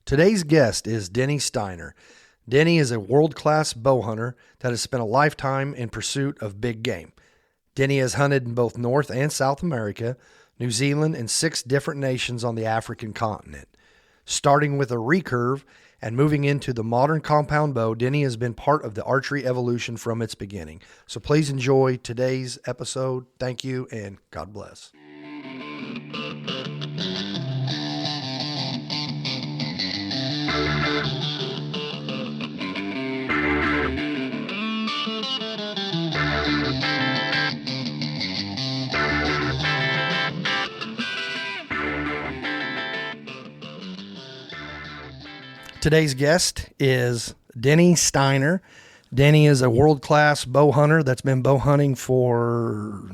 Today's guest is Denny Stiner. Denny is a world-class bow hunter that has spent a lifetime in pursuit of big game. Denny has hunted in both North and South America, New Zealand, and 6 different nations on the African continent. Starting with a recurve and moving into the modern compound bow, Denny has been part of the archery evolution from its beginning. So please enjoy today's episode. Thank you, and God bless. Today's guest is Denny Stiner. Denny is a world-class bow hunter that's been bow hunting for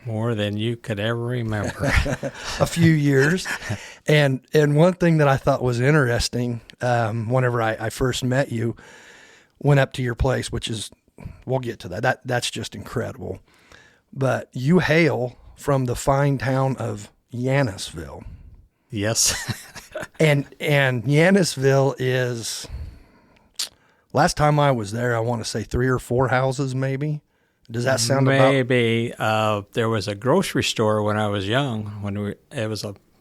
more than you could ever remember. A few years. And one thing that I thought was interesting, whenever I first met you, went up to your place, which is, we'll get to that. That's just incredible. But you hail from the fine town of Yanisville. Yes. And Yanisville is, last time I was there, I want to say 3 or 4 houses maybe. Does that sound maybe? There was a grocery store when I was young.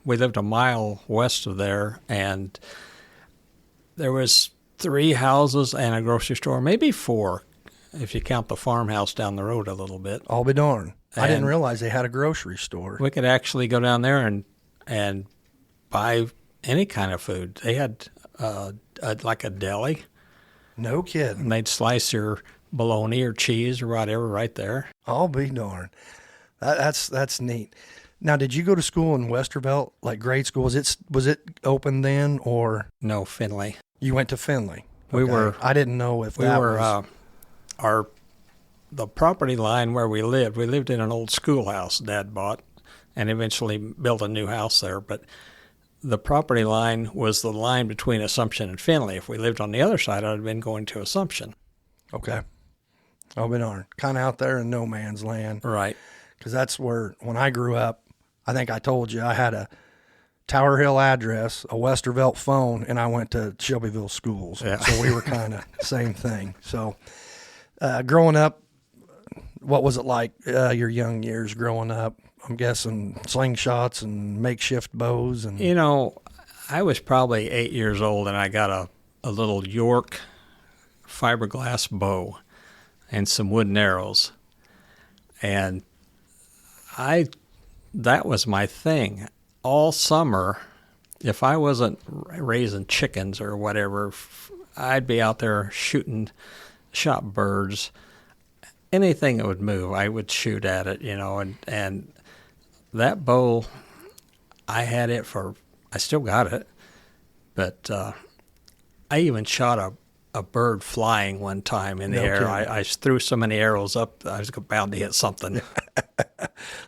We lived a mile west of there, and there was 3 houses and a grocery store, maybe 4, if you count the farmhouse down the road a little bit. I'll be darned. I didn't realize they had a grocery store. We could actually go down there and buy any kind of food. They had like a deli. No kidding. And they'd slice your bologna or cheese or whatever right there. I'll be darned. That's neat. Now, did you go to school in Westervelt, like grade school? Was it open then, or no? Findlay. You went to Findlay. Okay. I didn't know if that was the property line where we lived in an old schoolhouse Dad bought, and eventually built a new house there. But the property line was the line between Assumption and Findlay. If we lived on the other side, I'd have been going to Assumption. Okay. I'll be darned. Kind of out there in no man's land. Right. Because that's where, when I grew up, I think I told you, I had a Tower Hill address, a Westervelt phone, and I went to Shelbyville schools. Yeah. So we were kind of same thing. So growing up, what was it like your young years growing up? I'm guessing slingshots and makeshift bows. And I was probably 8 years old, and I got a little York fiberglass bow and some wooden arrows. And that was my thing. All summer, if I wasn't raising chickens or whatever, I'd be out there shot birds. Anything that would move, I would shoot at it, and that bow, I had it I still got it, but I even shot a bird flying one time in the air. I threw so many arrows up, I was bound to hit something.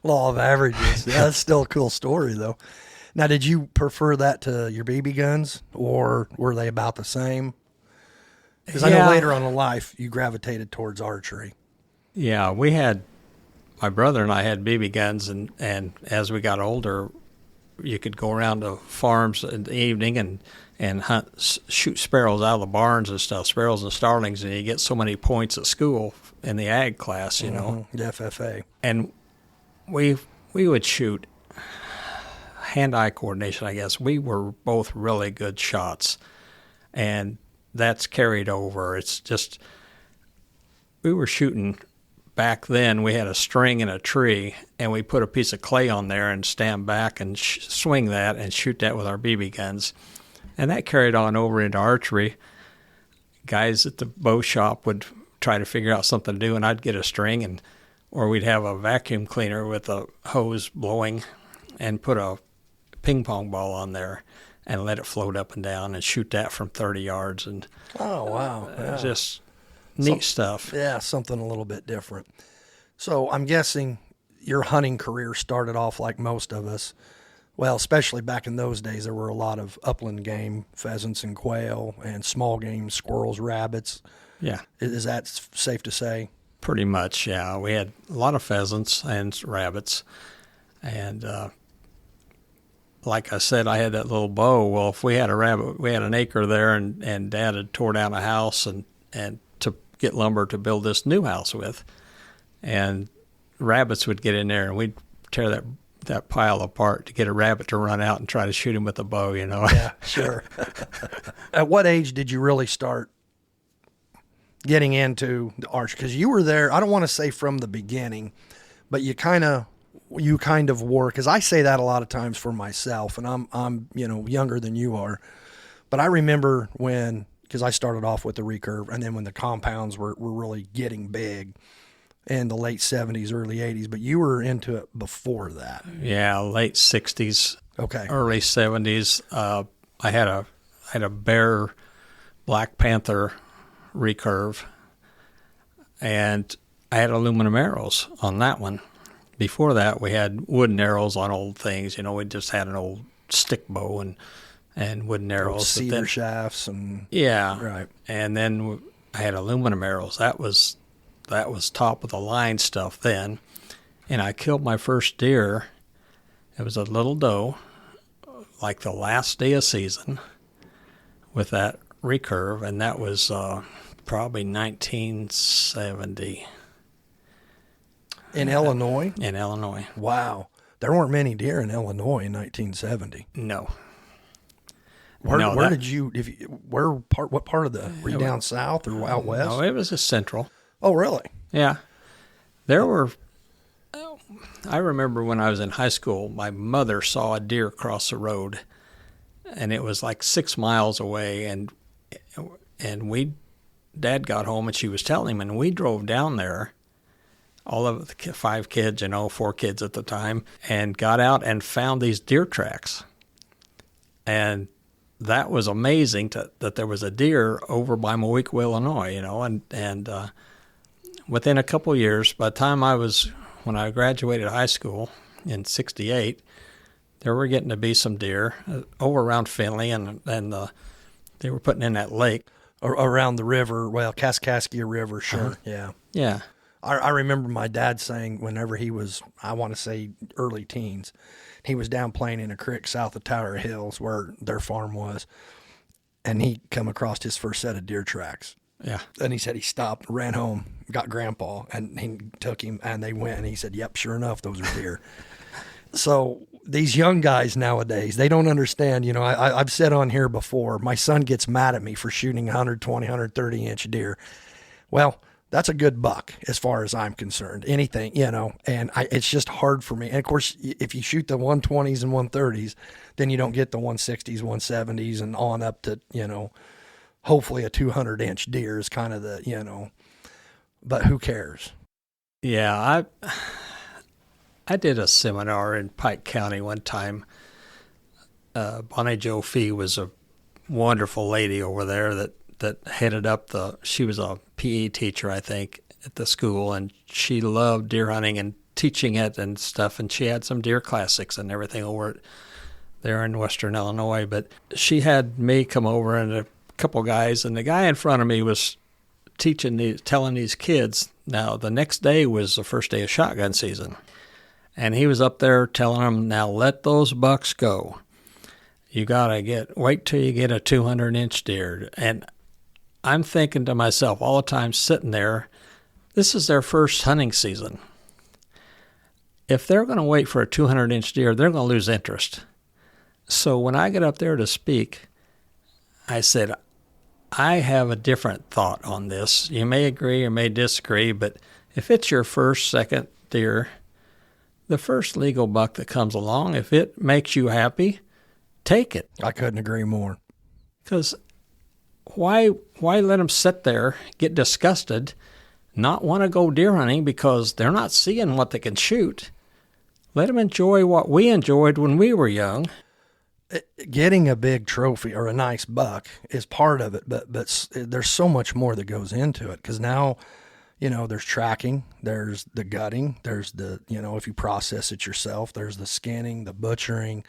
Law of averages. Yeah, that's still a cool story, though. Now, did you prefer that to your BB guns, or were they about the same? Because I know later on in life, you gravitated towards archery. Yeah, my brother and I had BB guns, and as we got older, you could go around to farms in the evening and shoot sparrows out of the barns and stuff, sparrows and starlings, and you get so many points at school in the ag class, The FFA. And we would shoot hand-eye coordination, I guess. We were both really good shots, and that's carried over. It's just, we were shooting. Back then, we had a string in a tree, and we put a piece of clay on there and stand back and swing that and shoot that with our BB guns. And that carried on over into archery. Guys at the bow shop would try to figure out something to do, and I'd get a string, or we'd have a vacuum cleaner with a hose blowing and put a ping pong ball on there and let it float up and down and shoot that from 30 yards. And oh, wow. It was just neat stuff. Yeah, something a little bit different. So I'm guessing your hunting career started off like most of us. Well, especially back in those days, there were a lot of upland game, pheasants and quail, and small game, squirrels, rabbits. Yeah. Is that safe to say? Pretty much, yeah. We had a lot of pheasants and rabbits, and like I said, I had that little bow. Well, if we had a rabbit, we had an acre there, and Dad had tore down a house and to get lumber to build this new house with, and rabbits would get in there, and we'd tear that pile apart to get a rabbit to run out and try to shoot him with a bow, you know. Yeah, sure. At what age did you really start getting into the archery? Because you were there, I don't want to say from the beginning, but you kind of wore, because I say that a lot of times for myself, and I'm younger than you are, but I remember when, because I started off with the recurve, and then when the compounds were really getting big in the late 70s, early 80s, but you were into it before that. Yeah, late 60s, okay, early 70s. I had a Bear Black Panther recurve, and I had aluminum arrows on that one. Before that, we had wooden arrows on old things. We just had an old stick bow and wooden arrows. Cedar shafts and... Yeah. Right. And then I had aluminum arrows. That was top of the line stuff then. And I killed my first deer. It was a little doe, like the last day of season, with that recurve, and that was probably 1970. In Illinois? In Illinois. Wow. There weren't many deer in Illinois in 1970. No. What part of were you down south or out west? No, it was just central. Oh, really? Yeah. There were, I remember when I was in high school, my mother saw a deer cross the road, and it was like 6 miles away, and Dad got home and she was telling him, and we drove down there, all of the 5 kids, 4 kids at the time, and got out and found these deer tracks. And that was amazing that there was a deer over by Moequa, Illinois, and within a couple years, by the time when I graduated high school in 68, there were getting to be some deer over around Findlay, and they were putting in that lake. Around the river, Kaskaskia River, sure, Uh-huh. yeah. Yeah. I remember my dad saying whenever he was, I want to say early teens, he was down playing in a creek south of Tower Hills where their farm was, and he come across his first set of deer tracks. Yeah. And he said he stopped, ran home, got Grandpa, and he took him, and they went, and he said, yep, sure enough, those are deer. So these young guys nowadays, they don't understand. I've said on here before, my son gets mad at me for shooting 120, 130-inch deer. Well, that's a good buck as far as I'm concerned. Anything, and it's just hard for me. And, of course, if you shoot the 120s and 130s, then you don't get the 160s, 170s, and on up to, hopefully a 200-inch deer is kind of the, but who cares? Yeah, I did a seminar in Pike County one time. Bonnie Jo Fee was a wonderful lady over there that headed up she was a PE teacher, I think, at the school, and she loved deer hunting and teaching it and stuff, and she had some deer classics and everything over there in western Illinois. But she had me come over and a couple guys, and the guy in front of me was telling these kids, now the next day was the first day of shotgun season, and he was up there telling them, now let those bucks go. You gotta wait till you get a 200-inch deer. And I'm thinking to myself all the time sitting there, this is their first hunting season. If they're going to wait for a 200-inch deer, they're going to lose interest. So when I get up there to speak, I said, I have a different thought on this. You may agree or may disagree, but if it's your first, second deer, the first legal buck that comes along, if it makes you happy, take it. I couldn't agree more. Because why let them sit there, get disgusted, not want to go deer hunting because they're not seeing what they can shoot? Let them enjoy what we enjoyed when we were young. Getting a big trophy or a nice buck is part of it, but there's so much more that goes into it, because now, there's tracking, there's the gutting, there's the, if you process it yourself, there's the skinning, the butchering.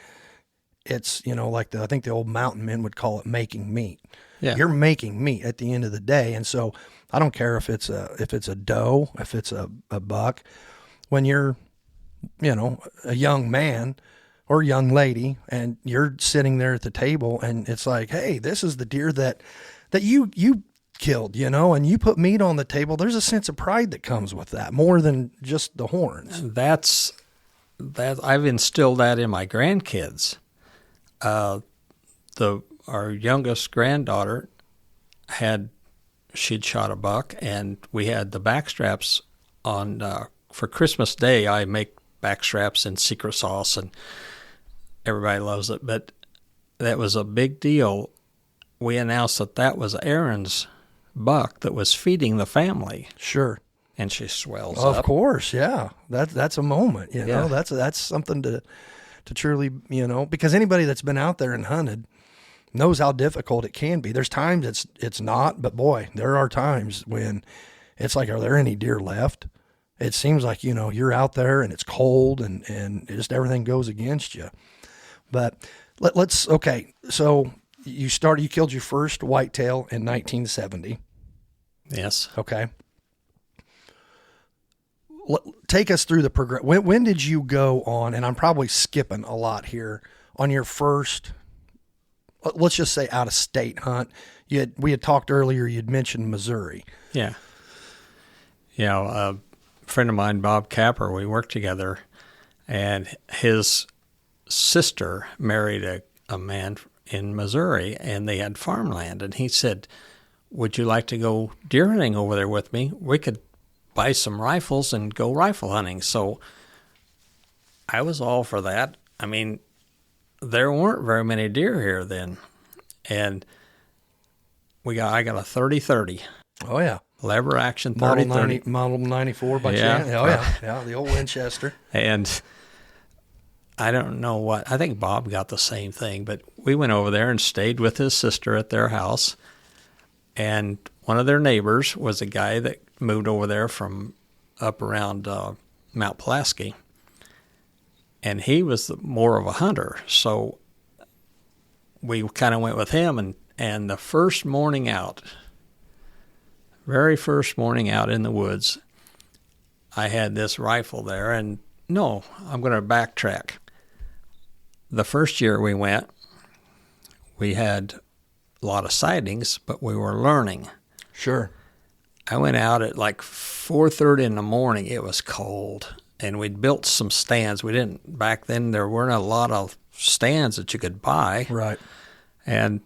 It's, like I think the old mountain men would call it making meat. Yeah. You're making meat at the end of the day. And so I don't care if it's a doe, if it's a buck. When you're, a young man, or young lady, and you're sitting there at the table, and it's like, hey, this is the deer that you killed, and you put meat on the table. There's a sense of pride that comes with that, more than just the horns. That I've instilled that in my grandkids. Our youngest granddaughter she'd shot a buck, and we had the backstraps on for Christmas Day. I make backstraps in secret sauce, and everybody loves it. But that was a big deal. We announced that was Aaron's buck that was feeding the family. Sure. And she swells up. Of course, yeah. That's a moment, know. That's something to truly, because anybody that's been out there and hunted knows how difficult it can be. There's times it's not, but boy, there are times when it's like, are there any deer left? It seems like, you're out there and it's cold and just everything goes against you. But okay, so you killed your first whitetail in 1970. Yes. Okay. Take us through the progress. When did you go on, and I'm probably skipping a lot here, on your first, let's just say, out-of-state hunt? We had talked earlier, you'd mentioned Missouri. Yeah. A friend of mine, Bob Capper, we worked together, and his sister married a man in Missouri, and they had farmland. And he said, would you like to go deer hunting over there with me? We could buy some rifles and go rifle hunting. So I was all for that. I mean, there weren't very many deer here then. And I got a 30-30. Oh, yeah. Lever action 30-30. Model 94 by chance. Oh, yeah. Yeah, the old Winchester. And I don't know what, I think Bob got the same thing, but we went over there and stayed with his sister at their house. And one of their neighbors was a guy that moved over there from up around Mount Pulaski. And he was more of a hunter. So we kind of went with him. And the first morning out, very first morning out in the woods, I had this rifle there. And no, I'm going to backtrack. The first year we went, we had a lot of sightings, but we were learning. Sure. I went out at like 4:30 in the morning. It was cold, and we'd built some stands. Back then there weren't a lot of stands that you could buy. Right. And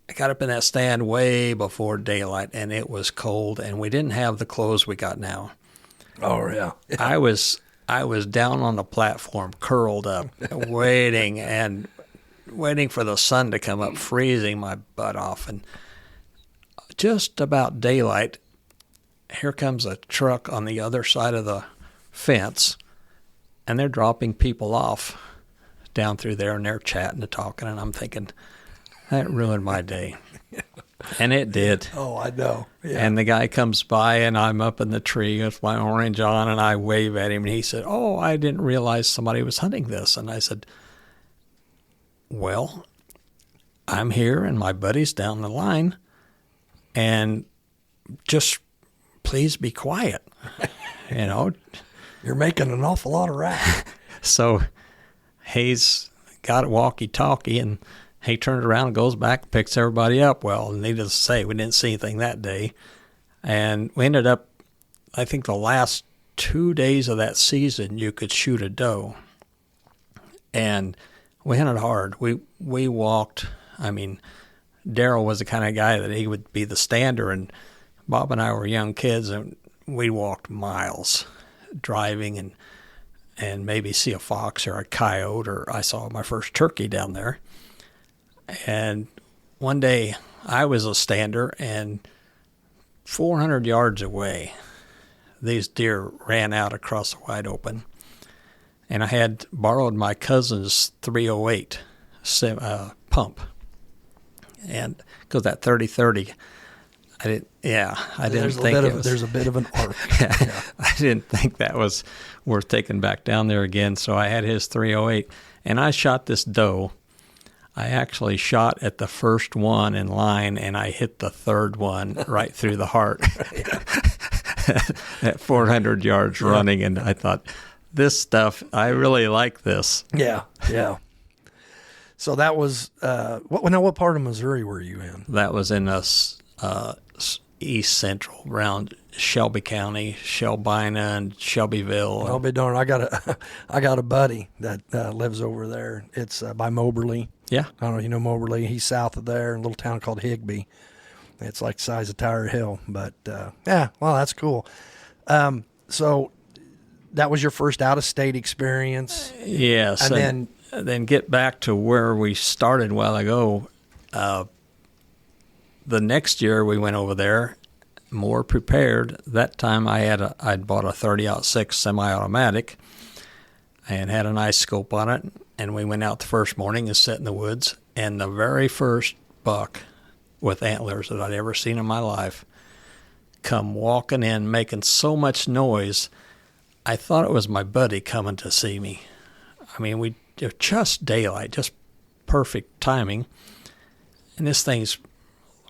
I got up in that stand way before daylight, and it was cold, and we didn't have the clothes we got now. Oh, yeah. I was down on the platform, curled up, waiting for the sun to come up, freezing my butt off. And just about daylight, here comes a truck on the other side of the fence, and they're dropping people off down through there, and they're chatting and talking, and I'm thinking, that ruined my day. And it did. Oh, I know. Yeah. And the guy comes by, and I'm up in the tree with my orange on, and I wave at him, and he said, oh, I didn't realize somebody was hunting this. And I said, well, I'm here, and my buddy's down the line, and just please be quiet. You're making an awful lot of racket. So he's got a walkie-talkie, and he turned around and goes back and picks everybody up. Well, needless to say, we didn't see anything that day. And we ended up, I think the last 2 days of that season, you could shoot a doe. And we hunted hard. We walked. I mean, Darryl was the kind of guy that he would be the stander, and Bob and I were young kids, and we walked miles driving and maybe see a fox or a coyote, or I saw my first turkey down there. And one day I was a stander, and 400 yards away, these deer ran out across the wide open. And I had borrowed my cousin's 308 pump. And because that 30-30, I didn't think there's a bit of an arc. Yeah. I didn't think that was worth taking back down there again. So I had his 308, and I shot this doe. I actually shot at the first one in line, and I hit the third one right through the heart at 400 yards running. And I thought, this stuff, I really like this. Yeah, yeah. So that was what part of Missouri were you in? That was in east central, around Shelby County, Shelbina and Shelbyville. I'll be darned. I got a buddy that lives over there. It's by Moberly. Yeah. I don't know if you know Moberly. He's south of there, in a little town called Higbee. It's like the size of Tower Hill. But, yeah, well, that's cool. So that was your first out-of-state experience? Yes. And then get back to where we started a while ago. The next year we went over there more prepared. That time I'd bought a 30-06 semi-automatic and had a nice scope on it. And we went out the first morning and sat in the woods. And the very first buck with antlers that I'd ever seen in my life come walking in, making so much noise, I thought it was my buddy coming to see me. I mean, it was just daylight, just perfect timing. And this thing's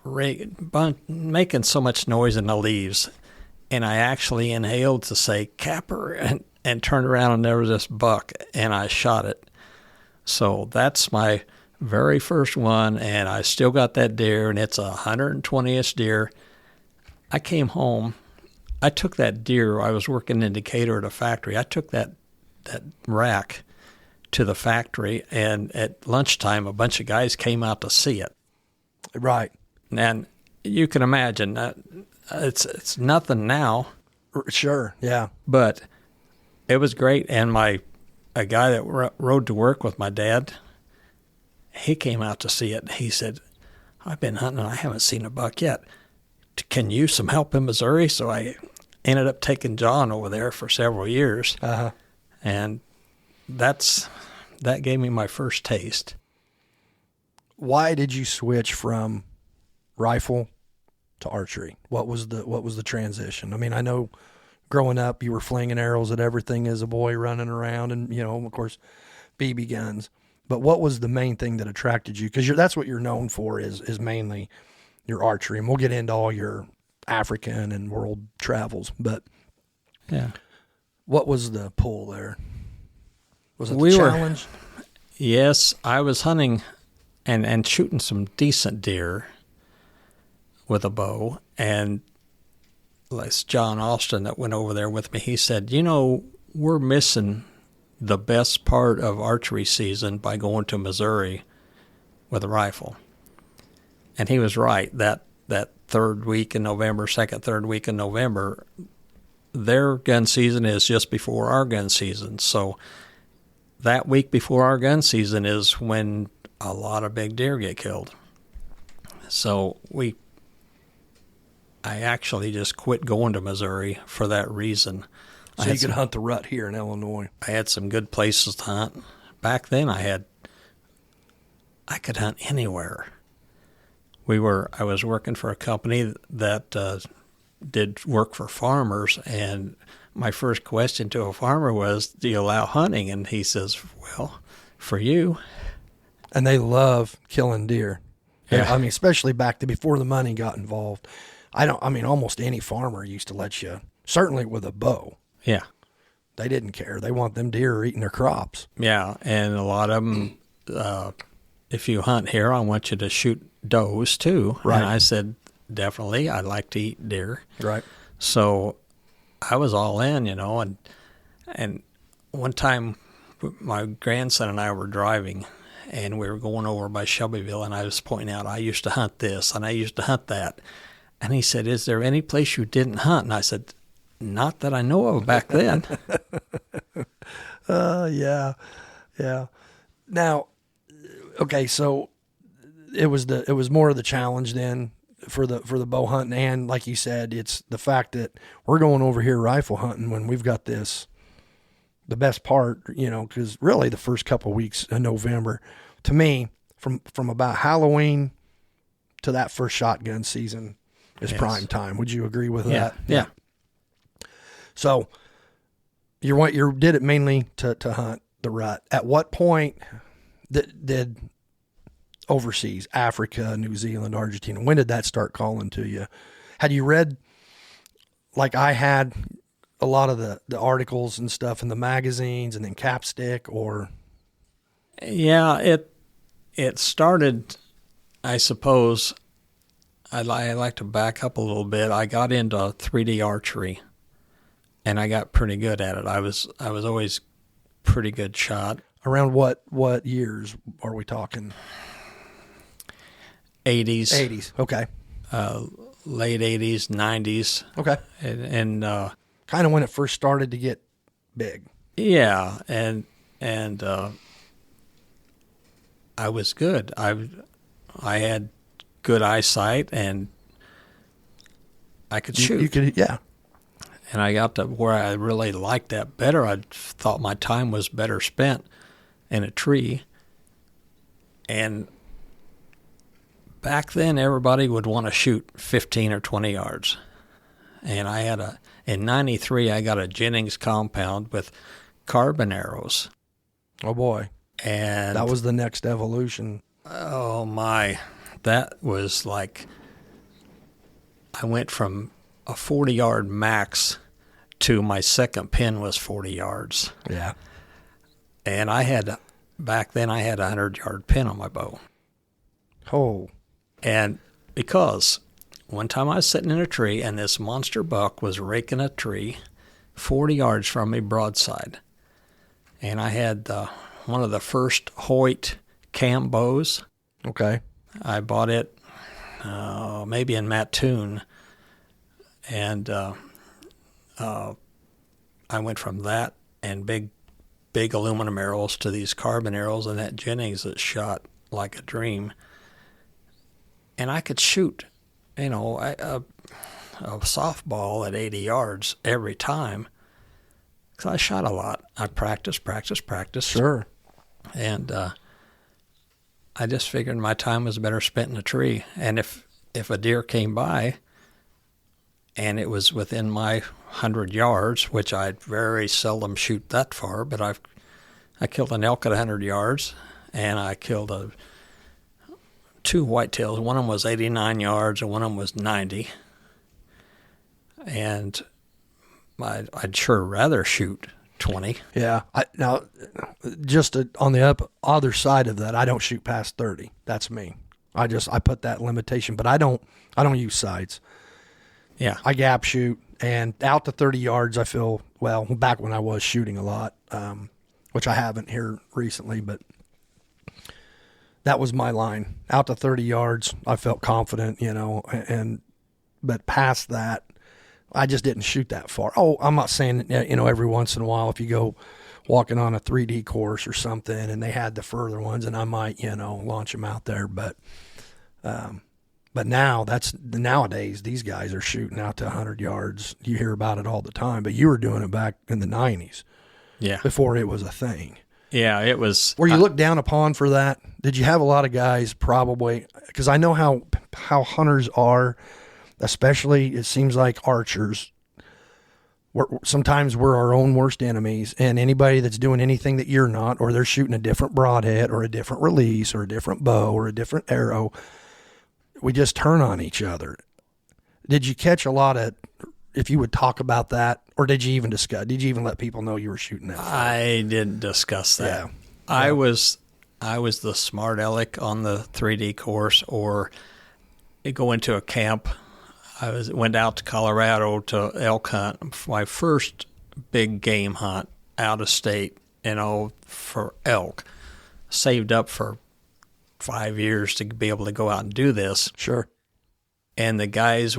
making so much noise in the leaves. And I actually inhaled to say, "Capper," and turned around and there was this buck, and I shot it. So that's my very first one, and I still got that deer, and it's a 120-inch deer. I came home. I took that deer. I was working in Decatur at a factory. I took that rack to the factory, and at lunchtime, a bunch of guys came out to see it. Right. And you can imagine that it's nothing now. Sure, yeah. But it was great, and a guy that rode to work with my dad, he came out to see it. He said, "I've been hunting and I haven't seen a buck yet. Can you some help in Missouri?" So I ended up taking John over there for several years. Uh-huh. And that gave me my first taste. Why did you switch from rifle to archery? What was the transition? I mean, I know growing up you were flinging arrows at everything as a boy, running around, and of course BB guns. But what was the main thing that attracted you? Because that's what you're known for is mainly your archery, and we'll get into all your African and world travels. But yeah, what was the pull there? Was it the challenge? Yes, I was hunting and shooting some decent deer with a bow, and like John Austin that went over there with me, he said, we're missing the best part of archery season by going to Missouri with a rifle. And he was right. That third week in November, third week in November, their gun season is just before our gun season. So that week before our gun season is when a lot of big deer get killed. So I actually just quit going to Missouri for that reason. So you could hunt the rut here in Illinois. I had some good places to hunt. Back then I could hunt anywhere. I was working for a company that did work for farmers, and my first question to a farmer was, "Do you allow hunting?" And he says, "Well, for you." And they love killing deer. Yeah. I mean, especially before the money got involved. Almost any farmer used to let you, certainly with a bow. Yeah. They didn't care. They want them deer eating their crops. Yeah, and a lot of them, if you hunt here, I want you to shoot does too. Right. And I said, definitely, I'd like to eat deer. Right. So I was all in, and one time my grandson and I were driving, and we were going over by Shelbyville, and I was pointing out, I used to hunt this, and I used to hunt that. And he said, "Is there any place you didn't hunt?" And I said, "Not that I know of back then." Yeah. Now, okay, so it was more of the challenge then for the bow hunting, and like you said, it's the fact that we're going over here rifle hunting when we've got the best part, because really the first couple of weeks of November, to me, from about Halloween to that first shotgun season is prime time. Would you agree with that? Yeah. So you did it mainly to hunt the rut. At what point did overseas, Africa, New Zealand, Argentina, when did that start calling to you? Had you read, like I had, a lot of the articles and stuff in the magazines and then capstick, or? Yeah, it started, I suppose, I'd like to back up a little bit. I got into 3D archery, and I got pretty good at it. I was always pretty good shot. Around what years are we talking? 80s. 80s, okay. Late 80s, 90s. Okay. And kind of when it first started to get big. yeah, and I was good. I had good eyesight, and I could shoot. You could, yeah. And I got to where I really liked that better. I thought my time was better spent in a tree. And back then, everybody would want to shoot 15 or 20 yards. And I had in 93, I got a Jennings compound with carbon arrows. Oh, boy. And that was the next evolution. Oh, my. That was like, I went from a 40-yard max to my second pin was 40 yards. Yeah. And back then I had a 100-yard pin on my bow. Oh. And because one time I was sitting in a tree and this monster buck was raking a tree 40 yards from me broadside. And I had one of the first Hoyt cam bows. Okay. I bought it maybe in Mattoon. And I went from that and big aluminum arrows to these carbon arrows and that Jennings that shot like a dream. And I could shoot, a softball at 80 yards every time because I shot a lot. I practiced. Sure. And I just figured my time was better spent in a tree. And if a deer came by and it was within my 100 yards, which I very seldom shoot that far, but I killed an elk at 100 yards, and I killed two whitetails. One of them was 89 yards, and one of them was 90. And I'd sure rather shoot 20. Yeah. Now, just on the other side of that, I don't shoot past 30. That's me. I put that limitation, but I don't use sights. Yeah. I gap shoot, and out to 30 yards, I feel, well, back when I was shooting a lot, which I haven't here recently, but that was my line. Out to 30 yards, I felt confident, but past that, I just didn't shoot that far. Oh, I'm not saying, every once in a while, if you go walking on a 3D course or something and they had the further ones, and I might, launch them out there, but now nowadays these guys are shooting out to 100 yards. You hear about it all the time, but you were doing it back in the 90s. Yeah. Before it was a thing. Yeah, it was. Were you looked down upon for that? Did you have a lot of guys probably, because I know how hunters are, especially it seems like archers. Sometimes we're our own worst enemies, and anybody that's doing anything that you're not, or they're shooting a different broadhead or a different release or a different bow or a different arrow, we just turn on each other. Did you catch a lot of, if you would talk about that, or did you even let people know you were shooting that? I didn't discuss that. Yeah. I was the smart aleck on the 3D course, or go into a camp. Went out to Colorado to elk hunt. My first big game hunt out of state, for elk. Saved up for 5 years to be able to go out and do this. Sure. And the guys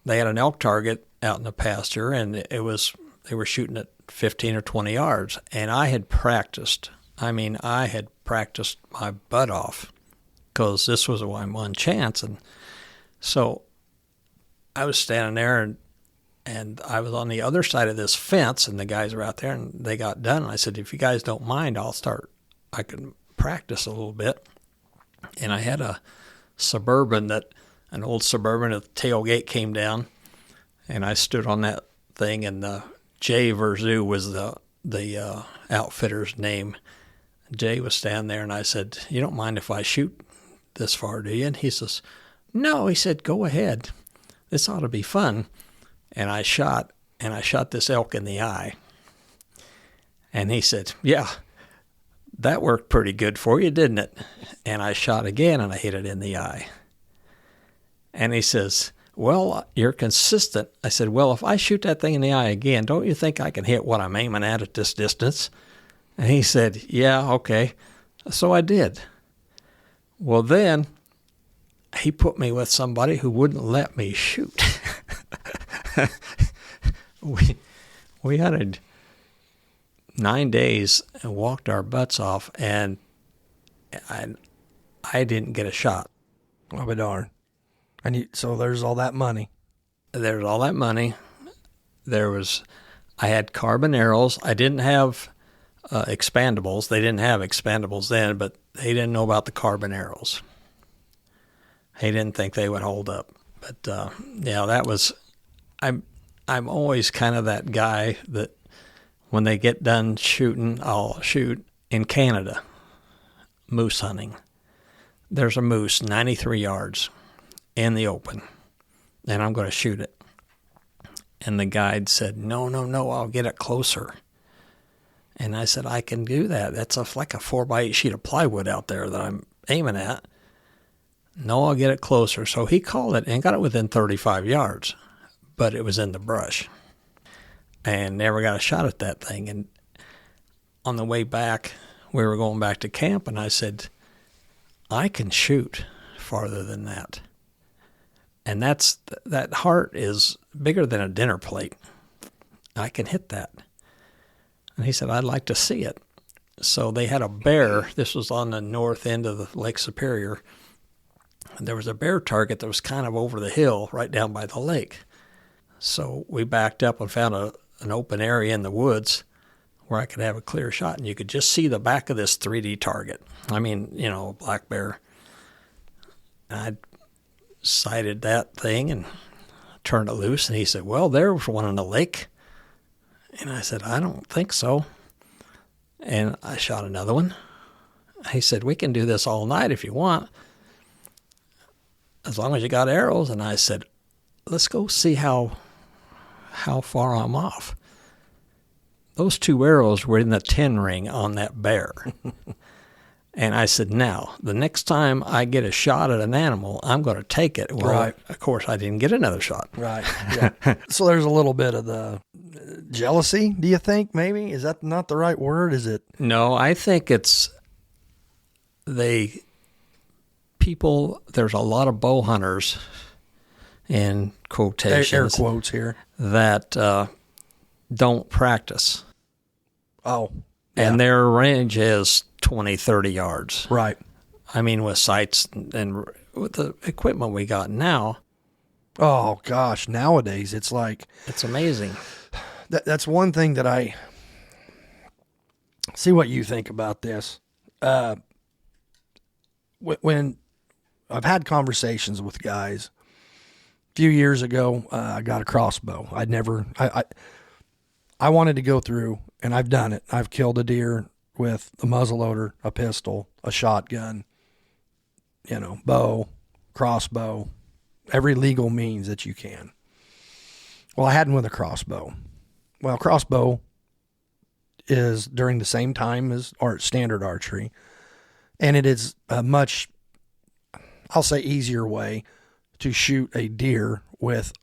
they had an elk target out in the pasture, and they were shooting at 15 or 20 yards. And I had practiced. I had practiced my butt off because this was my one chance. And so I was standing there, and I was on the other side of this fence, and the guys were out there, and they got done. And I said, if you guys don't mind, I can practice a little bit. And I had an old Suburban at the tailgate came down, and I stood on that thing, and Jay Verzu was the outfitter's name. Jay was standing there, and I said, you don't mind if I shoot this far, do you? And he says, no. He said, go ahead. This ought to be fun. And I shot, and I shot this elk in the eye. And he said, yeah, that worked pretty good for you, didn't it? And I shot again, and I hit it in the eye. And he says, well, you're consistent. I said, well, if I shoot that thing in the eye again, don't you think I can hit what I'm aiming at this distance? And he said, yeah, okay. So I did. Well, then he put me with somebody who wouldn't let me shoot. We hunted 9 days and walked our butts off, and I didn't get a shot. I'll be darned. So there's all that money. There's all that money. I had carbon arrows. I didn't have expandables. They didn't have expandables then, but they didn't know about the carbon arrows. He didn't think they would hold up. But that was. I'm always kind of that guy that when they get done shooting, I'll shoot in Canada. Moose hunting. There's a moose 93 yards in the open, and I'm going to shoot it. And the guide said, no, I'll get it closer. And I said, I can do that. That's like a 4x8 sheet of plywood out there that I'm aiming at. No, I'll get it closer. So he called it and got it within 35 yards, but it was in the brush. And never got a shot at that thing. And on the way back, we were going back to camp, and I said, I can shoot farther than that. And that heart is bigger than a dinner plate. I can hit that. And he said, I'd like to see it. So they had a bear. This was on the north end of the Lake Superior. And there was a bear target that was kind of over the hill right down by the lake. So we backed up and found an open area in the woods where I could have a clear shot, and you could just see the back of this 3D target. I mean, black bear. I sighted that thing and turned it loose, and he said, well, there was one in the lake. And I said, I don't think so. And I shot another one. He said, we can do this all night if you want, as long as you got arrows. And I said, let's go see how far I'm off. Those 2 arrows were in the 10 ring on that bear. And I said, now, the next time I get a shot at an animal, I'm going to take it. Well, right. Of course, I didn't get another shot. Right. Yeah. So there's a little bit of the jealousy, do you think, maybe? Is that not the right word? Is it? No, I think it's people, there's a lot of bow hunters, in quotations. Air quotes here. That don't practice. Oh. Yeah. And their range is 20, 30 yards. Right. I mean, with sights and with the equipment we got now. Oh, gosh. Nowadays, it's like. It's amazing. That's one thing that I see what you think about this. When I've had conversations with guys, a few years ago, I got a crossbow. I wanted to go through, and I've done it. I've killed a deer with a muzzleloader, a pistol, a shotgun, bow, crossbow, every legal means that you can. Well, I had one with a crossbow. Well, crossbow is during the same time as standard archery, and it is a much, I'll say, easier way to shoot a deer with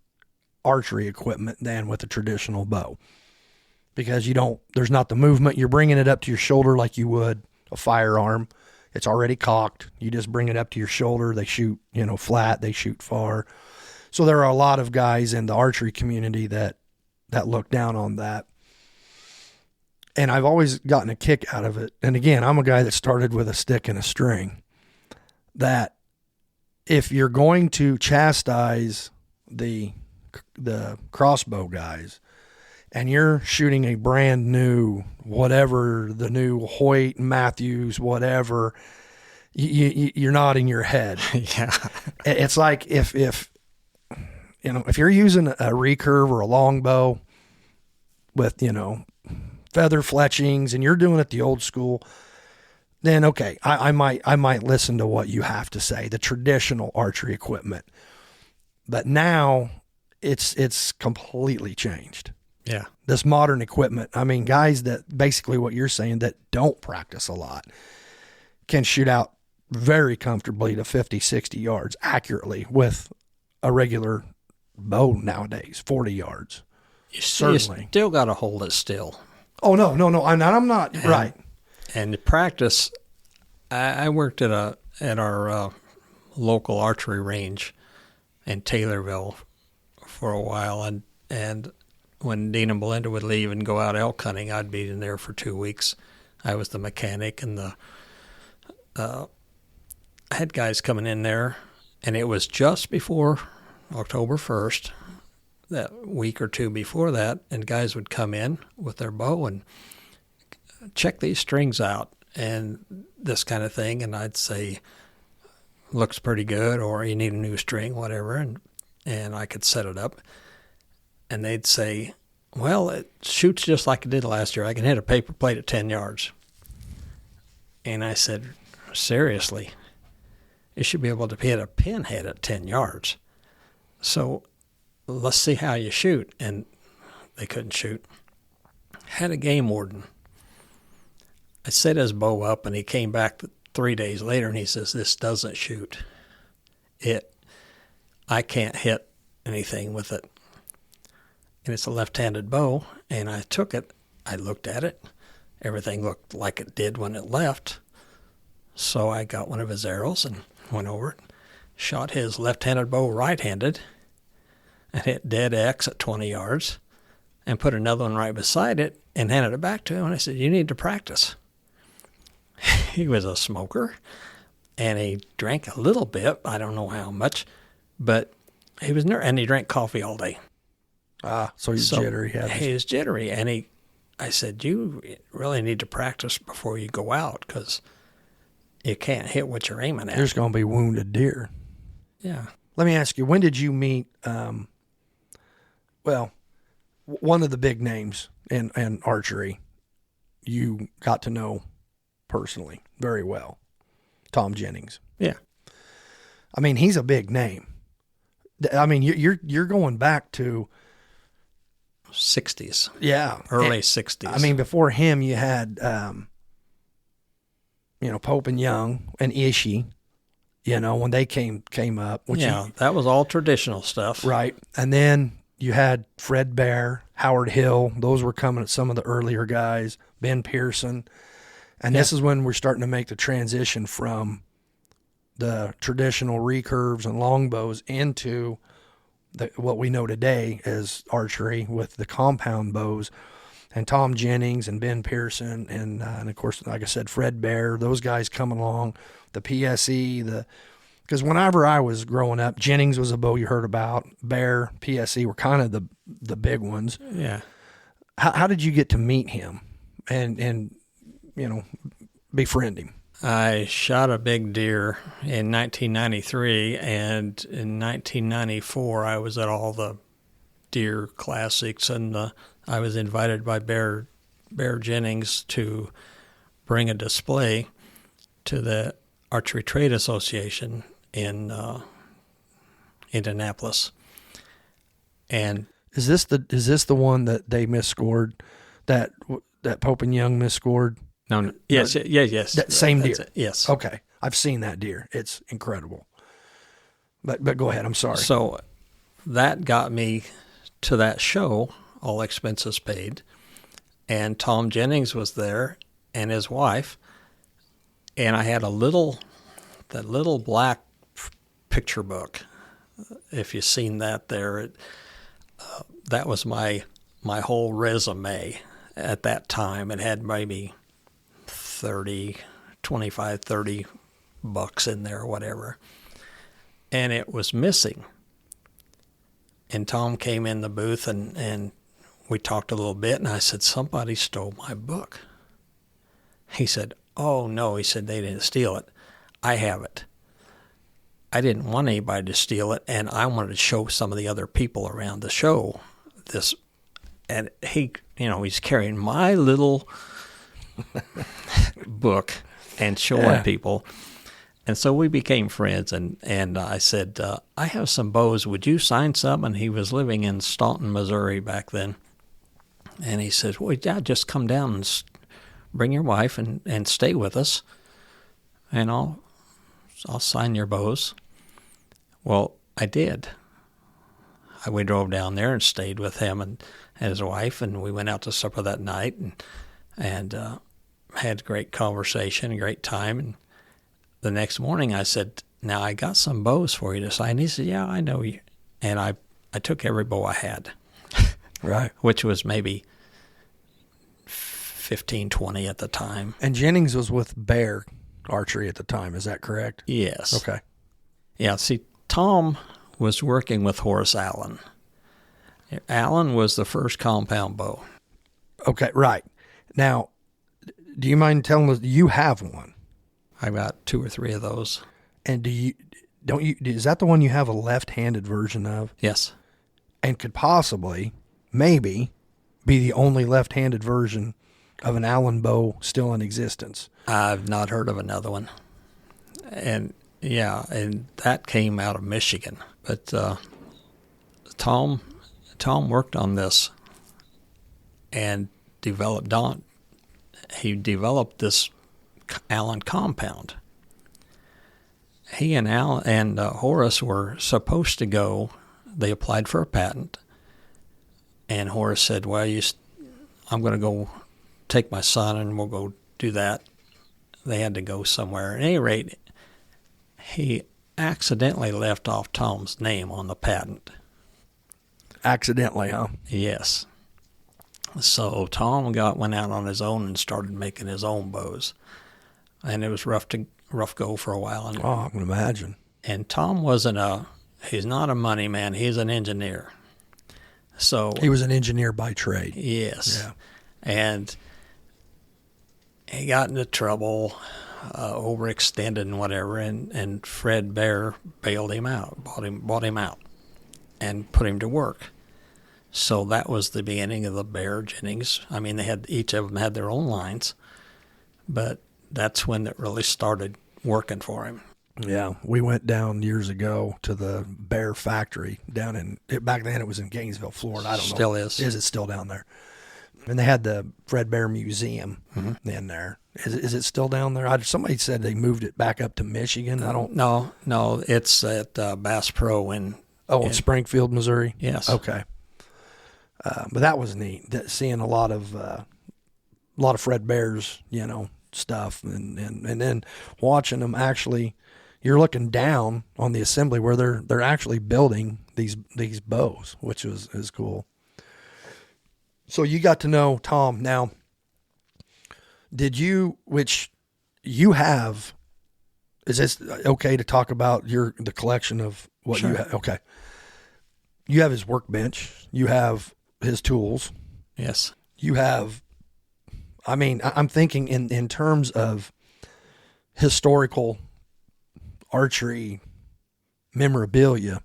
archery equipment than with a traditional bow. Because there's not the movement. You're bringing it up to your shoulder like you would a firearm. It's already cocked. You just bring it up to your shoulder. They shoot, flat. They shoot far. So there are a lot of guys in the archery community that look down on that. And I've always gotten a kick out of it. And again, I'm a guy that started with a stick and a string. That if you're going to chastise the crossbow guys, and you're shooting a brand new, whatever, the new Hoyt, Matthews, whatever, you're nodding your head. Yeah. It's like if you're using a recurve or a longbow with, feather fletchings and you're doing it the old school, then okay, I might listen to what you have to say, the traditional archery equipment. But now it's completely changed. Yeah. This modern equipment. I mean, guys that basically what you're saying that don't practice a lot can shoot out very comfortably to 50, 60 yards accurately with a regular bow nowadays, 40 yards. Certainly. You still got to hold it still. Oh, no. I'm not. Right. And practice, I worked at our local archery range in Taylorville for a while, and when Dean and Belinda would leave and go out elk hunting, I'd be in there for 2 weeks. I was the mechanic, and I had guys coming in there, and it was just before October 1st, that week or two before that, and guys would come in with their bow and check these strings out and this kind of thing, and I'd say, looks pretty good, or you need a new string, whatever, and I could set it up. And they'd say, well, it shoots just like it did last year. I can hit a paper plate at 10 yards. And I said, seriously, you should be able to hit a pinhead at 10 yards. So let's see how you shoot. And they couldn't shoot. Had a game warden. I set his bow up, and he came back 3 days later, and he says, this doesn't shoot. I can't hit anything with it. And it's a left-handed bow, and I took it. I looked at it. Everything looked like it did when it left. So I got one of his arrows and went over it, shot his left-handed bow right-handed, and hit dead X at 20 yards, and put another one right beside it and handed it back to him. And I said, you need to practice. He was a smoker, and he drank a little bit. I don't know how much, but he was and he drank coffee all day. So he's jittery. He was jittery, and I said, you really need to practice before you go out, because you can't hit what you're aiming at. There's going to be wounded deer. Yeah. Let me ask you, when did you meet, one of the big names in archery you got to know personally very well, Tom Jennings? Yeah. I mean, he's a big name. I mean, you're going back to 60s. Yeah. Early 60s. I mean, before him, you had, Pope and Young and Ishii, when they came up. That was all traditional stuff. Right. And then you had Fred Bear, Howard Hill. Those were coming at some of the earlier guys, Ben Pearson. And this is when we're starting to make the transition from the traditional recurves and longbows into what we know today as archery with the compound bows. And Tom Jennings and Ben Pearson and of course, like I said, Fred Bear, those guys coming along, the PSE, because whenever I was growing up, Jennings was a bow you heard about. Bear, PSE were kind of the big ones. Yeah. How did you get to meet him and befriend him? I shot a big deer in 1993, and in 1994 I was at all the deer classics, and I was invited by Bear Jennings to bring a display to the Archery Trade Association in Indianapolis. And is this the one that they misscored, that Pope and Young misscored? No. Yes. That same deer. Yes. Okay. I've seen that deer. It's incredible. But go ahead. I'm sorry. So that got me to that show, all expenses paid. And Tom Jennings was there and his wife. And I had that little black picture book. If you've seen that there, that was my whole resume at that time. It had maybe 25, 30 bucks in there or whatever. And it was missing. And Tom came in the booth and we talked a little bit, and I said, somebody stole my book. He said, oh, no. He said, they didn't steal it. I have it. I didn't want anybody to steal it, and I wanted to show some of the other people around the show this. And he's carrying my little book and showing people. And so we became friends, and I said, I have some bows. Would you sign some? And he was living in Staunton, Missouri back then. And he says, well, yeah, just come down and bring your wife and stay with us, and I'll sign your bows. Well, I did. We drove down there and stayed with him and his wife, and we went out to supper that night and had great conversation, a great time. And the next morning I said, now I got some bows for you to sign. He said, yeah, I know you. And I took every bow I had. Right. Which was maybe 15, 20 at the time. And Jennings was with Bear Archery at the time, is that correct? Yes. Okay. Yeah, see, Tom was working with Horace Allen. Allen was the first compound bow. Okay, right. Now, do you mind telling us, you have one? I got 2 or 3 of those. And is that the one you have a left-handed version of? Yes. And could possibly, maybe, be the only left-handed version of an Allen bow still in existence? I've not heard of another one. And yeah, and that came out of Michigan. But Tom worked on this and developed this Allen compound. He and Horace were supposed to go. They applied for a patent, and Horace said, well, I'm going to go take my son and we'll go do that. They had to go somewhere. At any rate, he accidentally left off Tom's name on the patent. Accidentally, huh? Yes. So Tom went out on his own and started making his own bows. And it was rough go for a while. And, I can imagine. And Tom he's not a money man, he's an engineer. So he was an engineer by trade. Yes. Yeah. And he got into trouble, overextended and whatever, and Fred Bear bailed him out, bought him out, and put him to work. So that was the beginning of the Bear Jennings. I mean, each of them had their own lines, but that's when it really started working for him. Yeah, we went down years ago to the Bear factory back then it was in Gainesville, Florida. I don't know. Still is. Is it still down there? And they had the Fred Bear Museum in there. Is it still down there? Somebody said they moved it back up to Michigan. I don't. No, it's at Bass Pro in Springfield, Missouri. Yes. Okay. But that was neat. Seeing a lot of Fred Bear's, stuff, and then watching them actually. You're looking down on the assembly where they're actually building these bows, which is cool. So you got to know Tom. Now, which you have, is this okay to talk about the collection of what Sure. you have? Okay. You have his workbench. You have his tools. Yes. You have, I'm thinking in terms of historical archery memorabilia,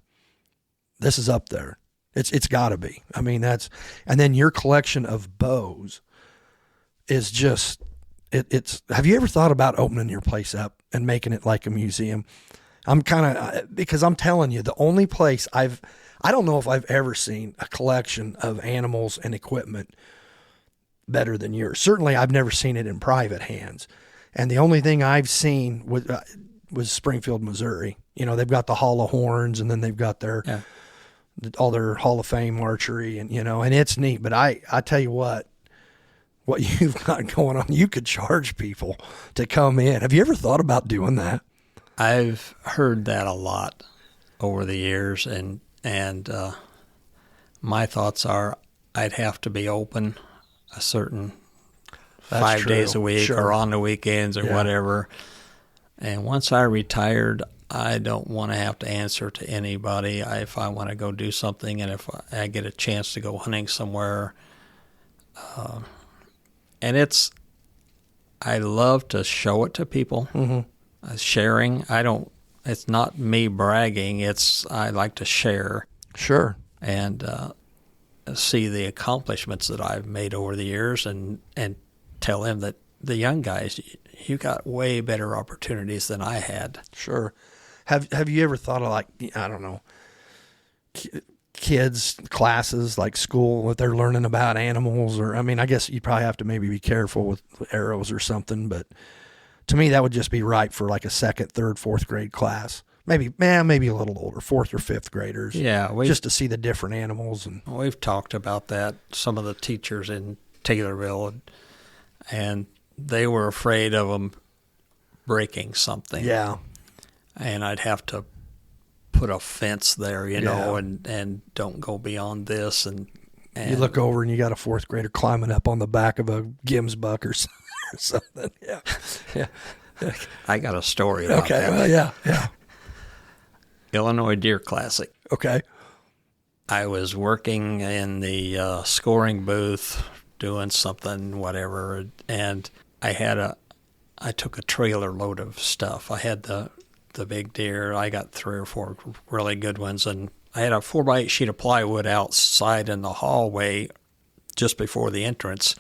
this is up there. It's got to be. And then your collection of bows is just, have you ever thought about opening your place up and making it like a museum? Because I'm telling you, the only place I don't know if I've ever seen a collection of animals and equipment better than yours. Certainly I've never seen it in private hands. And the only thing I've seen was Springfield, Missouri. They've got the Hall of Horns, and then they've got all their Hall of Fame archery, and it's neat. But I tell you what you've got going on, you could charge people to come in. Have you ever thought about doing that? I've heard that a lot over the years, and my thoughts are I'd have to be open a certain That's 5 true. days a week, Sure. or on the weekends, or whatever. And once I retired, I don't want to have to answer to anybody. If I want to go do something, and if I get a chance to go hunting somewhere, and I love to show it to people. Mm-hmm. Sharing. It's not me bragging. I like to share. Sure. And see the accomplishments that I've made over the years, and tell them that the young guys, you got way better opportunities than I had. Sure. Have you ever thought of, like, I don't know, kids' classes, like school, if they're learning about animals, or, I mean, I guess you probably have to maybe be careful with arrows or something, but to me, that would just be right for like a second, third, fourth grade class. Maybe a little older, fourth or fifth graders. Yeah. Just to see the different animals. And we've talked about that, some of the teachers in Taylorville, and they were afraid of them breaking something. yeah. And I'd have to put a fence there, you know, and don't go beyond this. And you look over and you got a fourth grader climbing up on the back of a Gims buck or something. Yeah. Yeah. I got a story about that. Well, yeah. Illinois Deer Classic. Okay. I was working in the scoring booth doing something, whatever, and I took a trailer load of stuff. I had the big deer. I got 3 or 4 really good ones, and I had a 4x8 sheet of plywood outside in the hallway just before the entrance,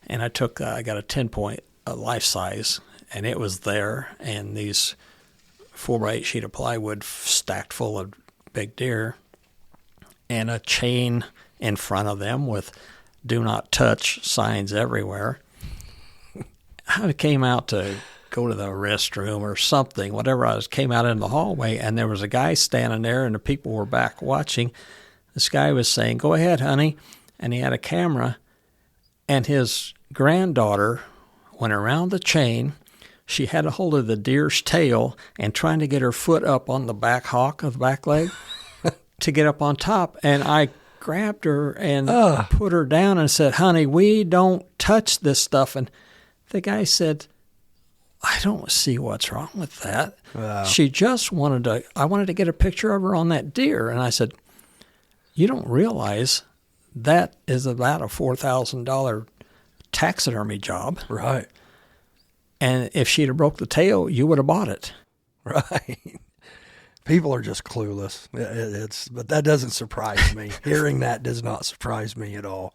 and I got a 10-point life size, and it was there, and these 4x8 sheet of plywood stacked full of big deer, and a chain in front of them with "Do Not Touch" signs everywhere. I came out to go to the restroom or something, whatever. Came out in the hallway, and there was a guy standing there, and the people were back watching. This guy was saying, "Go ahead, honey," and he had a camera, and his granddaughter went around the chain. She had a hold of the deer's tail and trying to get her foot up on the back hock of the back leg to get up on top, and I grabbed her and put her down and said, "Honey, we don't touch this stuff." And the guy said, "I don't see what's wrong with that." She just I wanted to get a picture of her on that deer. And I said, "You don't realize that is about a $4,000 taxidermy job." Right. And if she'd have broke the tail, you would have bought it. Right. People are just clueless. But that doesn't surprise me. Hearing that does not surprise me at all.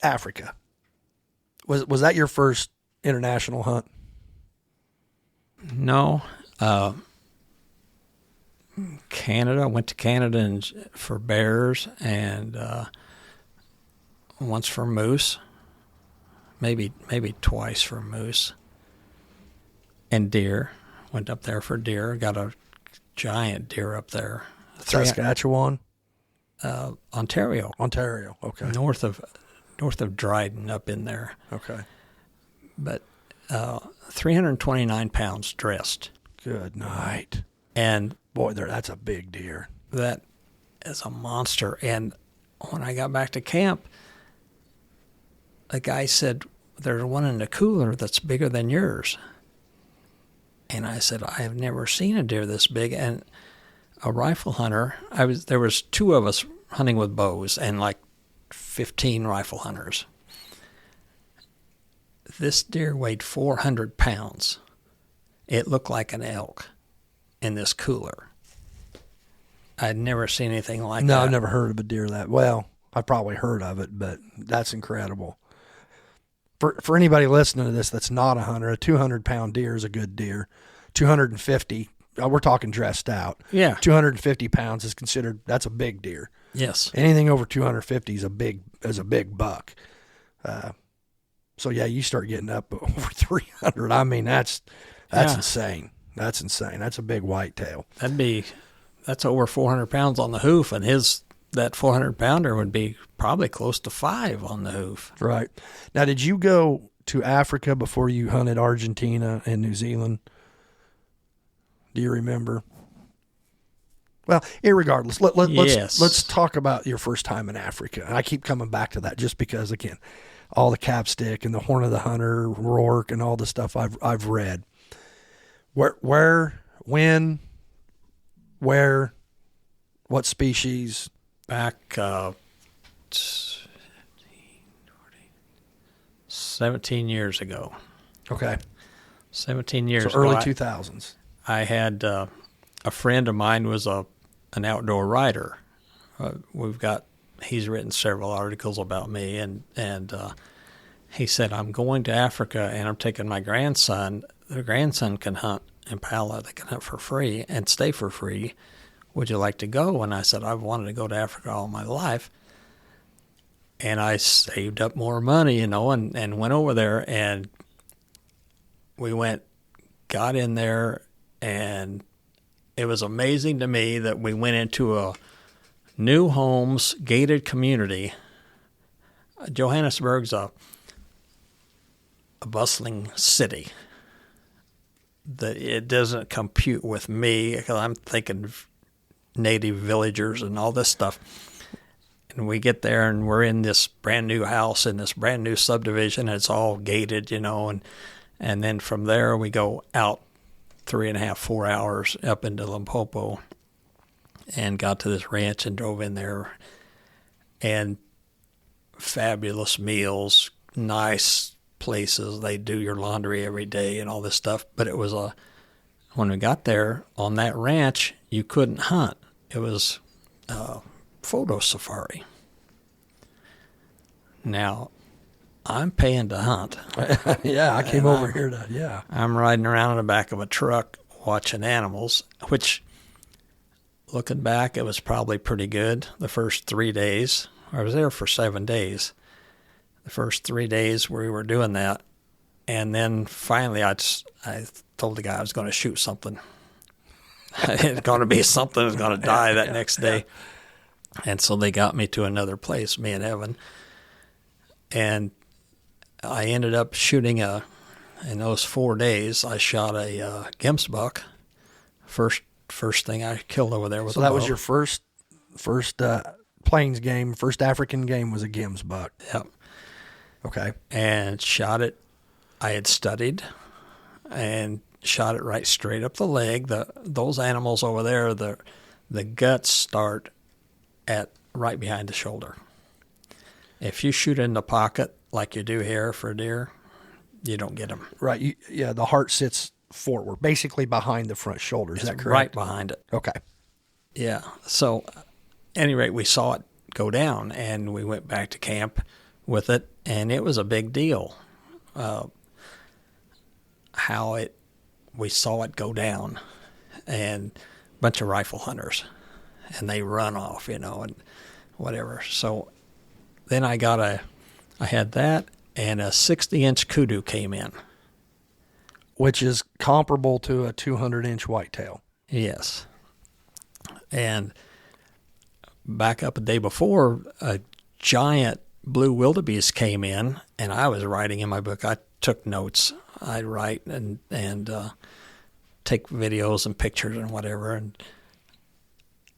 Africa. Was that your first international hunt? No. Canada. I went to Canada for bears and once for moose. Maybe twice for moose. And deer. Went up there for deer. Got a giant deer up there. Saskatchewan? Ontario. Ontario, okay. North of Dryden, up in there. Okay. But 329 pounds dressed. Good night. And boy, that's a big deer. That is a monster. And when I got back to camp, a guy said, "There's one in the cooler that's bigger than yours." And I said, "I have never seen a deer this big." And a rifle hunter, there was 2 of us hunting with bows and like 15 rifle hunters. This deer weighed 400 pounds. It looked like an elk in this cooler. I'd never seen anything like that. No, I've never heard of a deer that. Well, I've probably heard of it, but that's incredible. For anybody listening to this that's not a hunter, a 200-pound deer is a good deer. 250, we're talking dressed out. Yeah. 250 pounds is considered, that's a big deer. Yes. Anything over 250 is a big buck. So yeah, you start getting up over 300. I mean, that's insane. That's insane. That's a big whitetail. That's over 400 pounds on the hoof, and that 400 pounder would be probably close to 5 on the hoof. Right. Now, did you go to Africa before you hunted Argentina and New Zealand? Do you remember? Well, irregardless, let's talk about your first time in Africa. And I keep coming back to that just because, again, all the capstick and the Horn of the Hunter, Rourke, and all the stuff I've read. Where, when, what species? Back 17 years ago. Okay. 17 years so ago. Early 2000s. I had a friend of mine was an outdoor writer. He's written several articles about me, and he said, "I'm going to Africa and I'm taking my grandson. The grandson can hunt impala that can hunt for free and stay for free. Would you like to go? And I said, I've wanted to go to Africa all my life. And I saved up more money, and went over there, and we got in there, and it was amazing to me that we went into a new homes, gated community. Johannesburg's a bustling city. It doesn't compute with me, because I'm thinking native villagers and all this stuff. And we get there, and we're in this brand new house in this brand new subdivision. It's all gated, and then from there we go out 3.5, 4 hours up into Limpopo, and got to this ranch and drove in there. And fabulous meals, nice places. They do your laundry every day and all this stuff. But it was when we got there on that ranch, you couldn't hunt. It was photo safari. Now, I'm paying to hunt. Yeah, I came over here to, yeah. I'm riding around in the back of a truck watching animals, which, looking back, it was probably pretty good the first 3 days. I was there for 7 days. The first 3 days we were doing that. And then finally I told the guy I was going to shoot something. It's going to be something that's going to die that next day. And so they got me to another place, me and Evan. And I ended up shooting in those 4 days, I shot a gemsbuck. First thing I killed over there was a bow. So that was your first plains game, first African game was a gemsbuck. Yep. Okay. And shot it. I had studied and shot it right straight up the leg. Those animals over there, the guts start at right behind the shoulder. If you shoot in the pocket like you do here for a deer, you don't get them. Right. The heart sits forward, basically behind the front shoulder. Is that correct? Right behind it. Okay. Yeah. So, at any rate, we saw it go down, and we went back to camp with it, and it was a big deal. We saw it go down, and a bunch of rifle hunters, and they run off, and whatever. So then I had that, and a 60-inch kudu came in. Which is comparable to a 200-inch whitetail. Yes. And back up a day before, a giant blue wildebeest came in, and I was writing in my book. I took notes. I'd write and take videos and pictures and whatever, and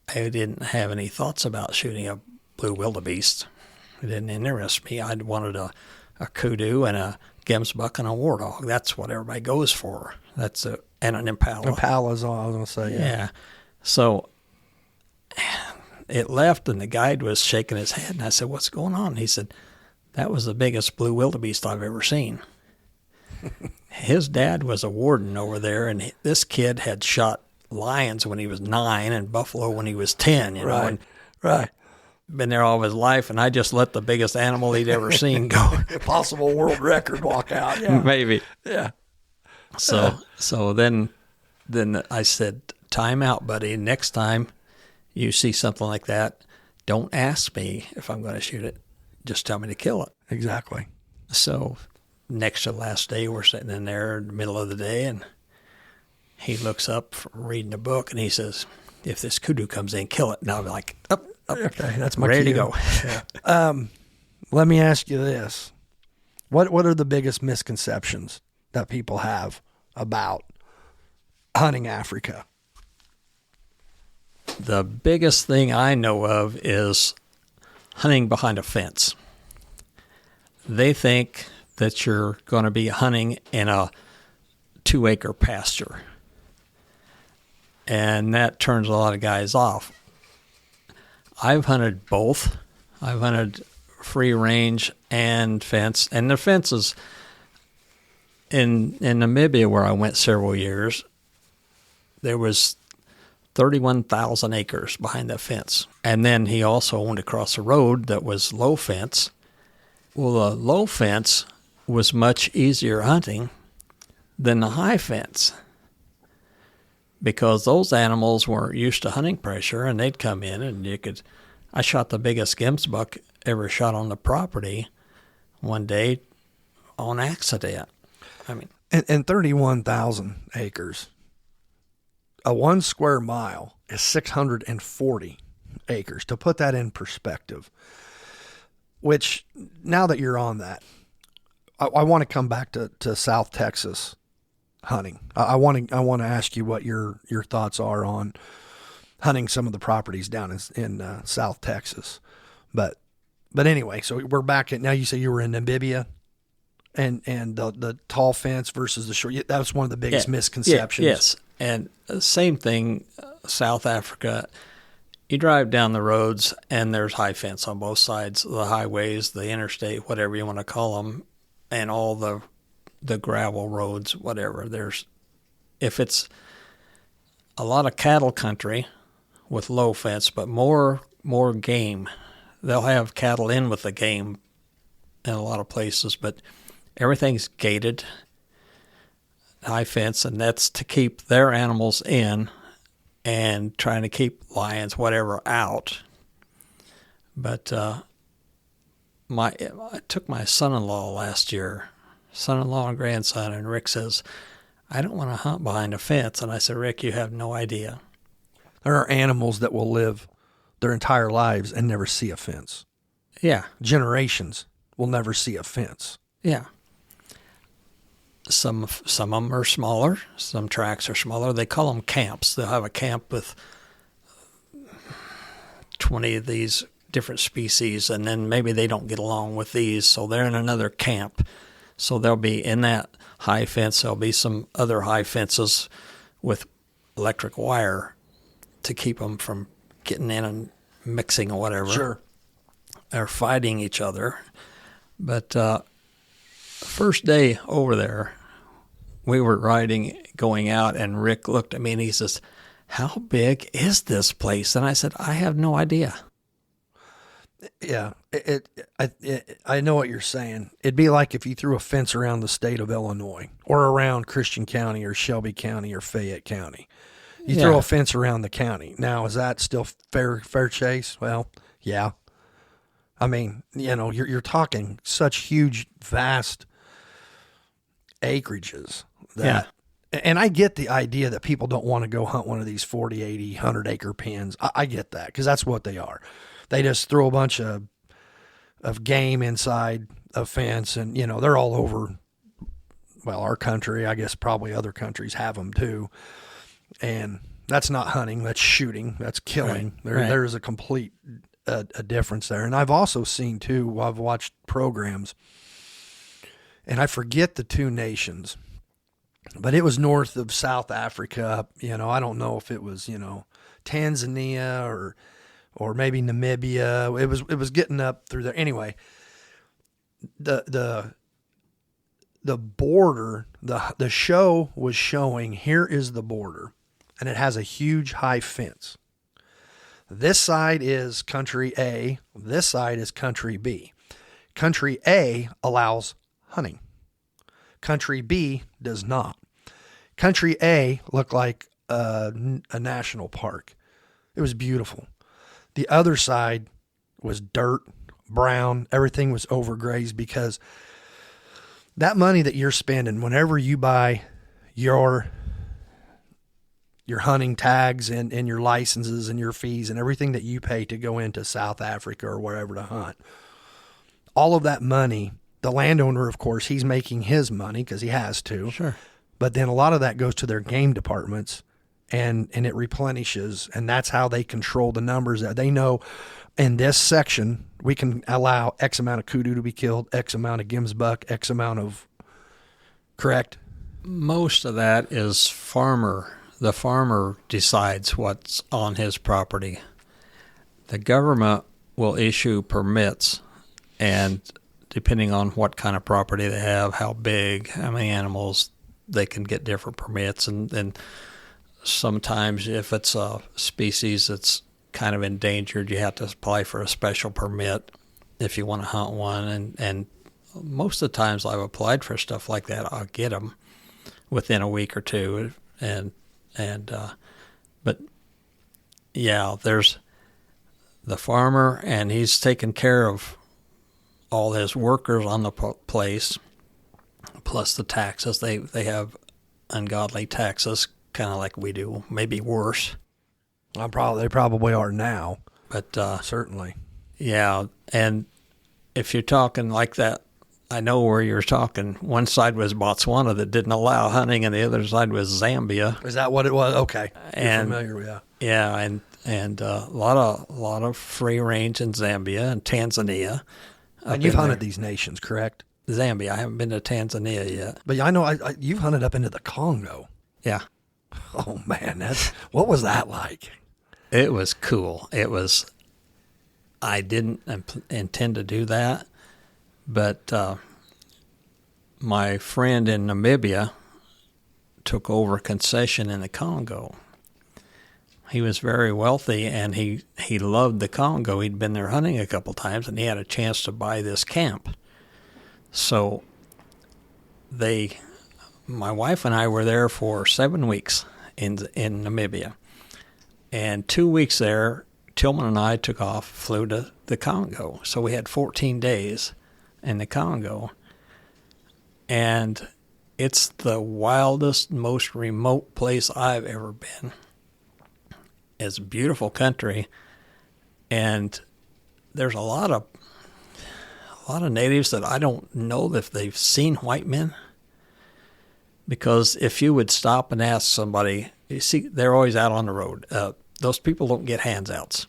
I didn't have any thoughts about shooting a blue wildebeest. It didn't interest me. I wanted a kudu and a gemsbuck and a war dog. That's what everybody goes for. And an impala. Impala's all I was going to say. Yeah. So it left, and the guide was shaking his head, and I said, "What's going on?" And he said, "That was the biggest blue wildebeest I've ever seen." His dad was a warden over there, and this kid had shot lions when he was 9 and buffalo when he was 10. Right. Right. Been there all of his life, and I just let the biggest animal he'd ever seen go. Possible world record walk out. Yeah. Maybe. Yeah. So then I said, "Time out, buddy. Next time you see something like that, don't ask me if I'm going to shoot it. Just tell me to kill it." Exactly. So next to the last day, we're sitting in there in the middle of the day, and he looks up from reading a book, and he says, "If this kudu comes in, kill it." And I'll be like, up. Okay, that's my ready cue. to go. Yeah. Let me ask you this. What are the biggest misconceptions that people have about hunting Africa? The biggest thing I know of is hunting behind a fence. They think that you're going to be hunting in a 2-acre pasture, and that turns a lot of guys off. I've hunted both. I've hunted free range and fence, and the fences in Namibia, where I went several years, there was 31,000 acres behind that fence. And then he also owned across the road that was low fence. Well, the low fence was much easier hunting than the high fence. because those animals weren't used to hunting pressure, and they'd come in and I shot the biggest gims buck ever shot on the property one day on accident. I mean, and 31,000 acres. A 1 square mile is 640 acres. To put that in perspective, which now that you're on that, I want to come back to South Texas hunting. I want to ask you what your thoughts are on hunting some of the properties down in South Texas. But anyway, so we're back at, now you say you were in Namibia, and the tall fence versus the short. That was one of the biggest misconceptions. Yes, and same thing, South Africa. You drive down the roads, and there's high fence on both sides, the highways, the interstate, whatever you want to call them, and all the gravel roads, whatever. If it's a lot of cattle country with low fence, but more game, they'll have cattle in with the game in a lot of places, but everything's gated, high fence, and that's to keep their animals in and trying to keep lions, whatever, out. But I took my son-in-law last year, son-in-law and grandson, and Rick says, I don't want to hunt behind a fence. And I said, Rick, you have no idea. There are animals that will live their entire lives and never see a fence. Yeah. Generations will never see a fence. Yeah. Some of them are smaller. Some tracks are smaller. They call them camps. They'll have a camp with 20 of these different species, and then maybe they don't get along with these, so they're in another camp. So they'll be in that high fence. There'll be some other high fences with electric wire to keep them from getting in and mixing or whatever. Sure. Or fighting each other. But first day over there, we were going out, and Rick looked at me and he says, how big is this place? And I said, I have no idea. Yeah, I know what you're saying. It'd be like if you threw a fence around the state of Illinois or around Christian County or Shelby County or Fayette County. You throw a fence around the county. Now, is that still fair chase? Well, yeah. I mean, you're talking such huge, vast acreages that, and I get the idea that people don't want to go hunt one of these 40, 80, 100 acre pens. I get that, because that's what they are. They just throw a bunch of game inside a fence, and, they're all over, well, our country. I guess probably other countries have them too. And that's not hunting, that's shooting, that's killing. Right. There's a complete a difference there. And I've also seen too, I've watched programs, and I forget the two nations, but it was north of South Africa. I don't know if it was, Tanzania or maybe Namibia. It was getting up through there. Anyway, the border, the show was showing, here is the border, and it has a huge high fence. This side is country A, this side is country B. Country A allows hunting. Country B does not. Country A looked like a national park. It was beautiful. The other side was dirt, brown, everything was overgrazed, because that money that you're spending whenever you buy your hunting tags and your licenses and your fees and everything that you pay to go into South Africa or wherever to hunt, all of that money, the landowner, of course, he's making his money because he has to. Sure. But then a lot of that goes to their game departments, and it replenishes, and that's how they control the numbers. They know in this section we can allow X amount of kudu to be killed, X amount of gims buck, X amount of, correct? Most of that is farmer. The farmer decides what's on his property. The government will issue permits, and depending on what kind of property they have, how big, how many animals, they can get different permits. And sometimes if it's a species that's kind of endangered, you have to apply for a special permit if you want to hunt one. And most of the times I've applied for stuff like that, I'll get them within a week or two. And And but yeah, there's the farmer, and he's taking care of all his workers on the place, plus the taxes. They have ungodly taxes, kind of like we do, maybe worse. They probably are now, but certainly. Yeah, and if you're talking like that, I know where you're talking. One side was Botswana that didn't allow hunting, and the other side was Zambia. Is that what it was? Okay, you're familiar with that. Yeah, and a lot of free range in Zambia and Tanzania. And you've hunted these nations, correct? Zambia. I haven't been to Tanzania yet. But I know you've hunted up into the Congo. Yeah. Oh man, what was that like? It was cool. I didn't intend to do that, but my friend in Namibia took over a concession in the Congo. He was very wealthy, and he loved the Congo. He'd been there hunting a couple times, and he had a chance to buy this camp. So my wife and I were there for 7 weeks in Namibia. And 2 weeks there, Tillman and I took off, flew to the Congo. So we had 14 days in the Congo. And it's the wildest, most remote place I've ever been. It's a beautiful country, and there's a lot of natives that I don't know if they've seen white men. Because if you would stop and ask somebody, you see, they're always out on the road. Those people don't get handouts.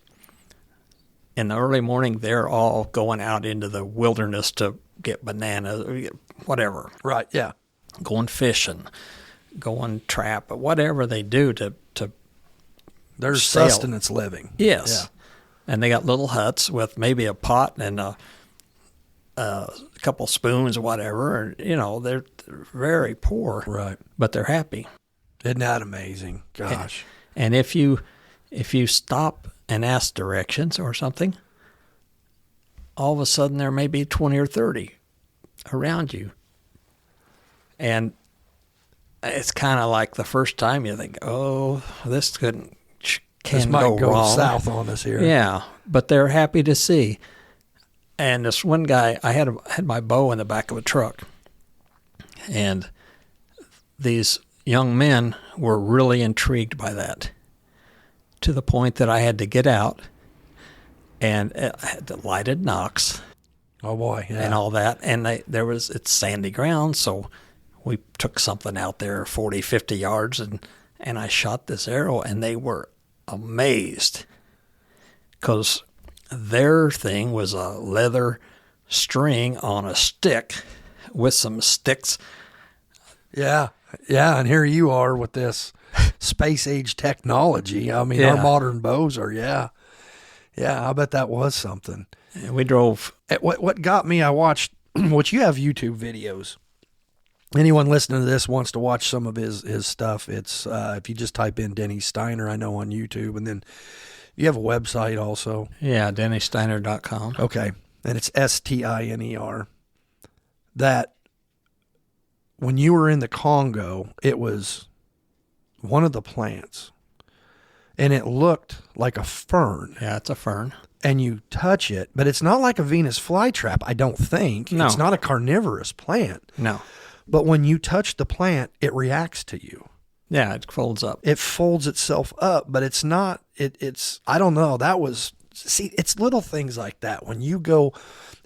In the early morning, they're all going out into the wilderness to get bananas, or get whatever. Right, yeah. Going fishing, going trap, whatever they do to there's sail. Sustenance living. Yes. Yeah. And they got little huts with maybe a pot and a couple spoons or whatever. They're very poor. Right. But they're happy. Isn't that amazing? Gosh. And if you stop and ask directions or something, all of a sudden there may be 20 or 30 around you. And it's kind of like the first time you think, oh, this might go wrong. South on us here. Yeah, but they're happy to see. And this one guy, I had my bow in the back of a truck, and these young men were really intrigued by that, to the point that I had to get out, and I had to lighted knocks. Oh boy, yeah. And all that, and it's sandy ground, so we took something out there 40, 50 yards, and I shot this arrow, and they were amazed, because their thing was a leather string on a stick with some sticks. Yeah, and here you are with this space age technology. I mean, our modern bows are, yeah, I bet that was something. And we drove. What got me, I watched, which you have YouTube videos. Anyone listening to this wants to watch some of his stuff. It's if you just type in Denny Stiner, I know, on YouTube, and then you have a website also. Yeah, DennyStiner.com. Okay, and it's STINER. That when you were in the Congo, it was one of the plants, and it looked like a fern. Yeah, it's a fern. And you touch it, but it's not like a Venus flytrap, I don't think. No. It's not a carnivorous plant. No. But when you touch the plant, it reacts to you. Yeah, it folds up. It folds itself up, but it's not, I don't know, it's little things like that. When you go,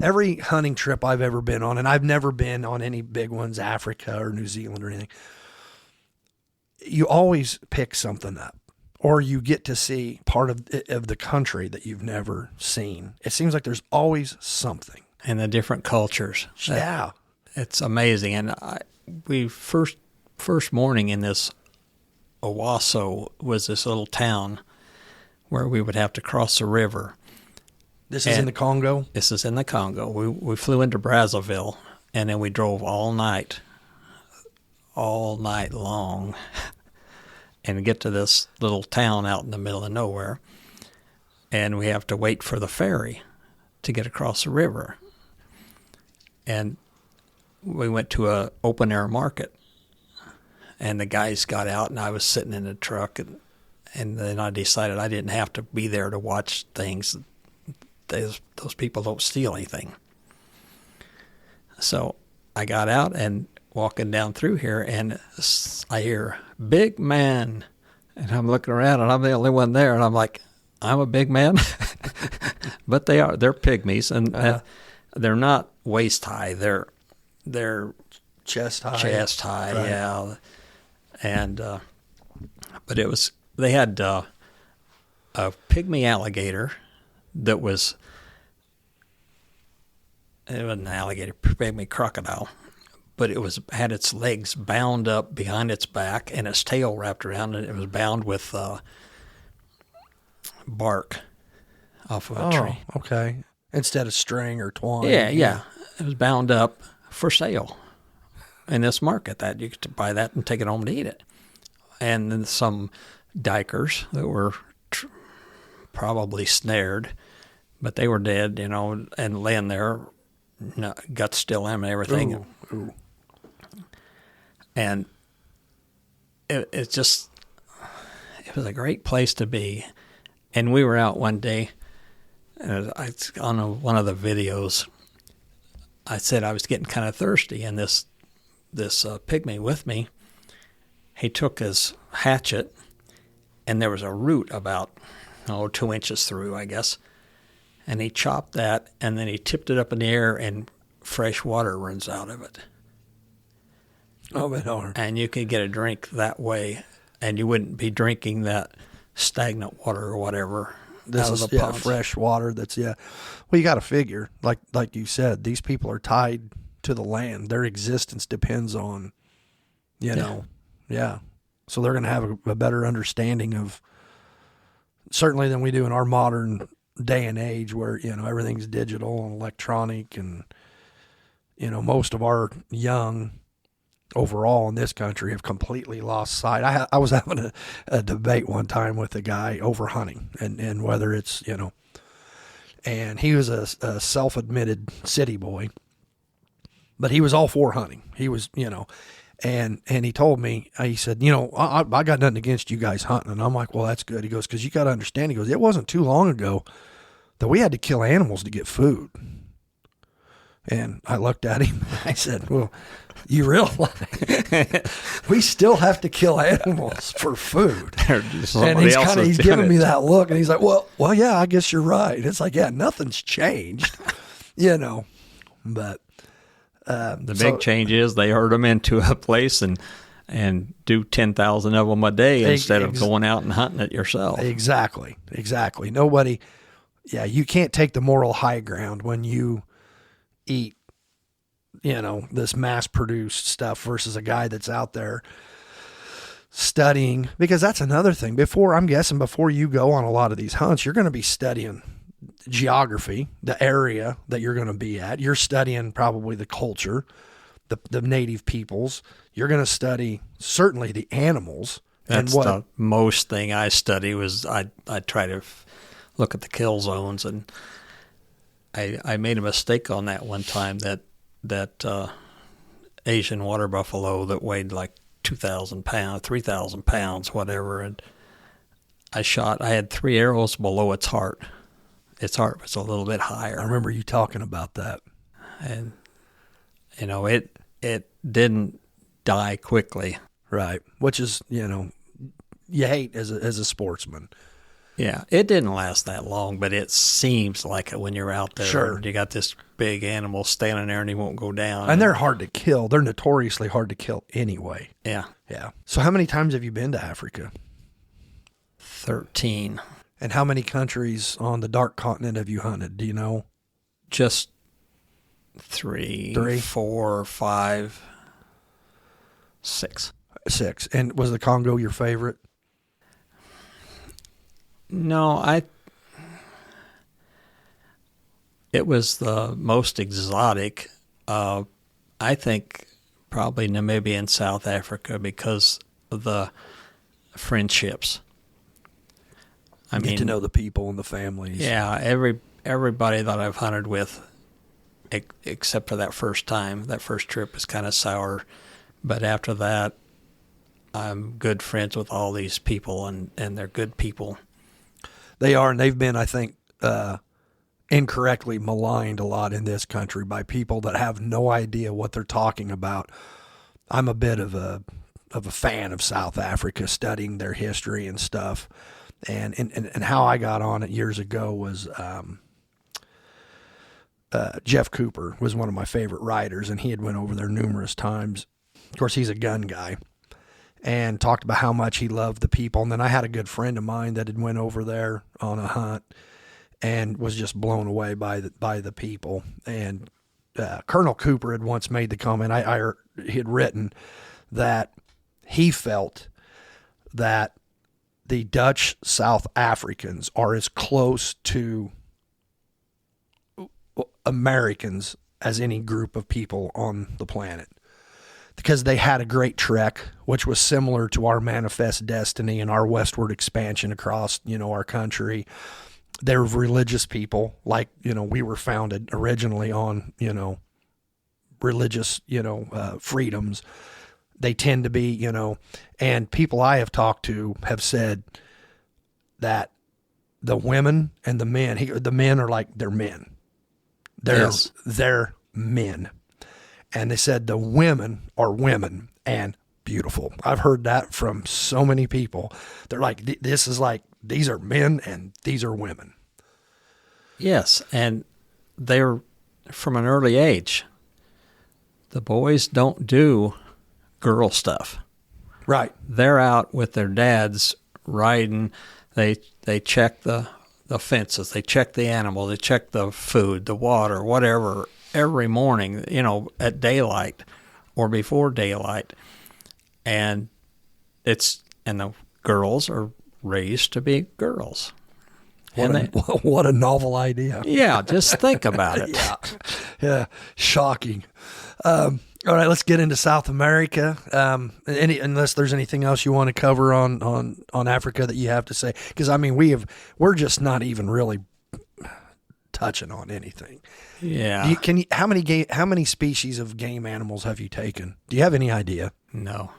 every hunting trip I've ever been on, and I've never been on any big ones, Africa or New Zealand or anything, you always pick something up, or you get to see part of the country that you've never seen. It seems like there's always something. And the different cultures. Yeah. It's amazing. And we first morning in this Owasso was this little town where we would have to cross the river. This is in the Congo? This is in the Congo. We flew into Brazzaville, and then we drove all night long, and get to this little town out in the middle of nowhere. And we have to wait for the ferry to get across the river. And we went to a open air market, and the guys got out, and I was sitting in the truck, and then I decided I didn't have to be there to watch things. Those people don't steal anything. So I got out and walking down through here, and I hear, "Big man." And I'm looking around, and I'm the only one there, and I'm like, I'm a big man? But they're pygmies, and they're not waist high. They're chest high. Chest high, right. yeah. And but they had a pygmy alligator that was, it wasn't an alligator, pygmy crocodile, but it had its legs bound up behind its back and its tail wrapped around it. It was bound with bark off of a tree. Okay. Instead of string or twine. Yeah. It was bound up for sale in this market. That you could buy that and take it home to eat it. And then some dikers that were probably snared, but they were dead, and laying there, guts still in them and everything. Ooh. And it was a great place to be. And we were out one day, and on one of the videos, I said I was getting kind of thirsty, and this pygmy with me, he took his hatchet, and there was a root about 2 inches through, I guess, and he chopped that, and then he tipped it up in the air, and fresh water runs out of it. Oh, man. And you could get a drink that way, and you wouldn't be drinking that stagnant water or whatever. This out is of the ponds. Fresh water. Well, you got to figure, like you said, these people are tied to the land. Their existence depends on, So they're going to have a better understanding of, certainly than we do in our modern day and age, where everything's digital and electronic, and most of our young overall in this country have completely lost sight. I was having a debate one time with a guy over hunting and whether it's, and he was a self-admitted city boy, but he was all for hunting. He was, and he told me, he said, I got nothing against you guys hunting. And I'm like, well, that's good. He goes, because you got to understand, he goes, it wasn't too long ago that we had to kill animals to get food. And I looked at him, I said, well, you realize we still have to kill animals for food. And he's giving me that look, and he's like, well, yeah, I guess you're right. It's like, yeah, nothing's changed, but the big change is they herd them into a place and do 10,000 of them a day instead of going out and hunting it yourself. Exactly. Nobody, you can't take the moral high ground when you eat, this mass-produced stuff versus a guy that's out there studying, because that's another thing. I'm guessing before you go on a lot of these hunts, you're going to be studying geography, the area that you're going to be at. You're studying probably the culture, the native peoples. You're going to study certainly the animals. That's the most thing I study was I try to look at the kill zones, and I made a mistake on that one time that Asian water buffalo that weighed like 2,000 pounds, 3,000 pounds, whatever, and I had 3 arrows below its heart. Its heart was a little bit higher. I remember you talking about that. And, it didn't die quickly. Right. Which is, you hate as a sportsman. Yeah. It didn't last that long, but it seems like it when you're out there. Sure. You got this big animal standing there and he won't go down. And they're hard to kill. They're notoriously hard to kill anyway. Yeah. Yeah. So how many times have you been to Africa? 13. And how many countries on the dark continent have you hunted? Do you know? Just 3, 4, 5, 6. 6. And was the Congo your favorite? No, it was the most exotic. I think probably Namibia and South Africa because of the friendships. I mean, get to know the people and the families. Yeah, everybody that I've hunted with, except for that first time, that first trip was kind of sour. But after that, I'm good friends with all these people, and they're good people. They are, and they've been, I think, incorrectly maligned a lot in this country by people that have no idea what they're talking about. I'm a bit of a fan of South Africa, studying their history and stuff, and how I got on it years ago was Jeff Cooper was one of my favorite writers, and he had went over there numerous times. Of course, he's a gun guy, and talked about how much he loved the people. And then I had a good friend of mine that had went over there on a hunt and was just blown away by the people. And Colonel Cooper had once made the comment, he had written that he felt that the Dutch South Africans are as close to Americans as any group of people on the planet, because they had a great trek, which was similar to our manifest destiny and our westward expansion across, our country. They're religious people, like, we were founded originally on, religious, freedoms. They tend to be, and people I have talked to have said that the women and the men are like, they're men. They're men. And they said the women are women and beautiful. I've heard that from so many people. They're like, these are men and these are women. Yes, and they're from an early age. The boys don't do girl stuff. Right. They're out with their dads riding. They check the fences. They check the animal. They check the food, the water, whatever, every morning, at daylight or before daylight. And the girls are raised to be girls. What a novel idea. Yeah, just think about it. Yeah, shocking. All right, let's get into South America. Unless there's anything else you want to cover on Africa that you have to say, because we're just not even really touching on anything. Yeah. How many species of game animals have you taken? Do you have any idea? No.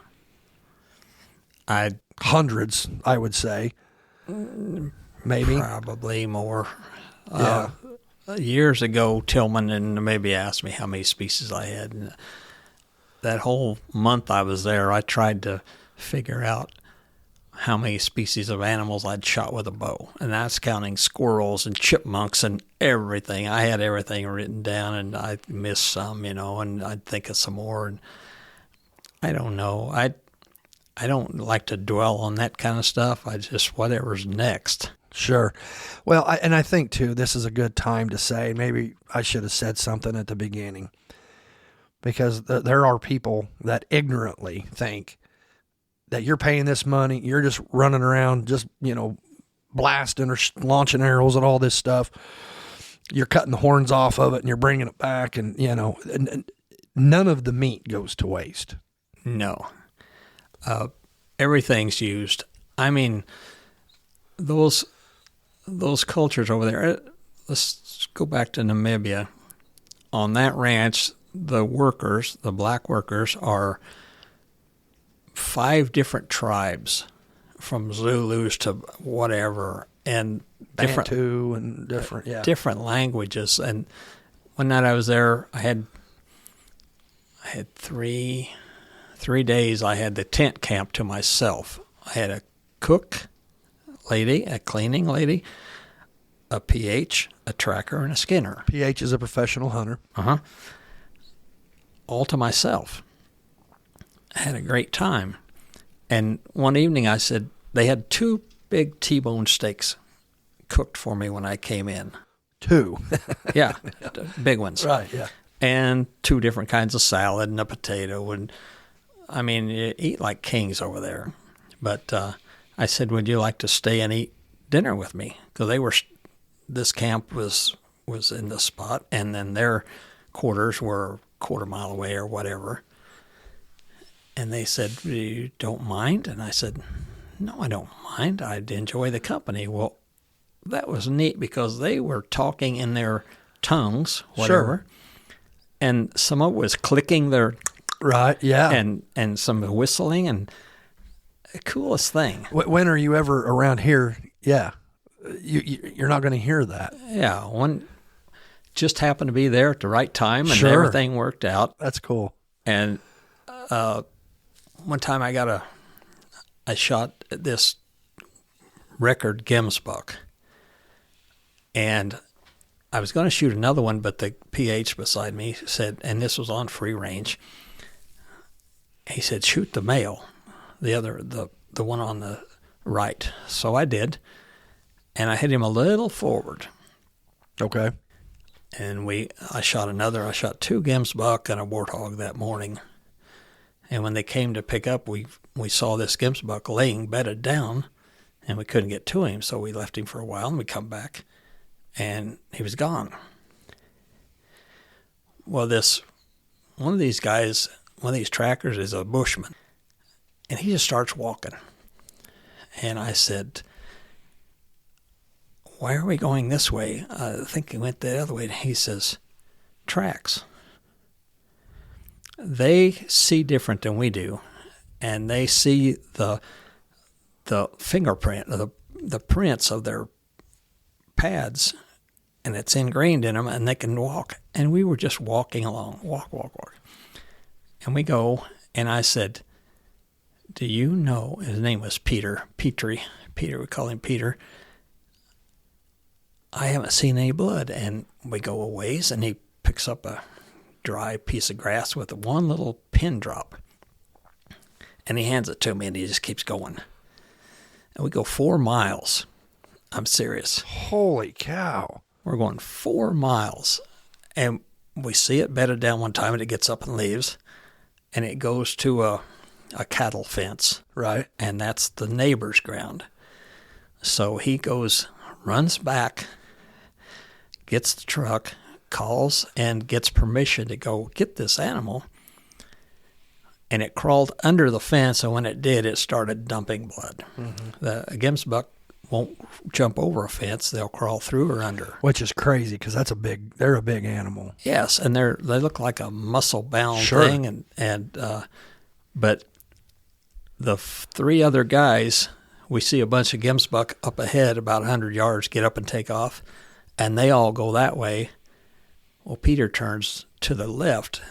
Hundreds, I would say. Maybe. Probably more. Yeah. Years ago, Tillman and maybe asked me how many species I had. And that whole month I was there, I tried to figure out how many species of animals I'd shot with a bow. And that's counting squirrels and chipmunks and everything. I had everything written down, and I missed some, and I'd think of some more. And I don't know. I don't like to dwell on that kind of stuff. I just, whatever's next. Sure. Well, I think, too, this is a good time to say, maybe I should have said something at the beginning, because there are people that ignorantly think that you're paying this money, you're just running around, just, blasting or launching arrows and all this stuff. You're cutting the horns off of it and you're bringing it back, and, and none of the meat goes to waste. No. Everything's used. Those cultures over there, let's go back to Namibia. On that ranch, the black workers are 5 different tribes, from Zulus to whatever, and Bantu and different languages. And one night I was there, I had 3 days. I had the tent camp to myself. I had a cook lady, a cleaning lady, a PH, a tracker, and a skinner. PH is a professional hunter. All to myself. I had a great time. And one evening I said, they had 2 big T-bone steaks cooked for me when I came in. 2? Yeah, big ones. Right, yeah. And 2 different kinds of salad and a potato. And you eat like kings over there. But I said, would you like to stay and eat dinner with me? Because this camp was in the spot, and then their quarters were a quarter-mile away or whatever. And they said, you don't mind? And I said, no, I don't mind. I'd enjoy the company. Well, that was neat, because they were talking in their tongues, whatever. Sure. And some of it was clicking their... Right, yeah. And some whistling, and coolest thing. When are you ever around here? Yeah. You're not going to hear that. Yeah, one just happened to be there at the right time, and Sure. everything worked out. That's cool. And one time I shot this record gemsbuck, and I was going to shoot another one, but the PH beside me said, and this was on free range, he said, shoot the male, the one on the right. So I did, and I hit him a little forward. Okay. And I shot two gemsbuck and a warthog that morning. And when they came to pick up, we saw this gemsbuck laying bedded down, and we couldn't get to him, so we left him for a while, and we come back, and he was gone. Well, one of these trackers is a bushman, and he just starts walking. And I said, why are we going this way? I think he went the other way. And he says, tracks. They see different than we do, and they see the fingerprint, the prints of their pads, and it's ingrained in them, and they can walk. And we were just walking along, walk. And we go, and I said, do you know, his name was Peter, we call him Peter. I haven't seen any blood. And we go a ways, and he picks up a dry piece of grass with one little pin drop. And he hands it to me, and he just keeps going. And we go 4 miles. I'm serious. Holy cow. We're going 4 miles. And we see it bedded down one time, and it gets up and leaves. And it goes to a cattle fence. Right. And that's the neighbor's ground. So he runs back, gets the truck, calls, and gets permission to go get this animal. And it crawled under the fence, and when it did, it started dumping blood. Mm-hmm. The gemsbuck won't jump over a fence; they'll crawl through or under. Which is crazy because they're a big animal. Yes, and they look like a muscle-bound Sure. thing, but the 3 other guys, we see a bunch of gemsbuck up ahead, about 100 yards, get up and take off, and they all go that way. Well, Peter turns to the left,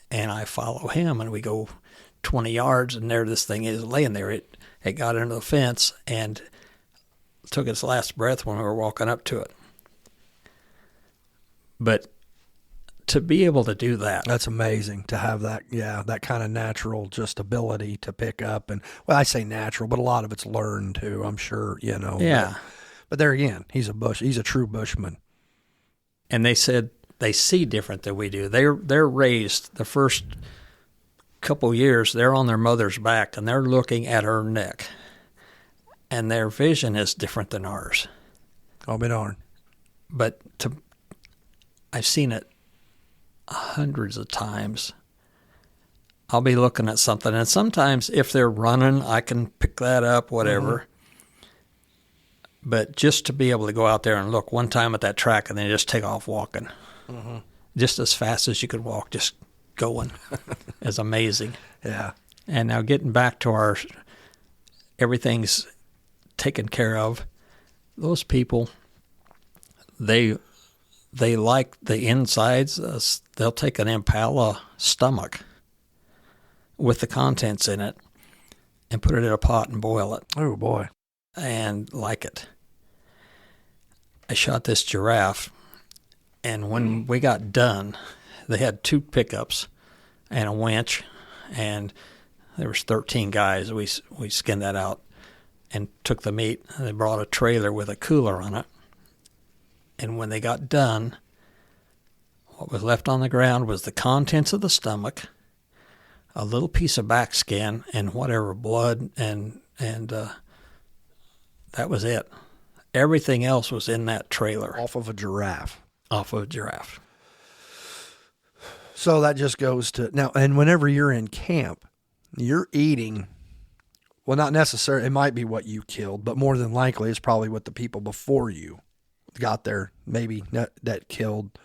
and I follow him, and we go 20 yards, and there this thing is laying there. It got into the fence and took its last breath when we were walking up to it. But to be able to do that. That's amazing to have that, that kind of natural just ability to pick up. And, well, I say natural, but a lot of it's learned too, I'm sure, Yeah. But there again, he's a true bushman. And they said they see different than we do. They're raised the first couple years, they're on their mother's back, and they're looking at her neck. And their vision is different than ours. I'll be darned. But I've seen it hundreds of times. I'll be looking at something, and sometimes if they're running, I can pick that up, whatever. Mm-hmm. But just to be able to go out there and look one time at that track and then just take off walking, mm-hmm. just as fast as you could walk, just going, is amazing. Yeah. And now getting back to everything's taken care of. Those people, they like the insides. They'll take an impala stomach with the contents in it and put it in a pot and boil it. Oh, boy. And like it. I shot this giraffe, and when we got done, they had 2 pickups and a winch, and there was 13 guys. We skinned that out and took the meat, and they brought a trailer with a cooler on it. And when they got done, what was left on the ground was the contents of the stomach, a little piece of back skin, and whatever blood, and that was it. Everything else was in that trailer. Off of a giraffe. Off of a giraffe. So that just goes to now, and whenever you're in camp, you're eating, well, not necessarily, it might be what you killed, but more than likely it's probably what the people before you got there, maybe that killed.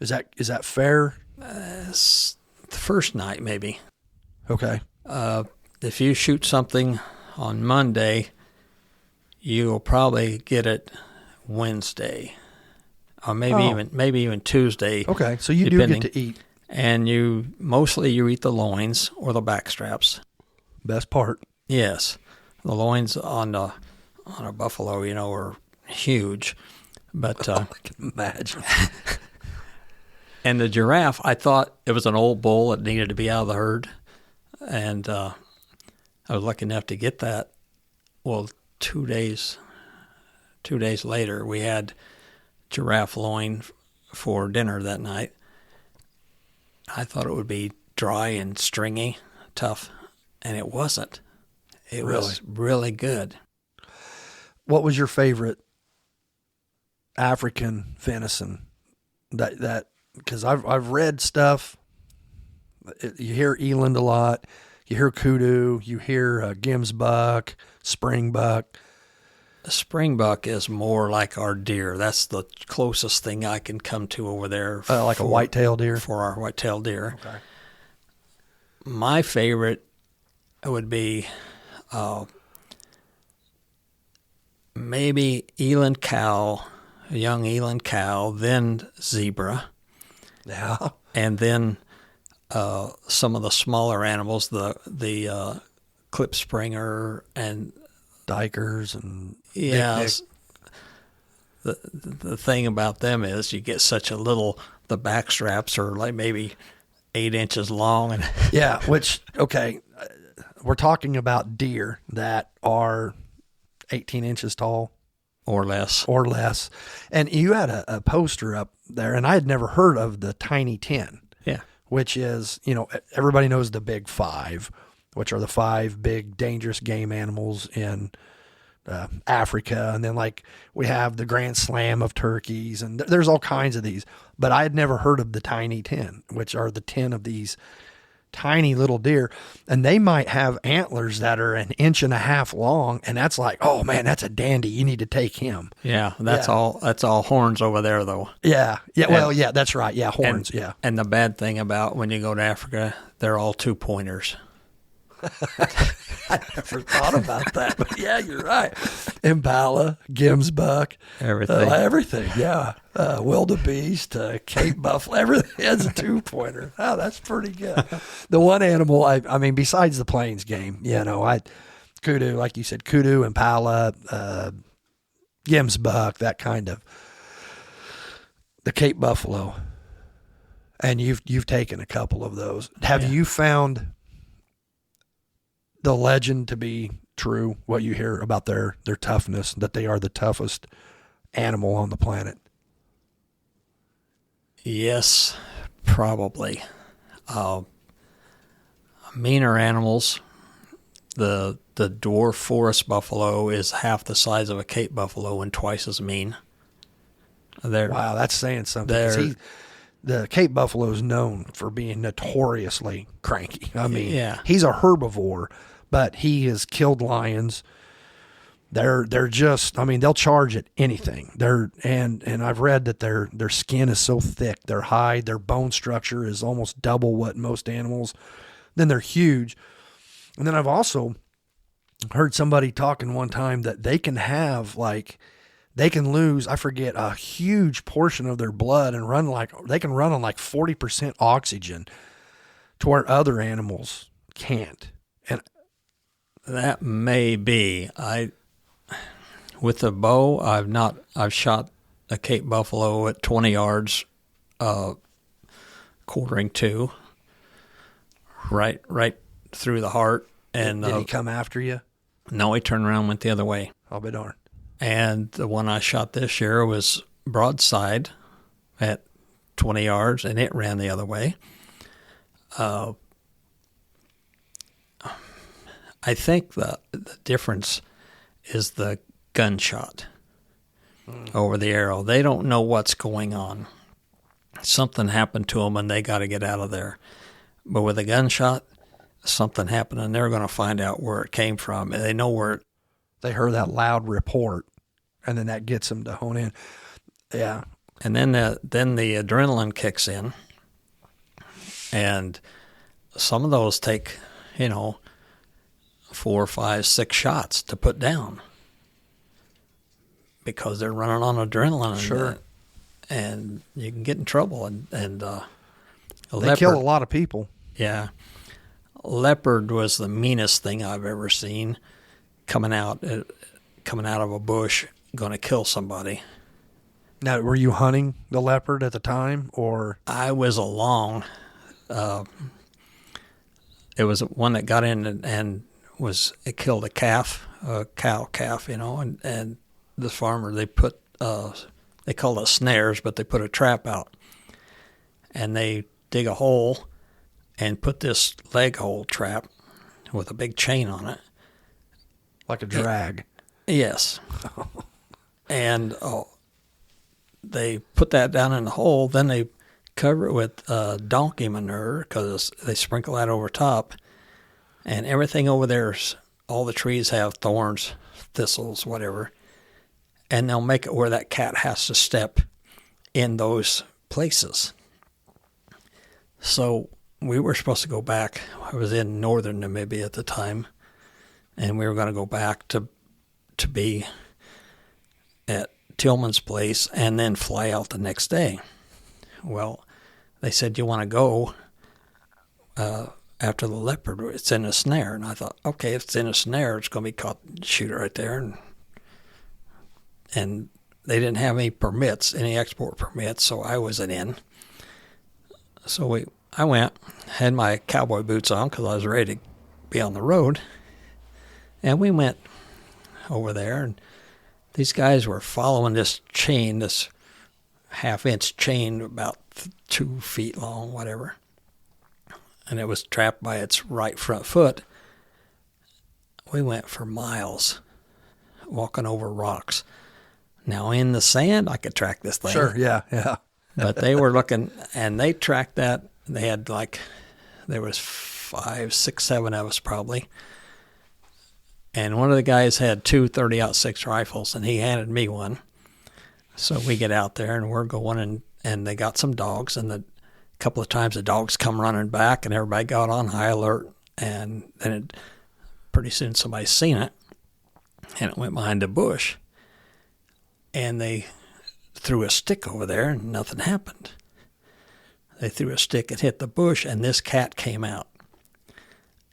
Is that fair? The first night, maybe. Okay. If you shoot something on Monday, you'll probably get it Wednesday, or maybe even Tuesday. Okay, so you depending. do get to eat. And mostly you eat the loins or the back straps. Best part. Yes, the loins on a buffalo, are huge, but I can imagine. And the giraffe, I thought it was an old bull that needed to be out of the herd, and I was lucky enough to get that. Well, 2 days later, we had giraffe loin for dinner that night. I thought it would be dry and stringy, tough, and it wasn't. It was really good. What was your favorite African venison? That because I've read stuff. You hear eland a lot. You hear kudu. You hear gemsbuck, springbuck. A springbuck is more like our deer. That's the closest thing I can come to over there. Like a white-tailed deer? For our white-tailed deer. Okay. My favorite would be maybe eland cow, a young eland cow, then zebra. Yeah. And then some of the smaller animals, the clip springer and dikers and yes. The thing about them is you get such a little. The back straps are like maybe 8 inches long, and yeah. Which we're talking about deer that are 18 inches tall or less. And you had a poster up there, and I had never heard of the Tiny 10. Yeah. Which is, everybody knows the big 5, which are the 5 big dangerous game animals in Africa. And then we have the Grand Slam of turkeys, and there's all kinds of these. But I had never heard of the Tiny 10, which are the 10 of these tiny little deer. And they might have antlers that are 1.5 inches long. And that's like, oh man, that's a dandy. You need to take him. Yeah. That's all horns over there though. Yeah. Yeah. Well, yeah, that's right. Yeah. Horns. Yeah. And the bad thing about when you go to Africa, they're all 2-pointers. I never thought about that, but yeah, you're right. Impala, gemsbuck, everything. Yeah, wildebeest, Cape buffalo, everything has a 2-pointer. Oh, that's pretty good. The one animal, I mean, besides the plains game, kudu, like you said, kudu, impala, gemsbuck, that kind of. The Cape buffalo, and you've taken a couple of those. Have you found the legend to be true, what you hear about their toughness, that they are the toughest animal on the planet? Yes, probably. Meaner animals, the dwarf forest buffalo is half the size of a Cape buffalo and twice as mean. Wow, that's saying something. The Cape buffalo is known for being notoriously cranky. I mean, he's a herbivore, but he has killed lions. They're just, I mean, they'll charge at anything. And I've read that their skin is so thick, their hide, their bone structure is almost double what most animals. Then they're huge. And then I've also heard somebody talking one time that they can have they can lose, I forget, a huge portion of their blood and they can run on 40% oxygen to where other animals can't. And that may be. With a bow, I've shot a Cape buffalo at 20 yards, quartering to, right through the heart. And did he come after you? No, he turned around and went the other way. I'll be darned. And the one I shot this year was broadside at 20 yards, and it ran the other way. I think the difference is the gunshot over the arrow. They don't know what's going on. Something happened to them, and they got to get out of there. But with a gunshot, something happened, and they're going to find out where it came from. And they know where they heard that loud report, and then that gets them to hone in. Yeah. And then the adrenaline kicks in, and some of those take, 4, 5, 6 shots to put down because they're running on adrenaline. Sure. And you can get in trouble. And They kill a lot of people. Yeah. Leopard was the meanest thing I've ever seen, coming out of a bush, going to kill somebody. Now, were you hunting the leopard at the time, or? I was along. It was one that got in and it killed a cow calf, and the farmer, they put, they call it snares, but they put a trap out. And they dig a hole and put this leg hold trap with a big chain on it. Like a drag. Yes. And they put that down in the hole. Then they cover it with donkey manure because they sprinkle that over top. And everything over there, all the trees have thorns, thistles, whatever. And they'll make it where that cat has to step in those places. So we were supposed to go back. I was in northern Namibia at the time, and we were going to go back to be at Tillman's place and then fly out the next day. Well, they said, you want to go after the leopard? It's in a snare. And I thought, okay, if it's in a snare, it's going to be caught, shoot it right there. And they didn't have any permits, any export permits, so I wasn't in. So I went, had my cowboy boots on because I was ready to be on the road. And we went over there, and these guys were following this chain, this half-inch chain about 2 feet long, whatever. And it was trapped by its right front foot. We went for miles, walking over rocks. Now, in the sand, I could track this thing. Sure, yeah. But they were looking, and they tracked that. They had there was 5, 6, 7 of us probably. And one of the guys had 2 30-06 rifles, and he handed me one. So we get out there, and we're going, and they got some dogs, and a couple of times the dogs come running back, and everybody got on high alert, and then pretty soon somebody seen it, and it went behind a bush. And they threw a stick over there, and nothing happened. They threw a stick and hit the bush, and this cat came out.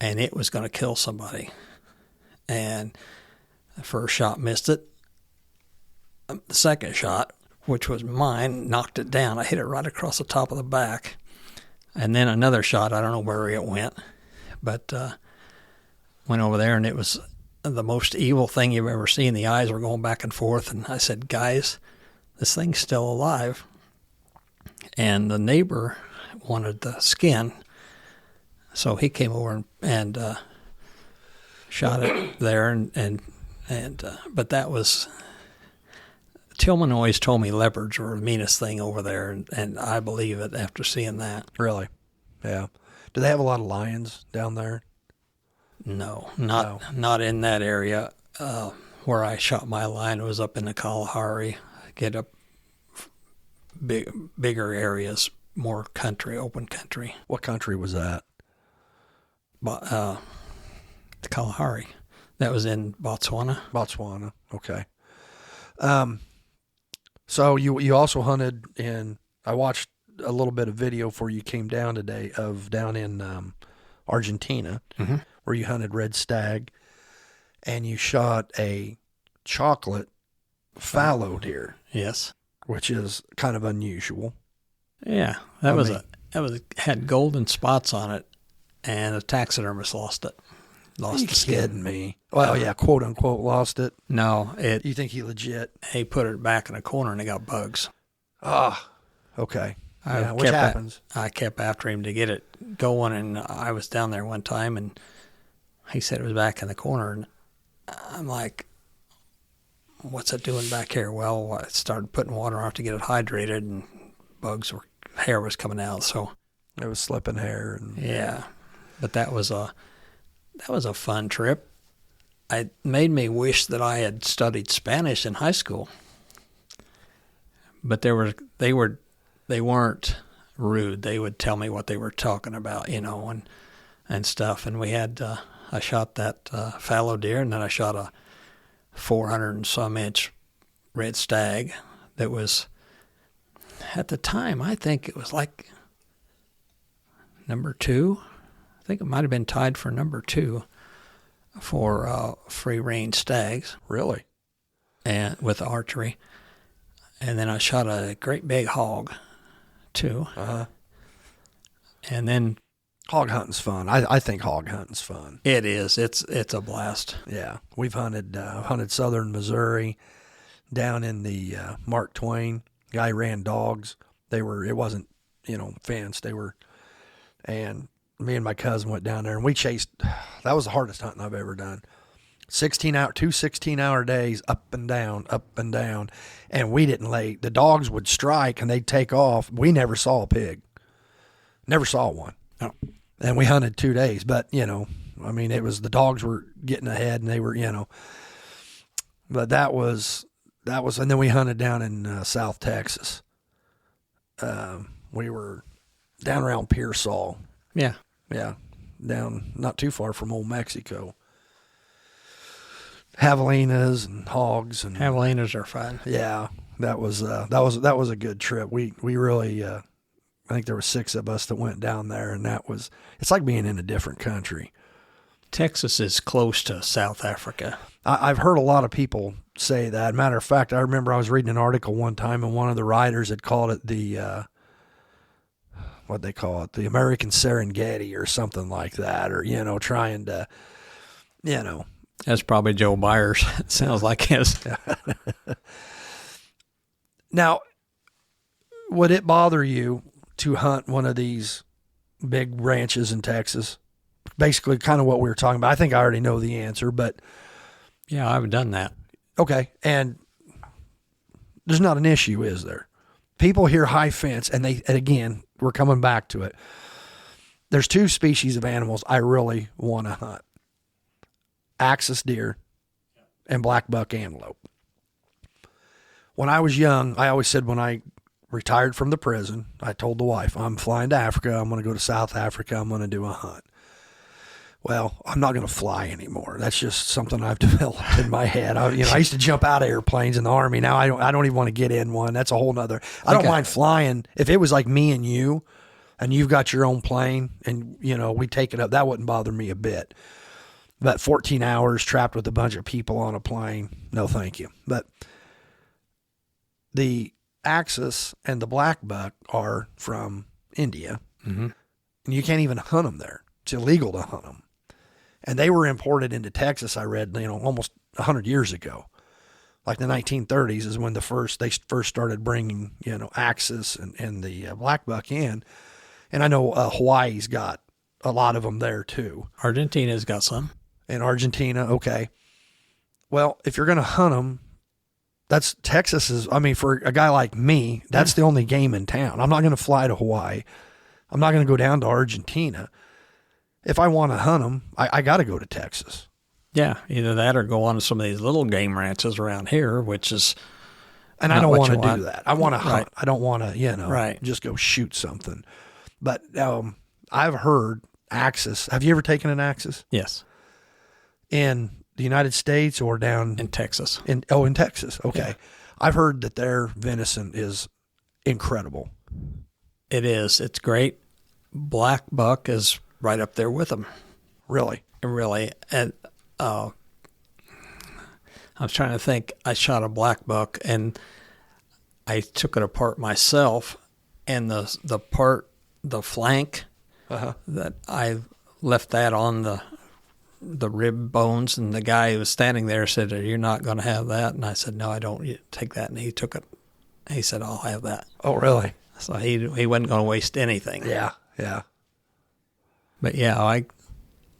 And it was going to kill somebody. And the first shot missed it. The second shot, which was mine, knocked it down. I hit it right across the top of the back. And then another shot, I don't know where it went, but went over there, and it was the most evil thing you've ever seen. The eyes were going back and forth, and I said, guys, this thing's still alive. And the neighbor wanted the skin, so he came over and shot it there. But that was, Tillman always told me leopards were the meanest thing over there, and I believe it after seeing that. Really? Yeah. Do they have a lot of lions down there? No, not in that area. Where I shot my lion, it was up in the Kalahari. Get up bigger areas, more country, open country. What country was that? The Kalahari. That was in Botswana. Botswana. Okay. So you also hunted in. I watched a little bit of video before you came down today of down in Argentina. Mm-hmm. Where you hunted red stag, and you shot a chocolate fallow deer. Yes, which is kind of unusual. Yeah, had golden spots on it, and a taxidermist lost it. Lost the skin. Kidding me? Well, yeah, quote unquote, lost it. No, You think he legit? He put it back in a corner, and it got bugs. Okay. Which happens. I kept after him to get it going, and I was down there one time, and he said it was back in the corner, and I'm like, what's it doing back here? Well, I started putting water on it to get it hydrated, and hair was coming out, so. It was slipping hair. Yeah, but that was a fun trip. It made me wish that I had studied Spanish in high school. But they weren't rude. They would tell me what they were talking about, and stuff. And we had I shot that fallow deer, and then I shot a 400 and some inch red stag that was, at the time, I think it was like number 2. I think it might have been tied for number 2 for free range stags. Really? And with archery. And then I shot a great big hog too. And then hog hunting's fun. I think hog hunting's fun. It is. It's a blast. Yeah, we've hunted southern Missouri, down in the Mark Twain. Guy ran dogs. It wasn't fence. And me and my cousin went down there and we chased. That was the hardest hunting I've ever done. 16-hour days, up and down, and we didn't lay. The dogs would strike and they'd take off. We never saw a pig. Never saw one. Oh. And we hunted 2 days, but it was the dogs were getting ahead and they were, but that was, and then we hunted down in South Texas. We were down around Pearsall. Yeah. Yeah. Down not too far from Old Mexico. Javelinas and hogs and Javelinas are fun. Yeah, that was a good trip. We really I think there were 6 of us that went down there, and it's like being in a different country. Texas is close to South Africa. I've heard a lot of people say that. Matter of fact, I remember I was reading an article one time, and one of the writers had called it the what they call it, the American Serengeti or something like that, or trying to That's probably Joe Byers. It sounds like his. Now, would it bother you to hunt one of these big ranches in Texas? Basically, kind of what we were talking about. I think I already know the answer, but yeah, I've done that. Okay, and there's not an issue, is there? People hear high fence, and again, we're coming back to it. There's 2 species of animals I really want to hunt. Axis deer and black buck antelope. When I was young, I always said when I retired from the prison, I told the wife, I'm flying to Africa. I'm going to go to South Africa. I'm going to do a hunt. Well, I'm not going to fly anymore. That's just something I've developed in my head. I used to jump out of airplanes in the Army. Now I don't even want to get in one. That's a whole nother. I don't mind flying. If it was like me and you've got your own plane and, we take it up, that wouldn't bother me a bit. But 14 hours trapped with a bunch of people on a plane, no thank you. But the Axis and the black buck are from India, and you can't even hunt them there. It's illegal to hunt them. And they were imported into Texas, I read, almost 100 years ago. Like the 1930s is when they first started bringing, Axis and the black buck in. And I know Hawaii's got a lot of them there too. Argentina's got some. In Argentina, okay. Well, if you're going to hunt them, that's Texas is, for a guy like me, that's the only game in town. I'm not going to fly to Hawaii. I'm not going to go down to Argentina. If I want to hunt them, I got to go to Texas. Yeah, either that or go on to some of these little game ranches around here, which is. And I don't want to do that. I want to hunt. Right. I don't want to, just go shoot something. But I've heard Axis. Have you ever taken an Axis? Yes. In the United States or down in Texas? In Texas. Okay. Yeah. I've heard that their venison is incredible. It is. It's great. Black buck is right up there with them. Really? Really. And I was trying to think. I shot a black buck and I took it apart myself, and the flank that I left that on the rib bones, and the guy who was standing there said, "You're not going to have that." And I said, "No, I don't. You take that." And he took it. He said, "I'll have that." Oh, really? So he wasn't going to waste anything. Yeah. But yeah,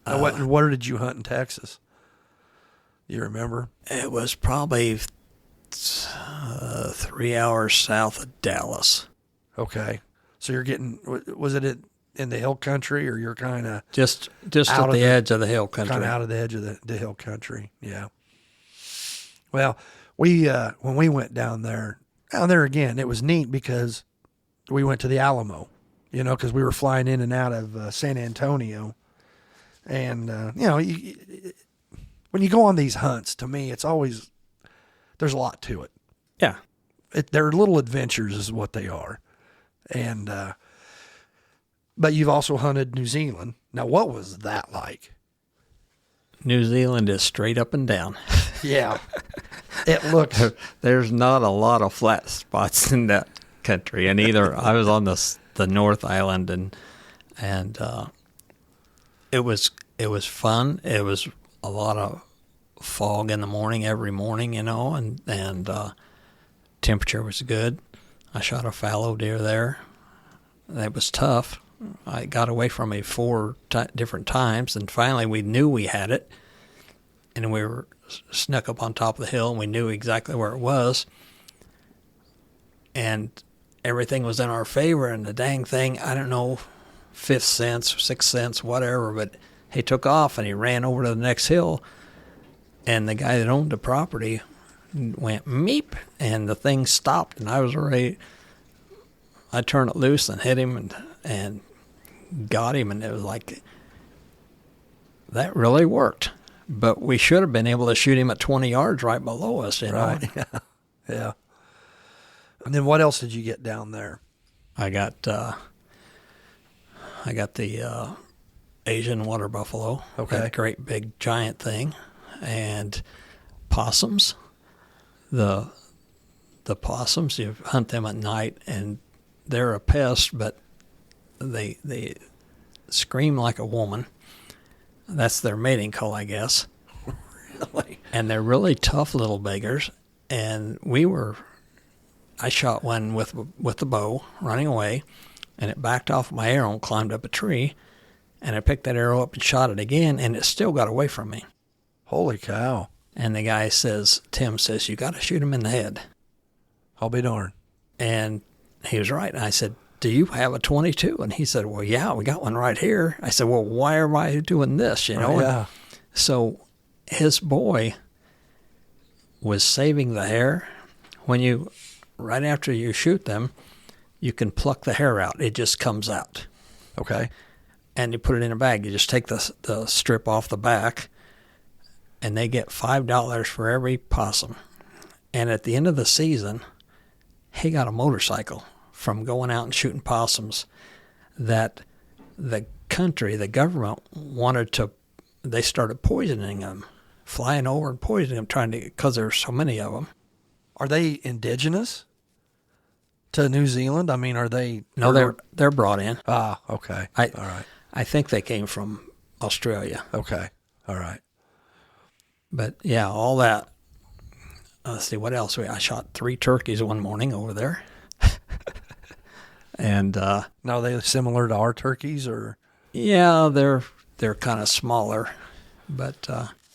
what did you hunt in Texas? You remember? It was probably 3 hours south of Dallas. Okay, so you're getting. Was it in the hill country, or you're kind of just at the edge of the hill country? Kind of out of the edge of the hill country. Yeah. Well, we when we went down there again, it was neat because we went to the Alamo, because we were flying in and out of San Antonio, And, when you go on these hunts, to me, it's always, there's a lot to it. Yeah. They're little adventures is what they are. And, but you've also hunted New Zealand. Now, what was that like? New Zealand is straight up and down. Yeah. It looks. There's not a lot of flat spots in that country. And either I was on the North Island and it was fun. It was a lot of fog in the morning, every morning, and temperature was good. I shot a fallow deer there. That was tough. I got away from me 4 different times, and finally we knew we had it, and we were snuck up on top of the hill, and we knew exactly where it was, and everything was in our favor, and the dang thing, I don't know, 5th sense, 6th sense, whatever, but he took off, and he ran over to the next hill, and the guy that owned the property went meep, and the thing stopped, and I was ready. I turned it loose and hit him and got him, and it was like, that really worked. But we should have been able to shoot him at 20 yards right below us, Right. Yeah. Yeah. And then what else did you get down there? I got the Asian water buffalo. Okay. That great big giant thing. And possums. The possums, you hunt them at night, and they're a pest, but they scream like a woman. That's their mating call, I guess. Really? And they're really tough little beggars. And I shot one with the bow running away, and it backed off my arrow and climbed up a tree, and I picked that arrow up and shot it again, and it still got away from me. Holy cow. And the guy Tim says, you got to shoot him in the head. I'll be darned. And he was right. And I said, do you have a 22? And he said, well, yeah, we got one right here. I said, well, why am I doing this? Yeah. So his boy was saving the hair. Right after you shoot them, you can pluck the hair out. It just comes out. Okay. And you put it in a bag. You just take the strip off the back, and they get $5 for every possum. And at the end of the season, he got a motorcycle from going out and shooting possums that the government they started poisoning them, flying over and poisoning them, because there's so many of them. Are they indigenous to New Zealand? I mean, are they? No, they're brought in. Ah, okay. All right. I think they came from Australia. Okay. All right. But yeah, all that. Let's see, what else? I shot 3 turkeys one morning over there. And now, are they similar to our turkeys, or? Yeah, they're kind of smaller, but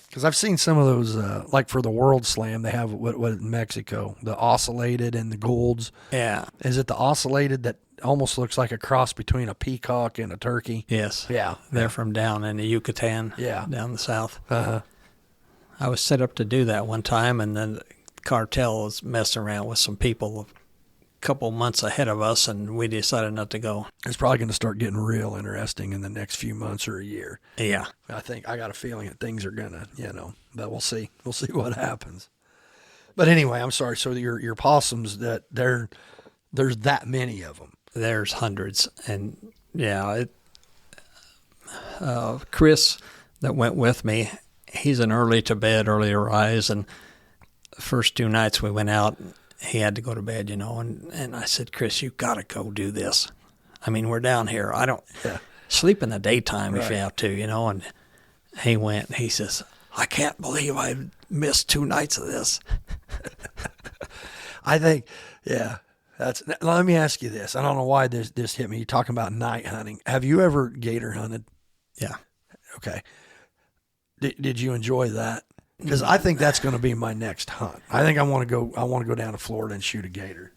because I've seen some of those, like for the World Slam, they have what in Mexico, the ocellated and the golds. Yeah. Is it the ocellated that almost looks like a cross between a peacock and a turkey? Yes. Yeah. They're from down in the Yucatan. Yeah. Down the south. Uh-huh. I was set up to do that one time, and then the cartel was messing around with some people a couple months ahead of us, and we decided not to go. It's probably going to start getting real interesting in the next few months or a year. Yeah. I got a feeling that things are going to, but we'll see. We'll see what happens. But anyway, I'm sorry. So your possums, there's that many of them. There's hundreds. And yeah, Chris that went with me, he's an early to bed, early to rise. And the first 2 nights we went out, he had to go to bed, and I said, Chris, you got to go do this. I mean, we're down here. I don't sleep in the daytime if you have to, and he went, he says, I can't believe I missed 2 nights of this. I think, let me ask you this. I don't know why this hit me. You're talking about night hunting. Have you ever gator hunted? Yeah. Okay. Did you enjoy that? Because I think that's going to be my next hunt. I think I want to go down to Florida and shoot a gator.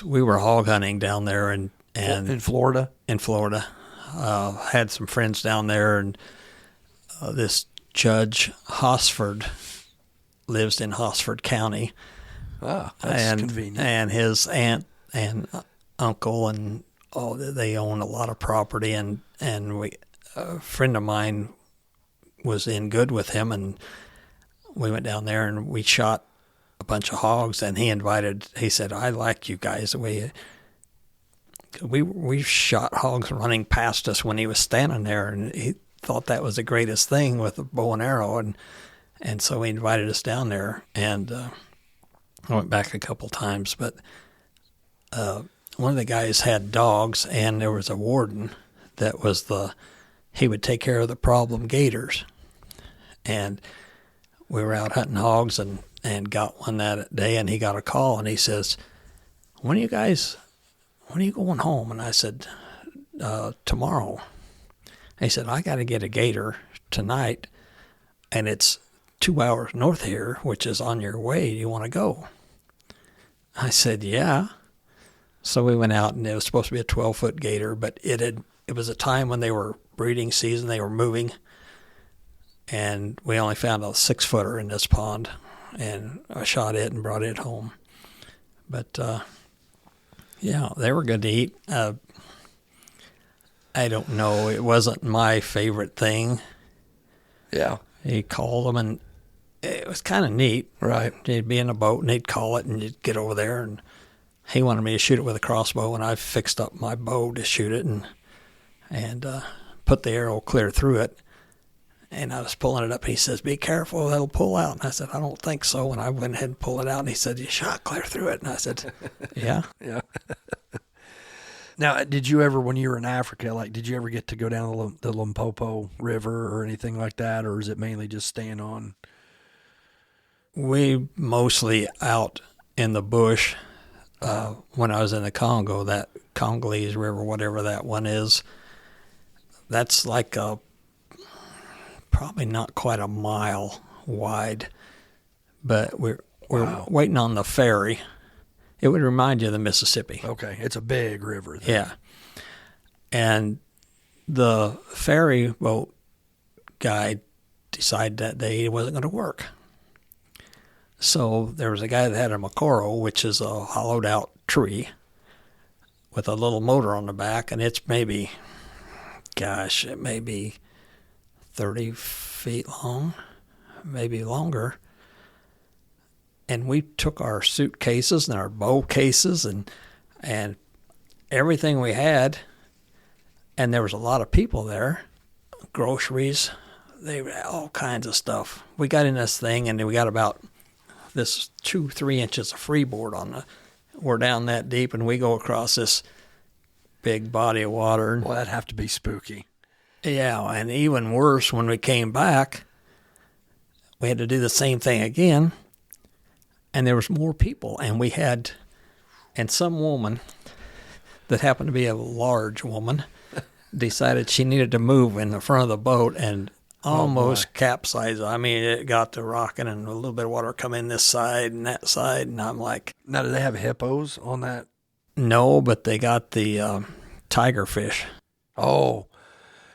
We were hog hunting down there and in Florida. In Florida, had some friends down there, and this Judge Hosford lives in Hosford County. Ah, that's convenient. And his aunt and uncle and they own a lot of property, and we a friend of mine was in good with him, and we went down there and we shot a bunch of hogs, and he said, I like you guys the way we shot hogs running past us when he was standing there, and he thought that was the greatest thing with a bow and arrow, and so he invited us down there, and I went back a couple times, but one of the guys had dogs, and there was a warden that was he would take care of the problem gators, and we were out hunting hogs and got one that day, and he got a call, and he says, when are you going home? And I said, tomorrow. And he said, I got to get a gator tonight, and it's 2 hours north here, which is on your way. Do you want to go? I said, yeah. So we went out, and it was supposed to be a 12-foot gator, but it was a time when they were breeding season. They were moving, and we only found a 6-footer in this pond, and I shot it and brought it home. But yeah, they were good to eat. I don't know. It wasn't my favorite thing. Yeah. He called them, and it was kind of neat. Right. He'd be in a boat, and he'd call it, and you'd get over there, and he wanted me to shoot it with a crossbow, and I fixed up my bow to shoot it and put the arrow clear through it. And I was pulling it up, and he says, be careful, that'll pull out. And I said, I don't think so. And I went ahead and pulled it out, and he said, you shot clear through it. And I said, yeah. Yeah. Now, did you ever, when you were in Africa, did you ever get to go down the Limpopo River or anything like that, or is it mainly just staying on? We mostly out in the bush. When I was in the Congo, that Congolese River, whatever that one is, that's like probably not quite a mile wide, but we're waiting on the ferry. It would remind you of the Mississippi. Okay, it's a big river then. Yeah. And the ferry boat guy decided that day it wasn't going to work. So there was a guy that had a Makoro, which is a hollowed out tree with a little motor on the back, and it's maybe 30 feet long, maybe longer. And we took our suitcases and our bow cases and everything we had, and there was a lot of people there, groceries, all kinds of stuff. We got in this thing, and we got about this 2-3 inches of freeboard we're down that deep, and we go across this big body of water. Well, that'd have to be spooky. Yeah, and even worse, when we came back, we had to do the same thing again, and there was more people, and some woman that happened to be a large woman decided she needed to move in the front of the boat and almost capsized. I mean, it got to rocking, and a little bit of water come in this side and that side, and I'm like... Now, do they have hippos on that? No, but they got the tiger fish. Oh,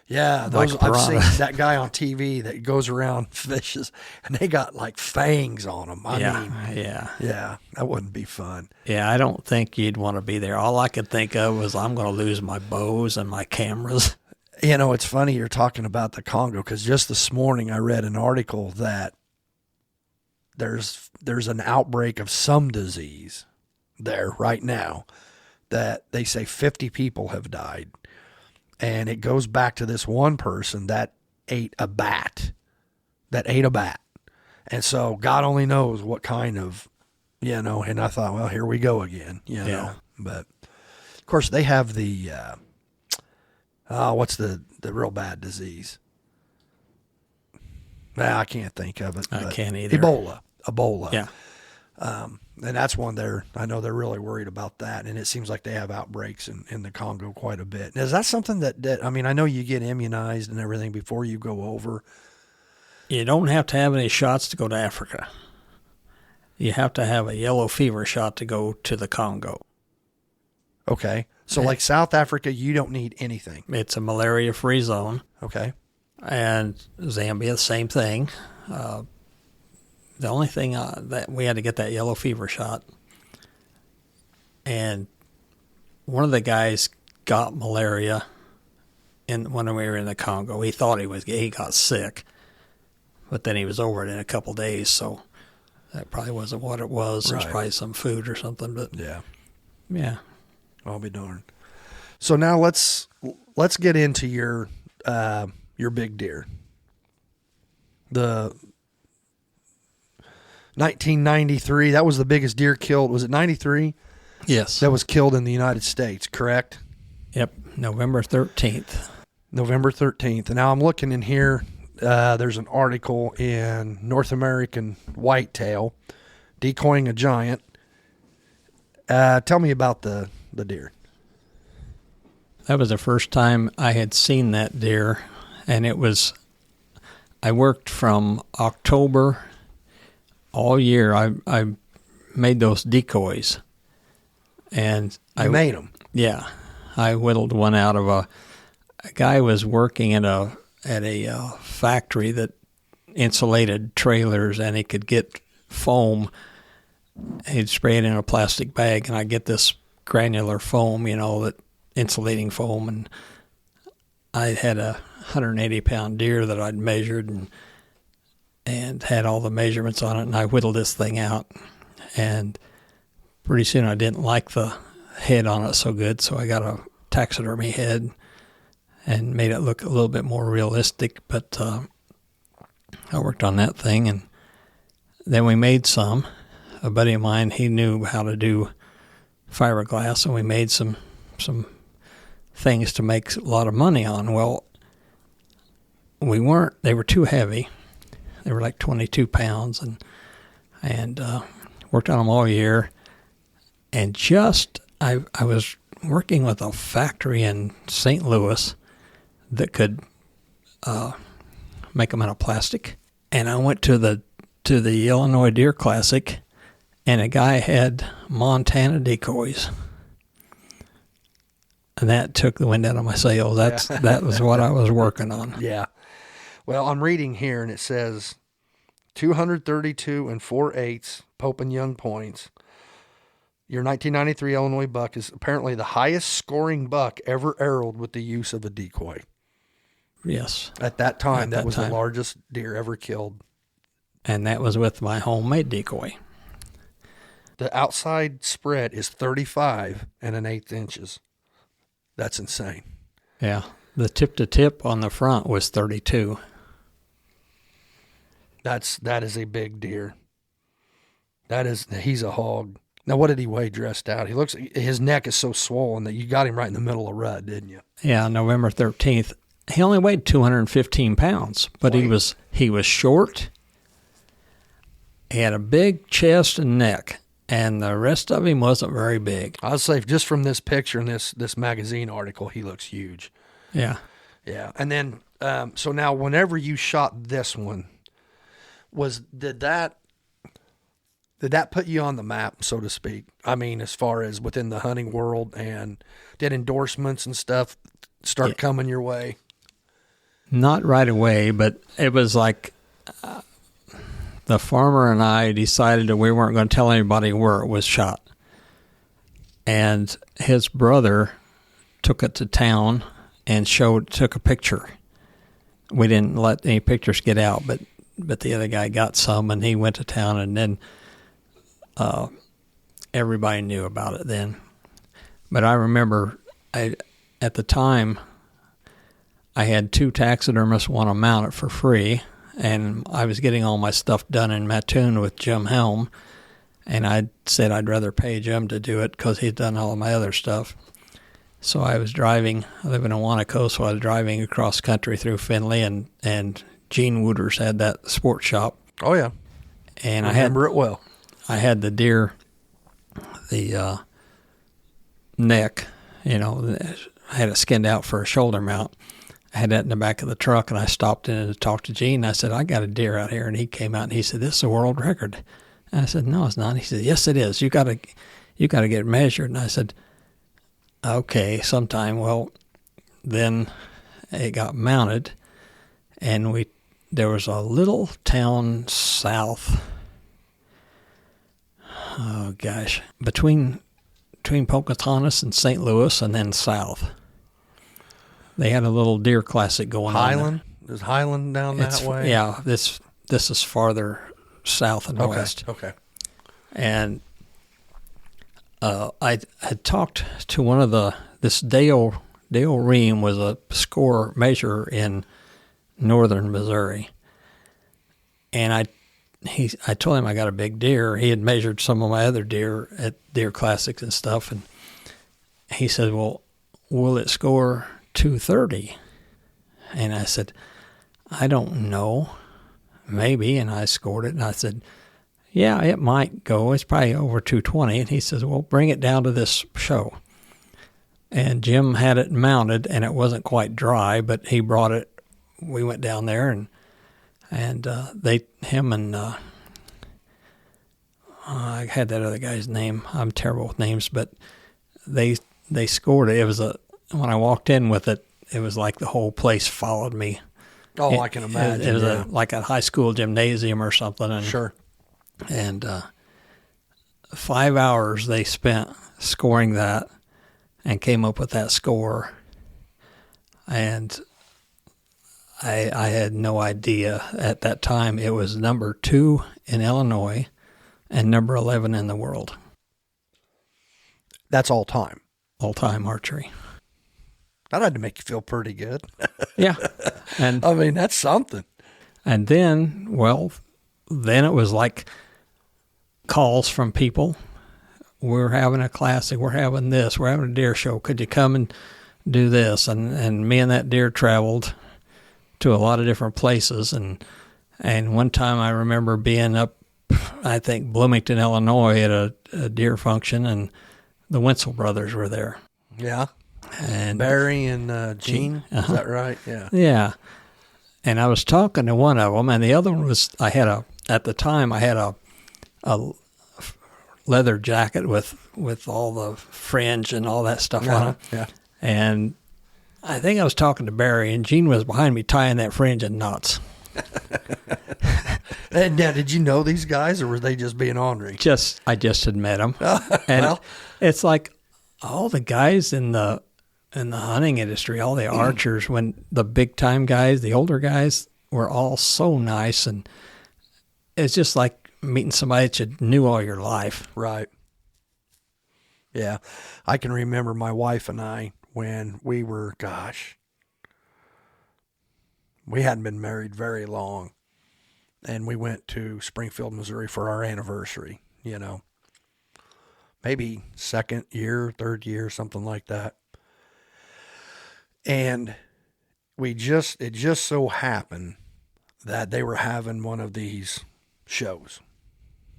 yeah. Like I've seen that guy on TV that goes around fishes, and they got like fangs on them. Yeah, that wouldn't be fun. Yeah, I don't think you'd want to be there. All I could think of was I'm going to lose my bows and my cameras. You know, it's funny you're talking about the Congo, because just this morning I read an article that there's an outbreak of some disease there right now that they say 50 people have died. And it goes back to this one person that ate a bat. And so God only knows what kind of, and I thought, well, here we go again, know. But, of course, they have the, what's the real bad disease? I can't think of it. I can't either. Ebola. Yeah. And that's one I know they're really worried about that. And it seems like they have outbreaks in the Congo quite a bit. Is that something that, I mean, I know you get immunized and everything before you go over. You don't have to have any shots to go to Africa. You have to have a yellow fever shot to go to the Congo. Okay. So like South Africa, you don't need anything. It's a malaria-free zone. Okay. And Zambia, same thing. The only thing that we had to get that yellow fever shot, and one of the guys got malaria, when we were in the Congo. He thought he got sick, but then he was over it in a couple of days, so that probably wasn't what it was. It was probably some food or something, but yeah. I'll be darned. So now let's get into your big deer. The 1993, that was the biggest deer killed. Was it 93? Yes. That was killed in the United States, correct? Yep, November 13th. November 13th. And now I'm looking in here. There's an article in North American Whitetail, Decoying a Giant. Tell me about the deer. That was the first time I had seen that deer, and I worked from October all year. I made those decoys, and I made them. Yeah, I whittled one out of a guy was working at a factory that insulated trailers, and he could get foam. He'd spray it in a plastic bag, and I get this granular foam, that insulating foam, and I had a 180-pound deer that I'd measured and had all the measurements on it, and I whittled this thing out, and pretty soon I didn't like the head on it so good, so I got a taxidermy head and made it look a little bit more realistic, but I worked on that thing, and then we made some. A buddy of mine, he knew how to do fiberglass, and we made some things to make a lot of money on. Well, they were too heavy. They were like 22 pounds, and worked on them all year. And I was working with a factory in St. Louis that could make them out of plastic. And I went to the Illinois Deer Classic, and a guy had Montana decoys. And that took the wind out of my sails. That was what I was working on. Yeah. Well, I'm reading here, and it says 232 and 4/8 Pope and Young points. Your 1993 Illinois buck is apparently the highest scoring buck ever arrowed with the use of a decoy. Yes. At that time, that was the largest deer ever killed. And that was with my homemade decoy. The outside spread is 35 and 1/8 inches. That's insane. Yeah. The tip to tip on the front was 32. That is a big deer. He's a hog. Now, what did he weigh dressed out? His neck is so swollen that you got him right in the middle of rut, didn't you? Yeah, November 13th. He only weighed 215 pounds, but he was short. He had a big chest and neck, and the rest of him wasn't very big. I'll say just from this picture and this magazine article, he looks huge. Yeah. Yeah. And then, so now whenever you shot this one, did that put you on the map, so to speak? I mean, as far as within the hunting world, and did endorsements and stuff start coming your way? Not right away, but it was like the farmer and I decided that we weren't going to tell anybody where it was shot. And his brother took it to town and took a picture. We didn't let any pictures get out, but the other guy got some, and he went to town, and then everybody knew about it then. But I remember at the time, I had 2 taxidermists want to mount it for free, and I was getting all my stuff done in Mattoon with Jim Helm, and I said I'd rather pay Jim to do it because he'd done all of my other stuff. So I was driving. I live in Awanaco, so I was driving across country through Findlay, and Gene Wooters had that sports shop. Oh, yeah. And I remember it well. I had the deer, the neck, I had it skinned out for a shoulder mount. I had that in the back of the truck, and I stopped in to talk to Gene. I said, I got a deer out here. And he came out, and he said, this is a world record. And I said, no, it's not. He said, yes, it is. You got to get it measured. And I said, okay, sometime. Well, then it got mounted, and there was a little town south, between Pocahontas and St. Louis, and then south. They had a little deer classic going Highland? Is Highland down that way? Yeah, this is farther south and west. Okay. And I had talked to one of this Dale Ream was a score measurer in northern Missouri. And I told him I got a big deer. He had measured some of my other deer at deer classics and stuff. And he said, well, will it score 230? And I said, I don't know. Maybe. And I scored it. And I said, yeah, it might go. It's probably over 220. And he says, well, bring it down to this show. And Jim had it mounted, and it wasn't quite dry, but he brought it. We went down there, and I had that other guy's name. I'm terrible with names, but they scored it. It was when I walked in with it, it was like the whole place followed me. Oh, I can imagine. It was like a high school gymnasium or something. And, sure. And 5 hours they spent scoring that and came up with that score. And I had no idea at that time. It was number 2 in Illinois and number 11 in the world. That's all time. All-time archery. That had to make you feel pretty good. Yeah. And I mean, that's something. And then, then it was like calls from people. We're having a classic. We're having this. We're having a deer show. Could you come and do this? And me and that deer traveled to a lot of different places. And one time I remember being up, I think, Bloomington, Illinois at a deer function, and the Wenzel brothers were there. Yeah. And Barry and Gene, is that right? Yeah. Yeah. And I was talking to one of them, and the other one was, at the time, I had a leather jacket with all the fringe and all that stuff on it. Yeah. And I think I was talking to Barry, and Gene was behind me tying that fringe in knots. And now, did you know these guys, or were they just being ornery? I just had met them. And it's like all the guys in the hunting industry, all the archers, when the big time guys, the older guys, were all so nice, and it's just like meeting somebody that you knew all your life. Right. Yeah. I can remember my wife and I when we were, we hadn't been married very long, and we went to Springfield, Missouri for our anniversary, maybe second year, third year, something like that. And it just so happened that they were having one of these shows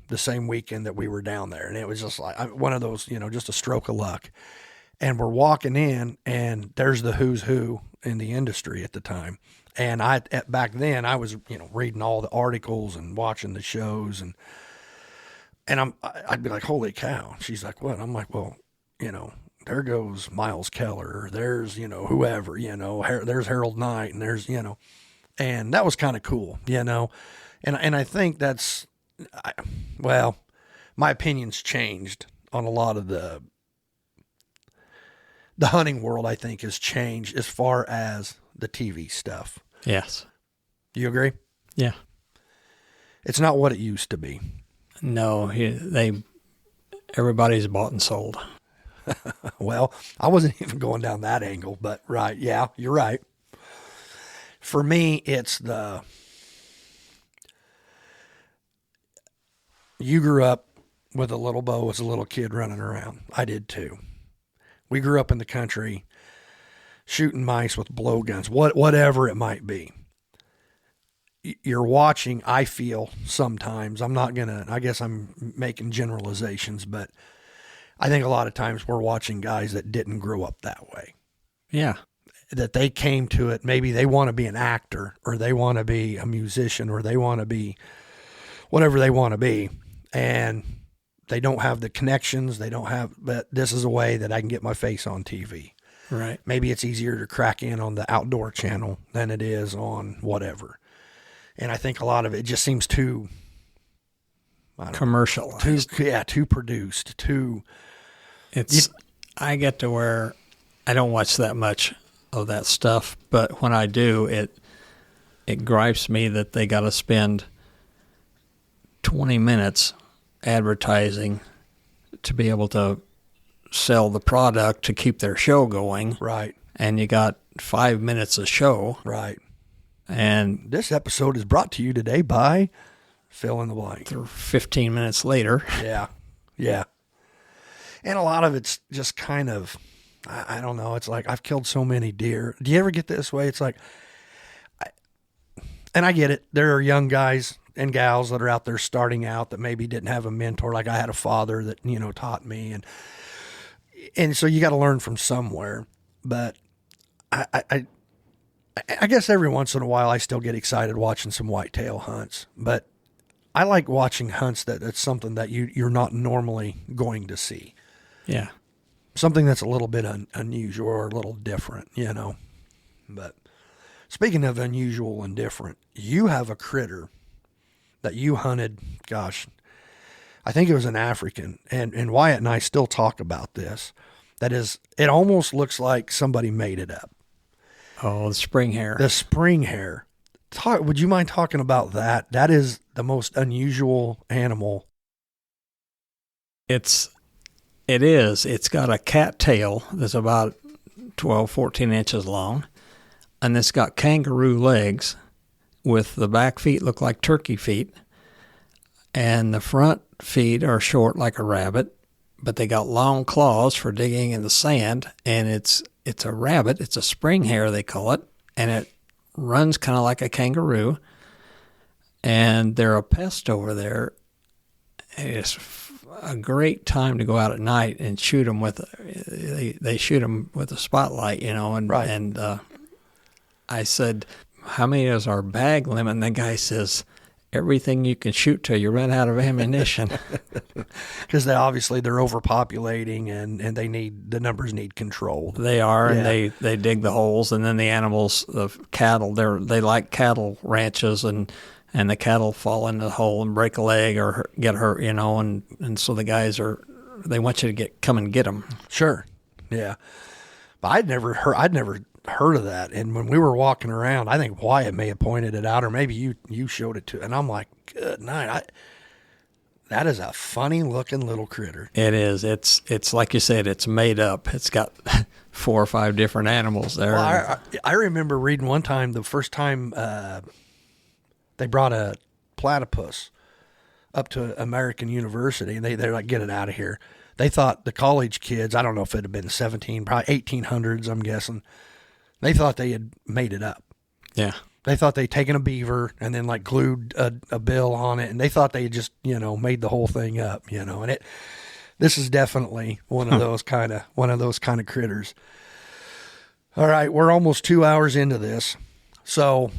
the same weekend that we were down there. And it was just like one of those, just a stroke of luck. And we're walking in, and there's the who's who in the industry at the time. And back then I was, reading all the articles and watching the shows, and I'd be like, holy cow. She's like, what? I'm like, well, there goes Miles Keller, or there's, whoever, there's Harold Knight, and there's, and that was kind of cool, and I think that's, my opinion's changed on a lot of the hunting world. I think has changed as far as the TV stuff. Yes. You agree? Yeah. It's not what it used to be. No, everybody's bought and sold. Well, I wasn't even going down that angle, but right. Yeah, you're right. For me, it's you grew up with a little bow as a little kid running around. I did too. We grew up in the country shooting mice with blowguns, whatever it might be. You're watching, I feel sometimes, I guess I'm making generalizations, but I think a lot of times we're watching guys that didn't grow up that way. Yeah. That they came to it, maybe they want to be an actor, or they want to be a musician, or they want to be whatever they want to be. And they don't have the connections, but this is a way that I can get my face on TV. Right. Maybe it's easier to crack in on the outdoor channel than it is on whatever. And I think a lot of it just seems too commercialized. Too produced, I get to where I don't watch that much of that stuff. But when I do, it gripes me that they got to spend 20 minutes advertising to be able to sell the product to keep their show going. Right. And you got 5 minutes of show. Right. And this episode is brought to you today by fill in the blank. 15 minutes later. Yeah. Yeah. And a lot of it's just kind of, I don't know. It's like, I've killed so many deer. Do you ever get this way? It's like, and I get it. There are young guys and gals that are out there starting out that maybe didn't have a mentor. Like I had a father that, taught me. And so you got to learn from somewhere. But I guess every once in a while I still get excited watching some whitetail hunts. But I like watching hunts that's something that you're not normally going to see. Yeah. Something that's a little bit unusual or a little different, But speaking of unusual and different, you have a critter that you hunted, gosh, I think it was an African, and Wyatt and I still talk about this. That is, it almost looks like somebody made it up. Oh, the spring hare. The spring hare. Would you mind talking about that? That is the most unusual animal. It is. It's got a cat tail that's about 12, 14 inches long, and it's got kangaroo legs with the back feet look like turkey feet, and the front feet are short like a rabbit, but they got long claws for digging in the sand, and it's a rabbit. It's a spring hare, they call it, and it runs kind of like a kangaroo, and they're a pest over there. It's a great time to go out at night and shoot them with. They shoot them with a spotlight, and right. And I said, "How many is our bag limit?" And the guy says, "Everything you can shoot till you run out of ammunition." Because they're overpopulating and the numbers need control. They are, yeah. And they dig the holes, and then the animals, the cattle, they like cattle ranches, and the cattle fall in the hole and break a leg or get hurt, and so the guys they want you to come and get them. Sure, yeah. But I'd never heard of that. And when we were walking around, I think Wyatt may have pointed it out, or maybe you showed it to. And I'm like, good night. That is a funny looking little critter. It is. It's like you said. It's made up. It's got 4 or 5 different animals there. Well, I remember reading one time, the first time they brought a platypus up to American University, and they're like, get it out of here. They thought the college kids, I don't know if it had been 17, probably 1800s, I'm guessing. They thought they had made it up. Yeah. They thought they'd taken a beaver and then like glued a bill on it, and they thought they had just, made the whole thing up, and this is definitely one of those kind of critters. All right. We're almost 2 hours into this. So,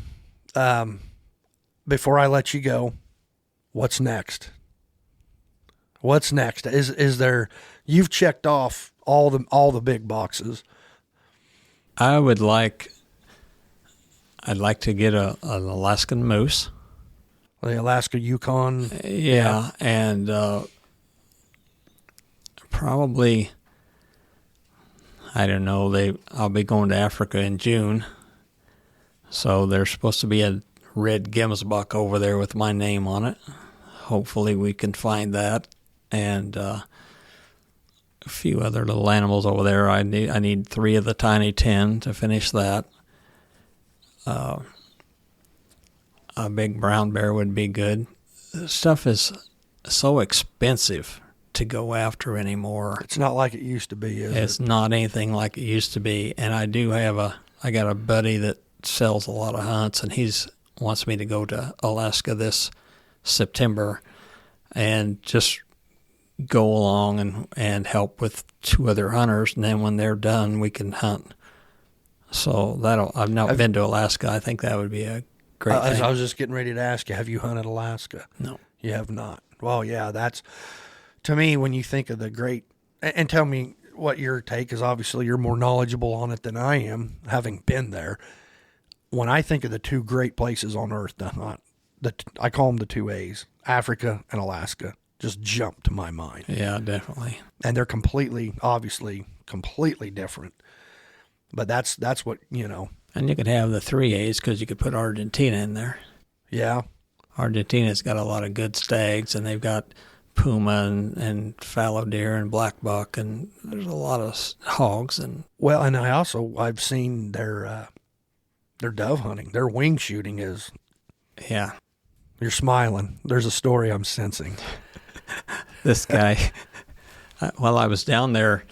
before I let you go, what's next? What's next? Is there, you've checked off all the big boxes. I'd like to get an Alaskan moose. The Alaska Yukon. Yeah. And probably, I don't know, I'll be going to Africa in June. So there's supposed to be a red gemsbuck over there with my name on it. Hopefully we can find that. And a few other little animals over there. I need 3 of the tiny 10 to finish that. A big brown bear would be good. Stuff is so expensive to go after anymore. It's not like it used to be, is it? It's not anything like it used to be. And I got a buddy that sells a lot of hunts, and wants me to go to Alaska this September and just go along and help with 2 other hunters, and then when they're done, we can hunt. So I've not been to Alaska. I think that would be a great thing. I was just getting ready to ask you, have you hunted Alaska? No. You have not. Well, yeah, that's, to me, when you think of the great, and tell me what your take is. Obviously, you're more knowledgeable on it than I am, having been there. When I think of the 2 great places on earth to hunt, I call them the 2 A's, Africa and Alaska, just jump to my mind. Yeah, definitely. And they're obviously completely different. But that's what, And you could have the 3As because you could put Argentina in there. Yeah. Argentina's got a lot of good stags, and they've got puma and fallow deer and black buck, and there's a lot of hogs. And Well, and I've seen their dove hunting. Their wing shooting is. yeah, You're smiling. There's a story I'm sensing. this guy, while I was down there,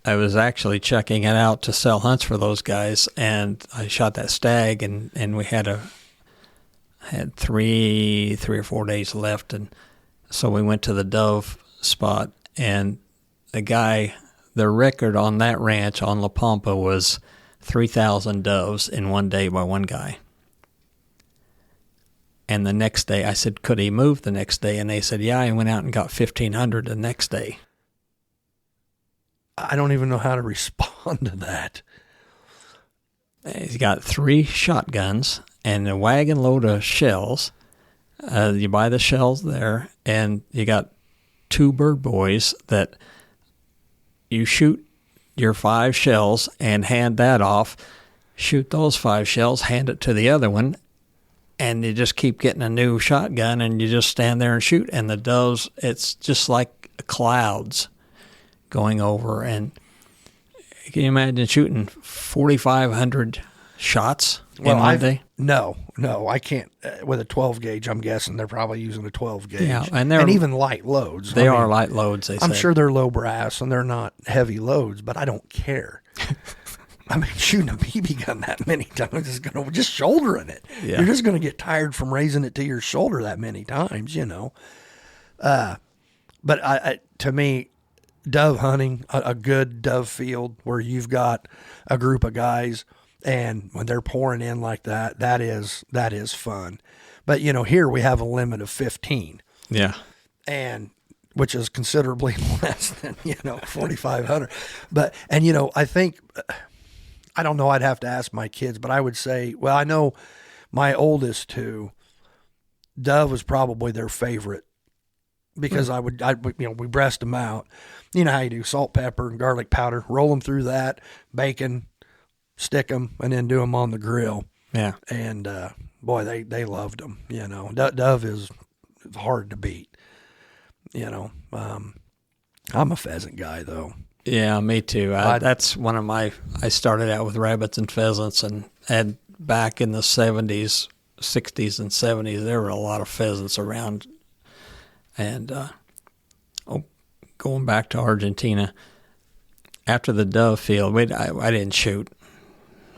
I was actually checking it out to sell hunts for those guys, and I shot that stag, and we had three or 4 days left, and so we went to the dove spot, and the record on that ranch on La Pampa was 3,000 doves in one day by one guy. And the next day, I said, could he move the next day? And they said, yeah, he went out and got 1,500 the next day. I don't even know how to respond to that. He's got 3 shotguns and a wagon load of shells. You buy the shells there, and you got 2 bird boys that you shoot your 5 shells and hand that off, shoot those 5 shells, hand it to the other one, and you just keep getting a new shotgun, and you just stand there and shoot. And the doves, it's just like clouds going over. And can you imagine shooting 4,500 shots in one day? No, I can't. With a 12 gauge, I'm guessing they're probably using a 12 gauge. Yeah, and even light loads. They are light loads, I'm sure they're low brass and they're not heavy loads, but I don't care. I mean, shooting a BB gun that many times is going to just shouldering it. Yeah. You're just going to get tired from raising it to your shoulder that many times, But to me, dove hunting, a good dove field where you've got a group of guys, and when they're pouring in like that, that is fun. But here we have a limit of 15. Yeah. And which is considerably less than 4,500. But I think. I don't know, I'd have to ask my kids, but I would say, well, I know my oldest 2, dove was probably their favorite because we breast them out. You know how you do, salt, pepper, and garlic powder, roll them through that, bacon, stick them, and then do them on the grill. Yeah. And, boy, they loved them, Dove is hard to beat, I'm a pheasant guy, though. Yeah, me too. That's one of I started out with rabbits and pheasants, and back in the 70s, 60s, and 70s, there were a lot of pheasants around. And going back to Argentina, after the dove field, I didn't shoot.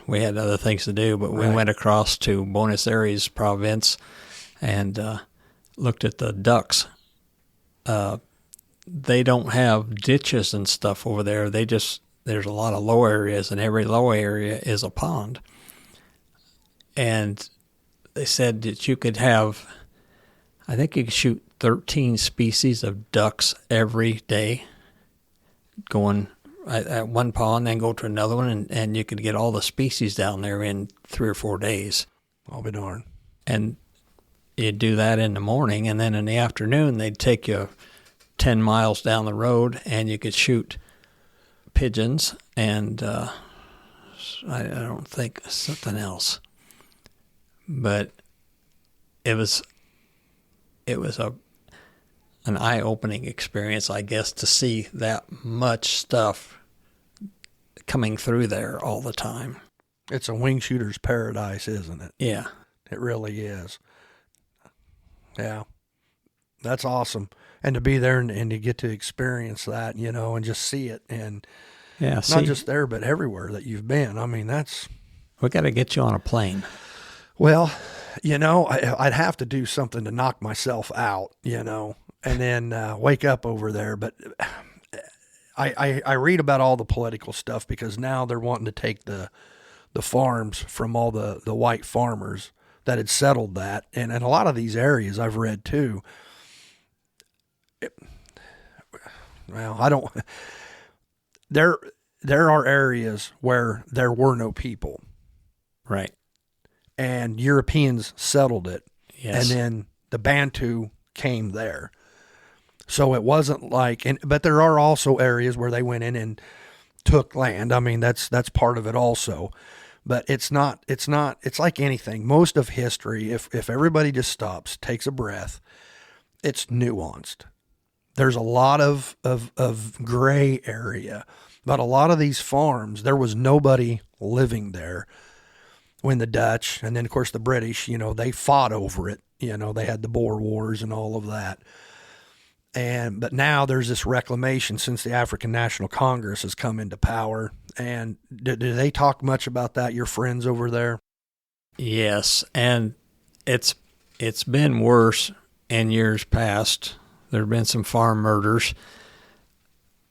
We had other things to do, but we went across to Buenos Aires province and looked at the ducks. They don't have ditches and stuff over there. There's a lot of low areas, and every low area is a pond. And they said that you could I think you could shoot 13 species of ducks every day, going at one pond, then go to another one, and you could get all the species down there in 3 or 4 days. I'll be darned. And you'd do that in the morning, and then in the afternoon, they'd take you 10 miles down the road, and you could shoot pigeons and I don't think something else. But it was an eye-opening experience, I guess, to see that much stuff coming through there all the time. It's a wing shooter's paradise, isn't it? Yeah. It really is. Yeah. That's awesome. And to be there and to get to experience that, and just see it. And not just there, but everywhere that you've been. I mean, we got to get you on a plane. Well, I'd have to do something to knock myself out, and then wake up over there. But I read about all the political stuff because now they're wanting to take the farms from all the white farmers that had settled that. And in a lot of these areas I've read too, there are areas where there were no people. Right. And Europeans settled it. Yes. And then the Bantu came there. So it wasn't but there are also areas where they went in took land. I mean, that's part of it also. But it's like anything. Most of history, if everybody just stops, takes a breath, it's nuanced. There's a lot of gray area. But a lot of these farms, there was nobody living there when the Dutch, and then of course the British, they fought over it. They had the Boer Wars and all of that. But now there's this reclamation since the African National Congress has come into power. And do they talk much about that, your friends over there? Yes, and it's been worse in years past. There have been some farm murders.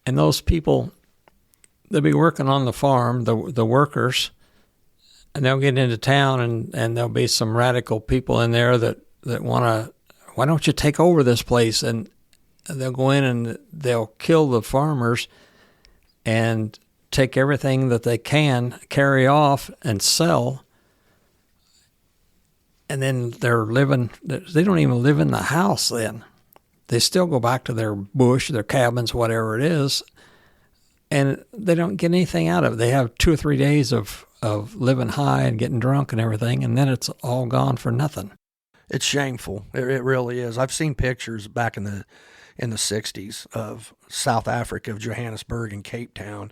And those people, they'll be working on the farm, the workers, and they'll get into town and there'll be some radical people in there that want to, why don't you take over this place? And they'll go in and they'll kill the farmers and take everything that they can, carry off and sell. And then they don't even live in the house then. They still go back to their bush, their cabins, whatever it is, and they don't get anything out of it. They have 2 or 3 days of living high and getting drunk and everything, and then it's all gone for nothing. It's shameful. It really is. I've seen pictures back in the 60s of South Africa, of Johannesburg and Cape Town,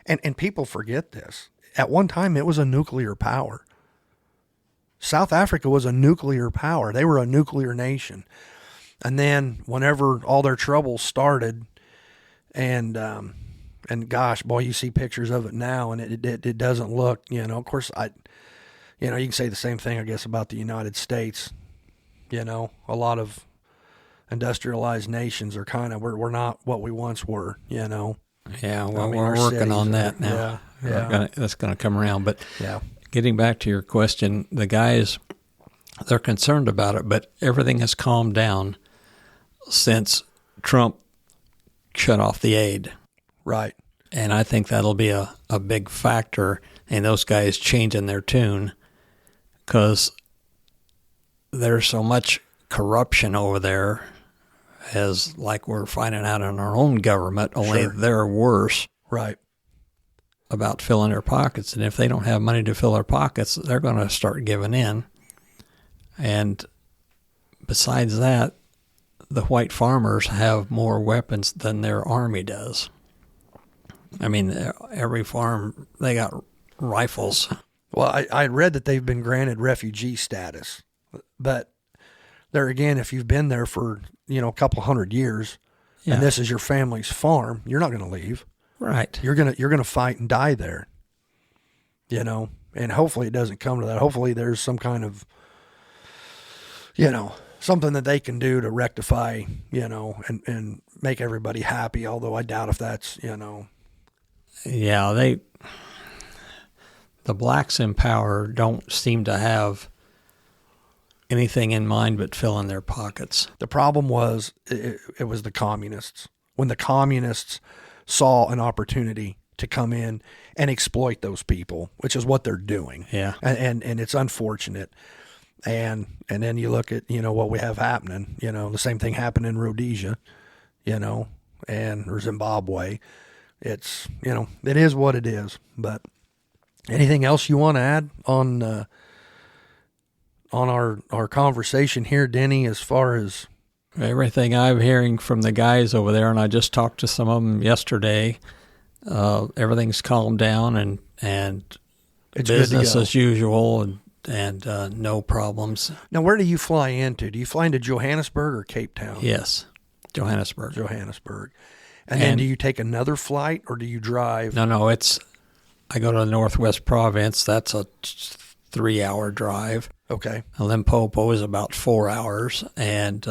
and people forget this. At one time, it was a nuclear power. South Africa was a nuclear power. They were a nuclear nation. And then whenever all their troubles started, and gosh, boy, you see pictures of it now, and it doesn't look, of course, you can say the same thing, I guess, about the United States. A lot of industrialized nations are kind of, we're not what we once were, Yeah, well, we're working on that now. Yeah. That's going to come around. But yeah, getting back to your question, the guys, they're concerned about it, but everything has calmed down since Trump shut off the aid. Right. And I think that'll be a big factor in those guys changing their tune, because there's so much corruption over there, as like we're finding out in our own government, only Sure. they're worse. Right. About filling their pockets. And if they don't have money to fill their pockets, they're going to start giving in. And besides that, the white farmers have more weapons than their army does. I mean, every farm, they got rifles. Well, I read that they've been granted refugee status, but there again, if you've been there for, a couple 100 years, Yeah. and this is your family's farm, you're not going to leave. Right. You're gonna fight and die there. And hopefully it doesn't come to that. Hopefully there's some kind of, something that they can do to rectify, and make everybody happy. Although I doubt if that's, Yeah, the blacks in power don't seem to have anything in mind but filling their pockets. The problem was it was the communists. When the communists saw an opportunity to come in and exploit those people, which is what they're doing. Yeah. And it's unfortunate. And then you look at, what we have happening, the same thing happened in Rhodesia, or Zimbabwe. It's, it is what it is. But anything else you want to add on our conversation here, Denny, as far as everything I'm hearing from the guys over there, and I just talked to some of them yesterday, everything's calmed down and it's business good to go. as usual and no problems. Now, where do you fly into? Do you fly into Johannesburg or Cape Town? Yes, Johannesburg. And then do you take another flight or do you drive? No, I go to the Northwest Province. That's a 3-hour drive. Okay. Limpopo is about 4 hours. And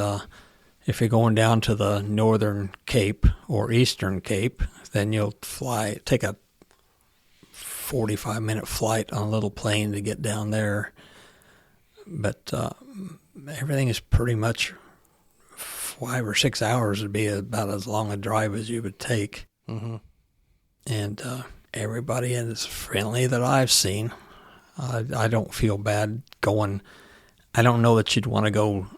if you're going down to the Northern Cape or Eastern Cape, then you'll take a 45-minute flight on a little plane to get down there. But everything is pretty much 5 or 6 hours would be about as long a drive as you would take. Mm-hmm. And everybody is friendly that I've seen. I don't feel bad going. I don't know that you'd want to go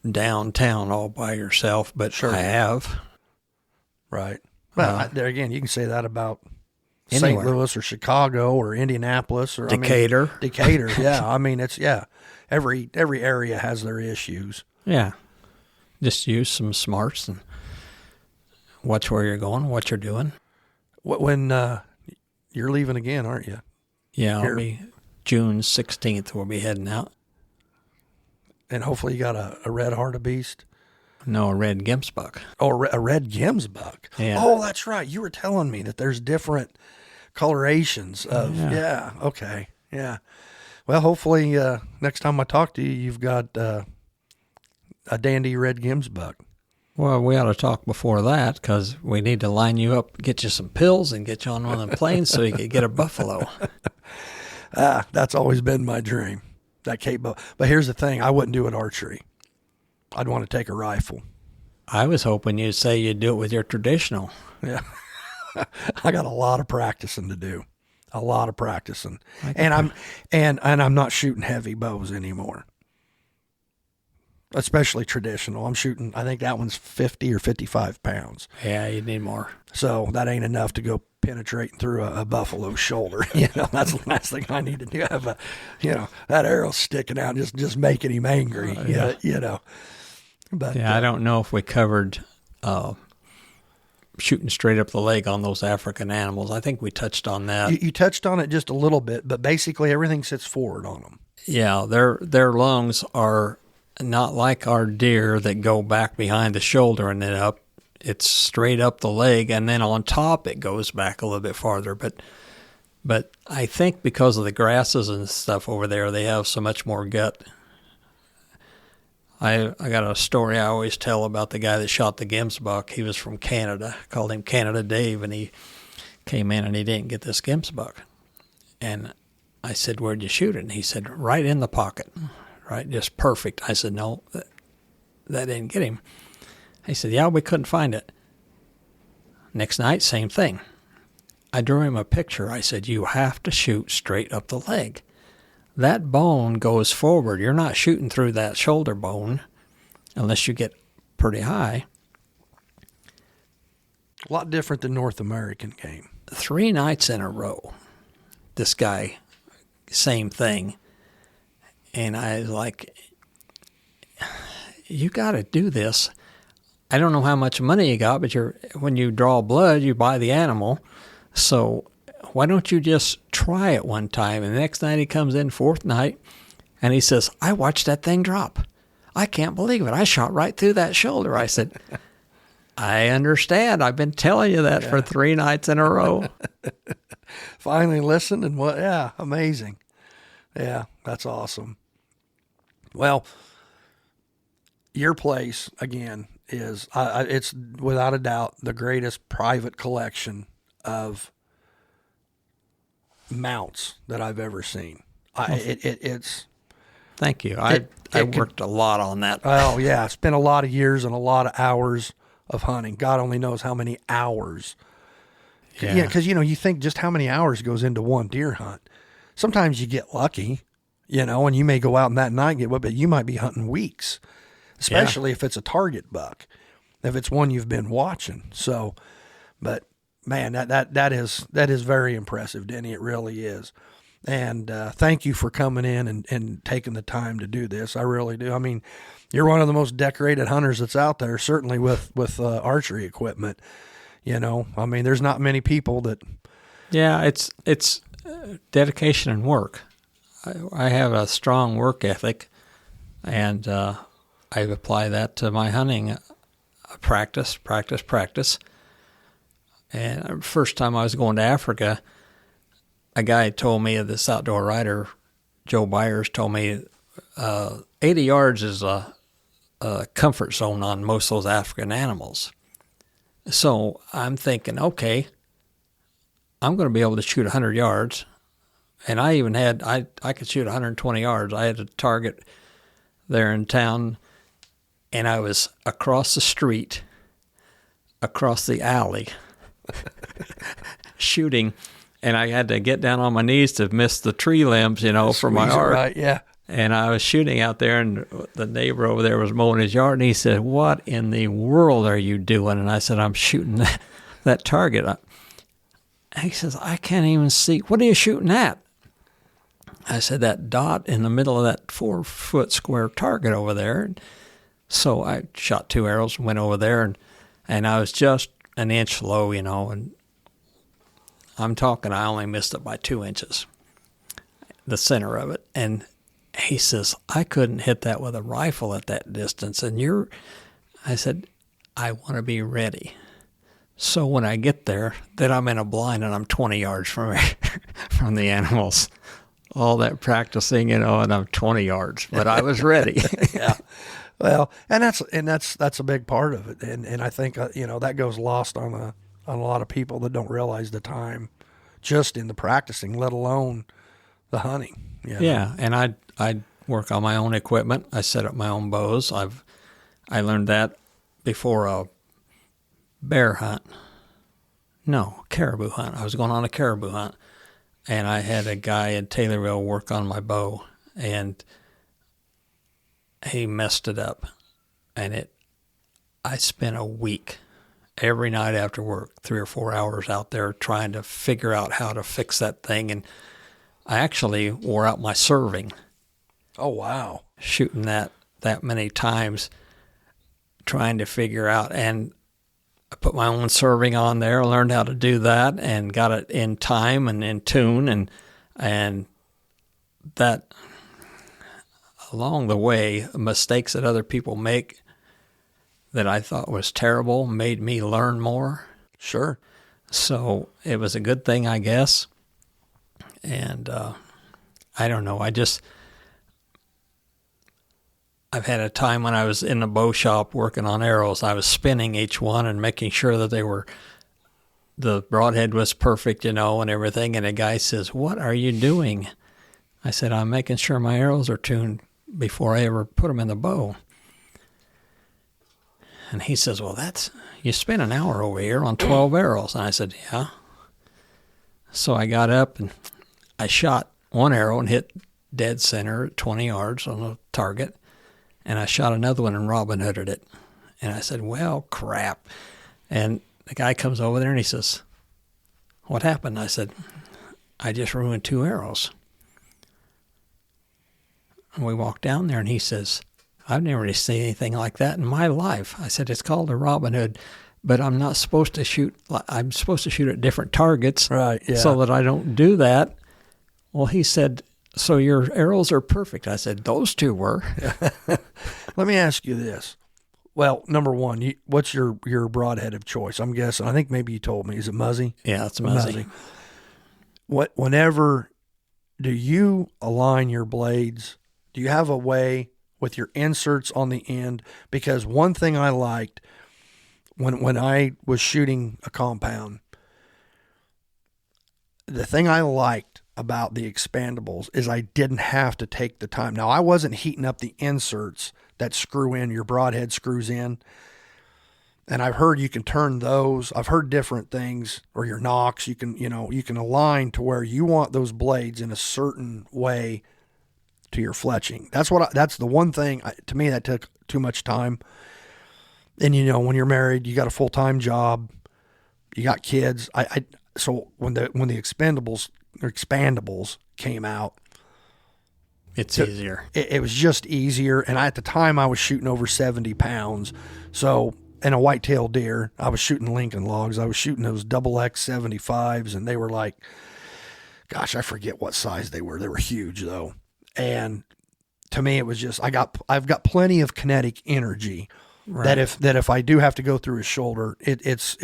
downtown all by yourself, but Sure. I have. Right. Well, there again, you can say that about St. Anywhere. Louis or Chicago or Indianapolis or Decatur. Decatur, yeah. I mean, every area has their issues. Yeah. Just use some smarts and watch where you're going, what you're doing. When you're leaving again, aren't you? Yeah, I'll be June 16th. We'll be heading out. And hopefully you got a red hartebeest. No, a red gemsbuck. Oh, a red gemsbuck. Yeah. Oh, that's right. You were telling me that there's different colorations of. Yeah. Okay. Yeah. Well, hopefully next time I talk to you, you've got a dandy red gemsbuck. Well, we ought to talk before that because we need to line you up, get you some pills, and get you on one of the planes so you can get a buffalo. That's always been my dream. That Cape bow. But here's the thing: I wouldn't do it archery. I'd want to take a rifle. I was hoping you'd say you'd do it with your traditional. Yeah. I got a lot of practicing to do. A lot of practicing. And I'm not shooting heavy bows anymore. Especially traditional. I'm shooting, I think that one's 50 or 55 pounds. Yeah, you need more. So that ain't enough to go penetrating through a buffalo's shoulder. That's the last thing I need to do. Have that arrow sticking out, just making him angry. But I don't know if we covered shooting straight up the leg on those African animals. I think we touched on that. You touched on it just a little bit, but basically everything sits forward on them. Yeah, their lungs are not like our deer that go back behind the shoulder and then up. It's straight up the leg, and then on top it goes back a little bit farther. But I think because of the grasses and stuff over there, they have so much more gut. I got a story I always tell about the guy that shot the gemsbuck. He was from Canada. I called him Canada Dave, and he came in and he didn't get this gemsbuck. And I said, "Where'd you shoot it?" And he said, "Right in the pocket." Right, just perfect. I said, "No, that didn't get him." He said, "Yeah, we couldn't find it." Next night, same thing. I drew him a picture. I said, "You have to shoot straight up the leg. That bone goes forward. You're not shooting through that shoulder bone unless you get pretty high." A lot different than North American game. 3 nights in a row, this guy, same thing. And I was like, "You got to do this. I don't know how much money you got, but when you draw blood, you buy the animal. So why don't you just try it one time?" And the next night he comes in, 4th night, and he says, "I watched that thing drop. I can't believe it. I shot right through that shoulder." I said, "I understand. I've been telling you that for 3 nights in a row." Finally listened, and amazing. Yeah, that's awesome. Well, your place, again, is it's without a doubt the greatest private collection of mounts that I've ever seen. It's Thank you. I worked a lot on that. Oh, yeah. I spent a lot of years and a lot of hours of hunting. God only knows how many hours. Yeah, because, you think just how many hours goes into one deer hunt. Sometimes you get lucky, and you may go out in that night and get what, but you might be hunting weeks, especially if it's a target buck, if it's one you've been watching. So, but man, that is very impressive, Denny. It really is. And thank you for coming in and taking the time to do this. I really do. I mean, you're one of the most decorated hunters that's out there, certainly with archery equipment. I mean, there's not many people that. Yeah, it's dedication and work. I have a strong work ethic, and I apply that to my hunting. Practice. And first time I was going to Africa, a guy told me, this outdoor writer, Joe Byers, told me 80 yards is a comfort zone on most of those African animals. So I'm thinking, okay, I'm going to be able to shoot 100 yards. And I even had, I could shoot 120 yards. I had a target there in town, and I was across the street, across the alley, shooting, and I had to get down on my knees to miss the tree limbs, for my arc. Right, yeah. And I was shooting out there, and the neighbor over there was mowing his yard, and he said, "What in the world are you doing?" And I said, "I'm shooting that target." He says, I can't even see. What are you shooting at? I said, that dot in the middle of that 4-foot square target over there. So I shot 2 arrows and went over there, and I was just an inch low, and I'm talking, I only missed it by 2 inches, the center of it. And he says, I couldn't hit that with a rifle at that distance. And I said, I want to be ready. So when I get there, then I'm in a blind and I'm 20 yards from from the animals. All that practicing, and I'm 20 yards, but I was ready. Yeah. Well, and that's a big part of it. And I think, that goes lost on a lot of people that don't realize the time just in the practicing, let alone the hunting. Yeah. And I work on my own equipment. I set up my own bows. I learned that before a bear hunt. No, caribou hunt. I was going on a caribou hunt, and I had a guy in Taylorville work on my bow, and he messed it up. And I spent a week every night after work, 3 or 4 hours out there trying to figure out how to fix that thing. And I actually wore out my serving. Oh, wow. Shooting that many times, trying to figure out. And I put my own serving on there, learned how to do that, and got it in time and in tune. And that, along the way, mistakes that other people make that I thought was terrible made me learn more. Sure. So it was a good thing, I guess. And I don't know. I've had a time when I was in the bow shop working on arrows. I was spinning each one and making sure that the broadhead was perfect, and everything. And a guy says, "What are you doing?" I said, "I'm making sure my arrows are tuned before I ever put them in the bow." And he says, "Well, you spent an hour over here on 12 arrows." And I said, "Yeah." So I got up and I shot one arrow and hit dead center at 20 yards on a target. And I shot another one and Robin Hooded it. And I said, well, crap. And the guy comes over there and he says, "What happened?" I said, "I just ruined 2 arrows." And we walked down there and he says, "I've never seen anything like that in my life." I said, "It's called a Robin Hood, but I'm not supposed to shoot. I'm supposed to shoot at different targets, right? Yeah. So that I don't do that." Well, he said, "So your arrows are perfect." I said, "Those 2 were." Let me ask you this. Well, number one, what's your broadhead of choice? I'm guessing. I think maybe you told me. Is it Muzzy? Yeah, it's Muzzy. Whenever do you align your blades? Do you have a way with your inserts on the end? Because one thing I liked when I was shooting a compound, the thing I liked about the expandables is I didn't have to take the time. Now, I wasn't heating up the inserts that screw in, your broadhead screws in. And I've heard you can turn those. I've heard different things, or your nocks, you can align to where you want those blades in a certain way to your fletching. That's the one thing to me that took too much time. And when you're married, you got a full-time job, you got kids. So when the expandables came out, it's easier. It was just easier. And at the time I was shooting over 70 pounds. So, and a white-tailed deer, I was shooting Lincoln logs. I was shooting those XX 75s, and they were like, gosh, I forget what size they were. They were huge though. And to me, it was just, I've got plenty of kinetic energy. Right. That if I do have to go through his shoulder, it's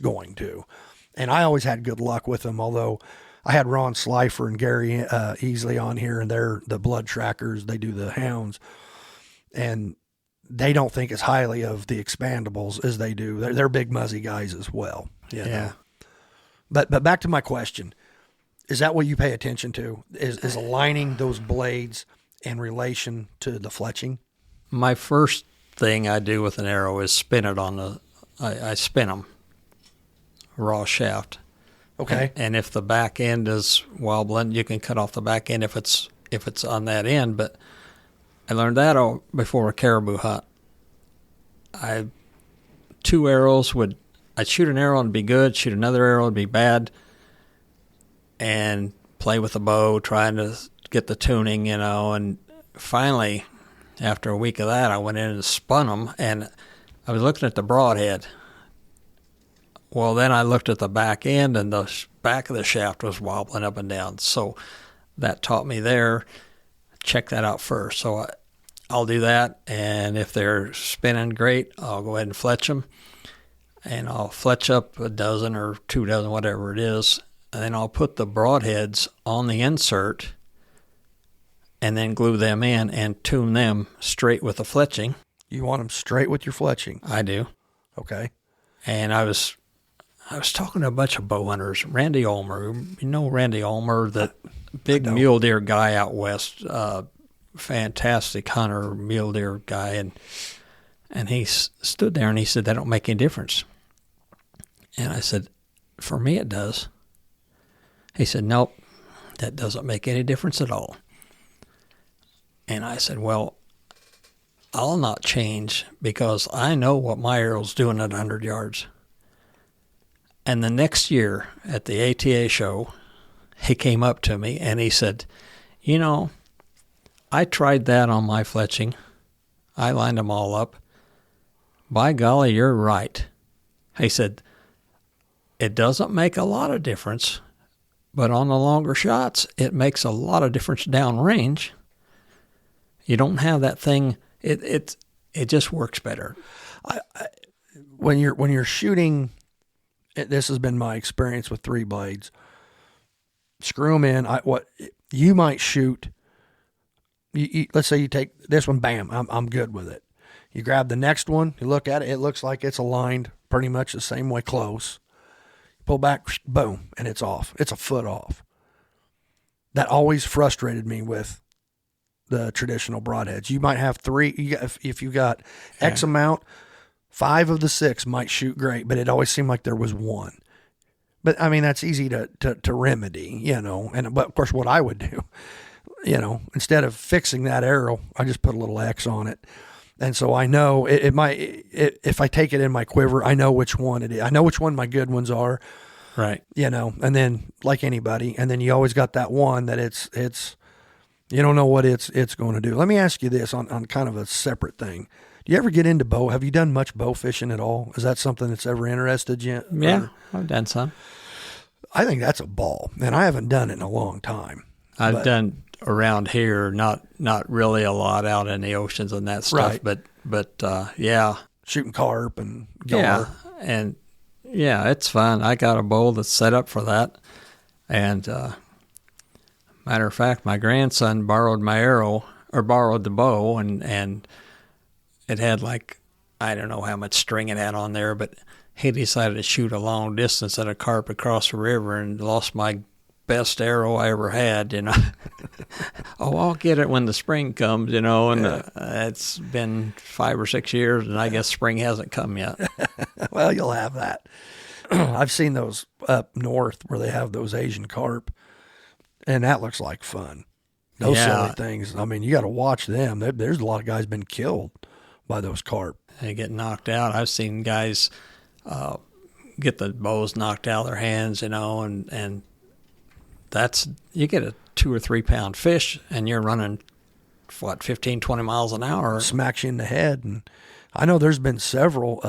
going to. And I always had good luck with them, although I had Ron Slifer and Gary Easley on here, and they're the blood trackers. They do the hounds, and they don't think as highly of the expandables as they do. They're big Muzzy guys as well. Yeah. But back to my question. Is that what you pay attention to? Is aligning those blades in relation to the fletching? My first thing I do with an arrow is spin it I spin them raw shaft. Okay. And if the back end is wobbling, you can cut off the back end if it's on that end. But I learned that before a caribou hunt. 2 arrows would I'd shoot an arrow and it'd be good, shoot another arrow and it'd be bad, and play with the bow, trying to get the tuning, and finally, after a week of that, I went in and spun them, and I was looking at the broadhead. Well, then I looked at the back end, and the back of the shaft was wobbling up and down. So that taught me there, check that out first. So I'll do that, and if they're spinning great, I'll go ahead and fletch them. And I'll fletch up a dozen or 2 dozen, whatever it is, and then I'll put the broadheads on the insert and then glue them in and tune them straight with the fletching. You want them straight with your fletching? I do. Okay. And I was talking to a bunch of bow hunters. Randy Ulmer, you know Randy Ulmer, that big mule deer guy out west, fantastic hunter, mule deer guy, and he stood there and he said, "That don't make any difference." And I said, "For me it does." He said, "Nope, that doesn't make any difference at all." And I said, "Well, I'll not change because I know what my arrow's doing at 100 yards. And the next year at the ATA show, he came up to me and he said, I tried that on my fletching. I lined them all up. By golly, you're right. He said, it doesn't make a lot of difference, but on the longer shots, it makes a lot of difference downrange. You don't have that thing. It just works better." When you're shooting, this has been my experience with 3 blades. Screw them in. What you might shoot. Let's say you take this one, bam, I'm good with it. You grab the next one, you look at it, it looks like it's aligned pretty much the same way, close. Pull back, boom, and it's off. It's a foot off. That always frustrated me with the traditional broadheads. You might have 3, if you got X amount, 5 of the 6 might shoot great, but it always seemed like there was 1. But I mean, that's easy to remedy, but of course what I would do, instead of fixing that arrow, I just put a little X on it. And so I know it might, if I take it in my quiver, I know which one it is. I know which one my good ones are. Right. And then like anybody, and then you always got that one that it's you don't know what it's going to do. Let me ask you this on kind of a separate thing. Do you ever get into bow? Have you done much bow fishing at all? Is that something that's ever interested you? Yeah, I've done some. I think that's a ball, and I haven't done it in a long time. I've done around here, not really a lot out in the oceans and that stuff, right. but yeah. Shooting carp and gar. Yeah, it's fun. I got a bow that's set up for that. And matter of fact, my grandson borrowed my arrow, or borrowed the bow, and it had I don't know how much string it had on there, but he decided to shoot a long distance at a carp across the river and lost my best arrow I ever had, Oh, I'll get it when the spring comes, and it's been 5 or 6 years, and I guess spring hasn't come yet. Well, you'll have that. I've seen those up north where they have those Asian carp, and that looks like fun. Those silly things. I mean, you got to watch them. There's a lot of guys been killed by those carp. They get knocked out. I've seen guys get the bows knocked out of their hands, and that's, you get a 2 or 3 pound fish and you're running 15, 20 miles an hour. Smacks you in the head. And I know there's been several.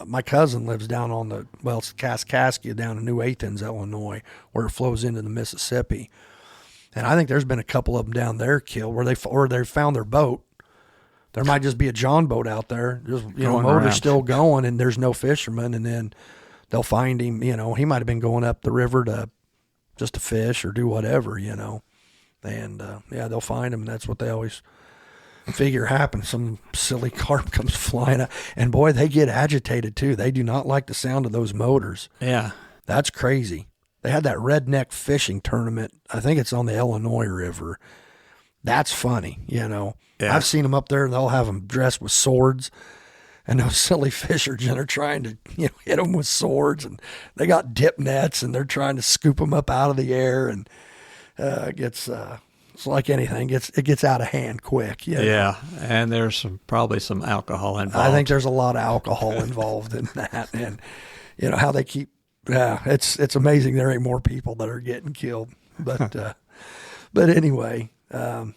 My cousin lives down on it's Kaskaskia down in New Athens, Illinois, where it flows into the Mississippi. And I think there's been a couple of them down there killed where they found their boat. There might just be a John boat out there, just motor's still going, and there's no fishermen, and then they'll find him. He might have been going up the river to fish or do whatever, and they'll find him, and that's what they always figure happens. Some silly carp comes flying out, and boy, they get agitated too. They do not like the sound of those motors. Yeah, that's crazy. They had that redneck fishing tournament. I think it's on the Illinois River. That's funny, Yeah. I've seen them up there. They'll have them dressed with swords, and those silly fishermen are trying to hit them with swords, and they got dip nets, and they're trying to scoop them up out of the air, and it's like anything. It gets out of hand quick. Yeah, and there's probably some alcohol involved. I think there's a lot of alcohol involved in that, and you know, how they keep, it's amazing there ain't more people that are getting killed. But, but anyway,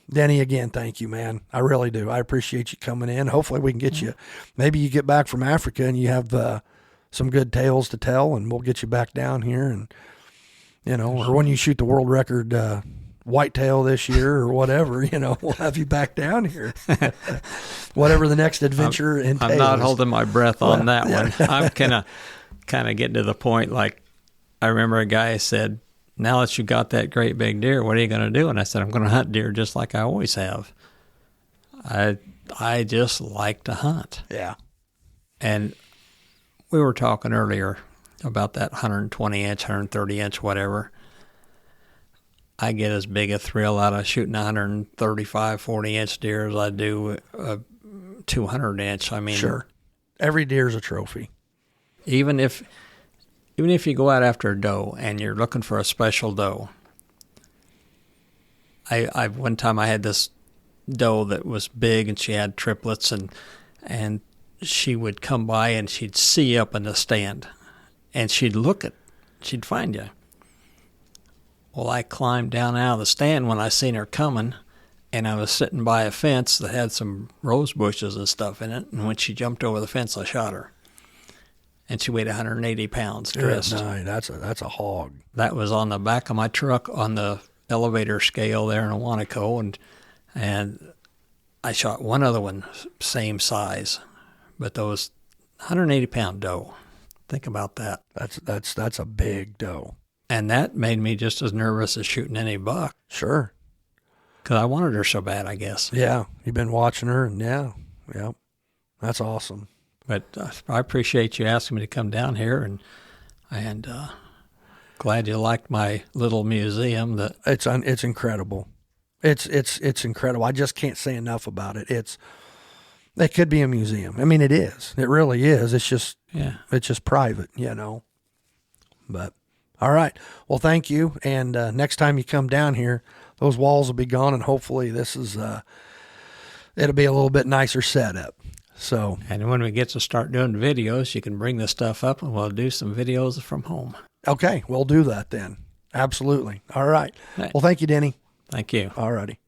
Denny, again, thank you, man. I really do. I appreciate you coming in. Hopefully we can get you, maybe you get back from Africa and you have some good tales to tell, and we'll get you back down here, and, you know, or when you shoot the world record whitetail this year or whatever, you know, we'll have you back down here. Whatever the next adventure entails. I'm not holding my breath on that one. I'm kind of getting to the point, like, I remember a guy said, now that you got that great big deer, what are you going to do? And I said, I'm going to hunt deer just like I always have. I just like to hunt. Yeah. And we were talking earlier about that 120-inch, 130-inch, whatever. I get as big a thrill out of shooting 135, 40-inch deer as I do a 200-inch. I mean, sure. Every deer's a trophy. Even if you go out after a doe and you're looking for a special doe, I one time I had this doe that was big and she had triplets, and she would come by and she'd see up in the stand and she'd find you. Well, I climbed down out of the stand when I seen her coming, and I was sitting by a fence that had some rose bushes and stuff in it, and when she jumped over the fence, I shot her. And she weighed 180 pounds dressed. No, that's a hog. That was on the back of my truck on the elevator scale there in Awanaco, and I shot one other one, same size, but those 180-pound doe. Think about that. That's a big doe. And that made me just as nervous as shooting any buck. Sure. Because I wanted her so bad, I guess. Yeah, you've been watching her, and yeah, that's awesome. But I appreciate you asking me to come down here, and glad you liked my little museum. That it's incredible. It's incredible. I just can't say enough about it. It could be a museum. I mean, it is. It really is. It's just private, you know. But all right. Well, thank you. And next time you come down here, those walls will be gone, and hopefully this is it'll be a little bit nicer setup. So, and when we get to start doing videos, you can bring the stuff up, and we'll do some videos from home. Okay, we'll do that then. Absolutely. All right. Well, thank you, Denny. Thank you. All righty.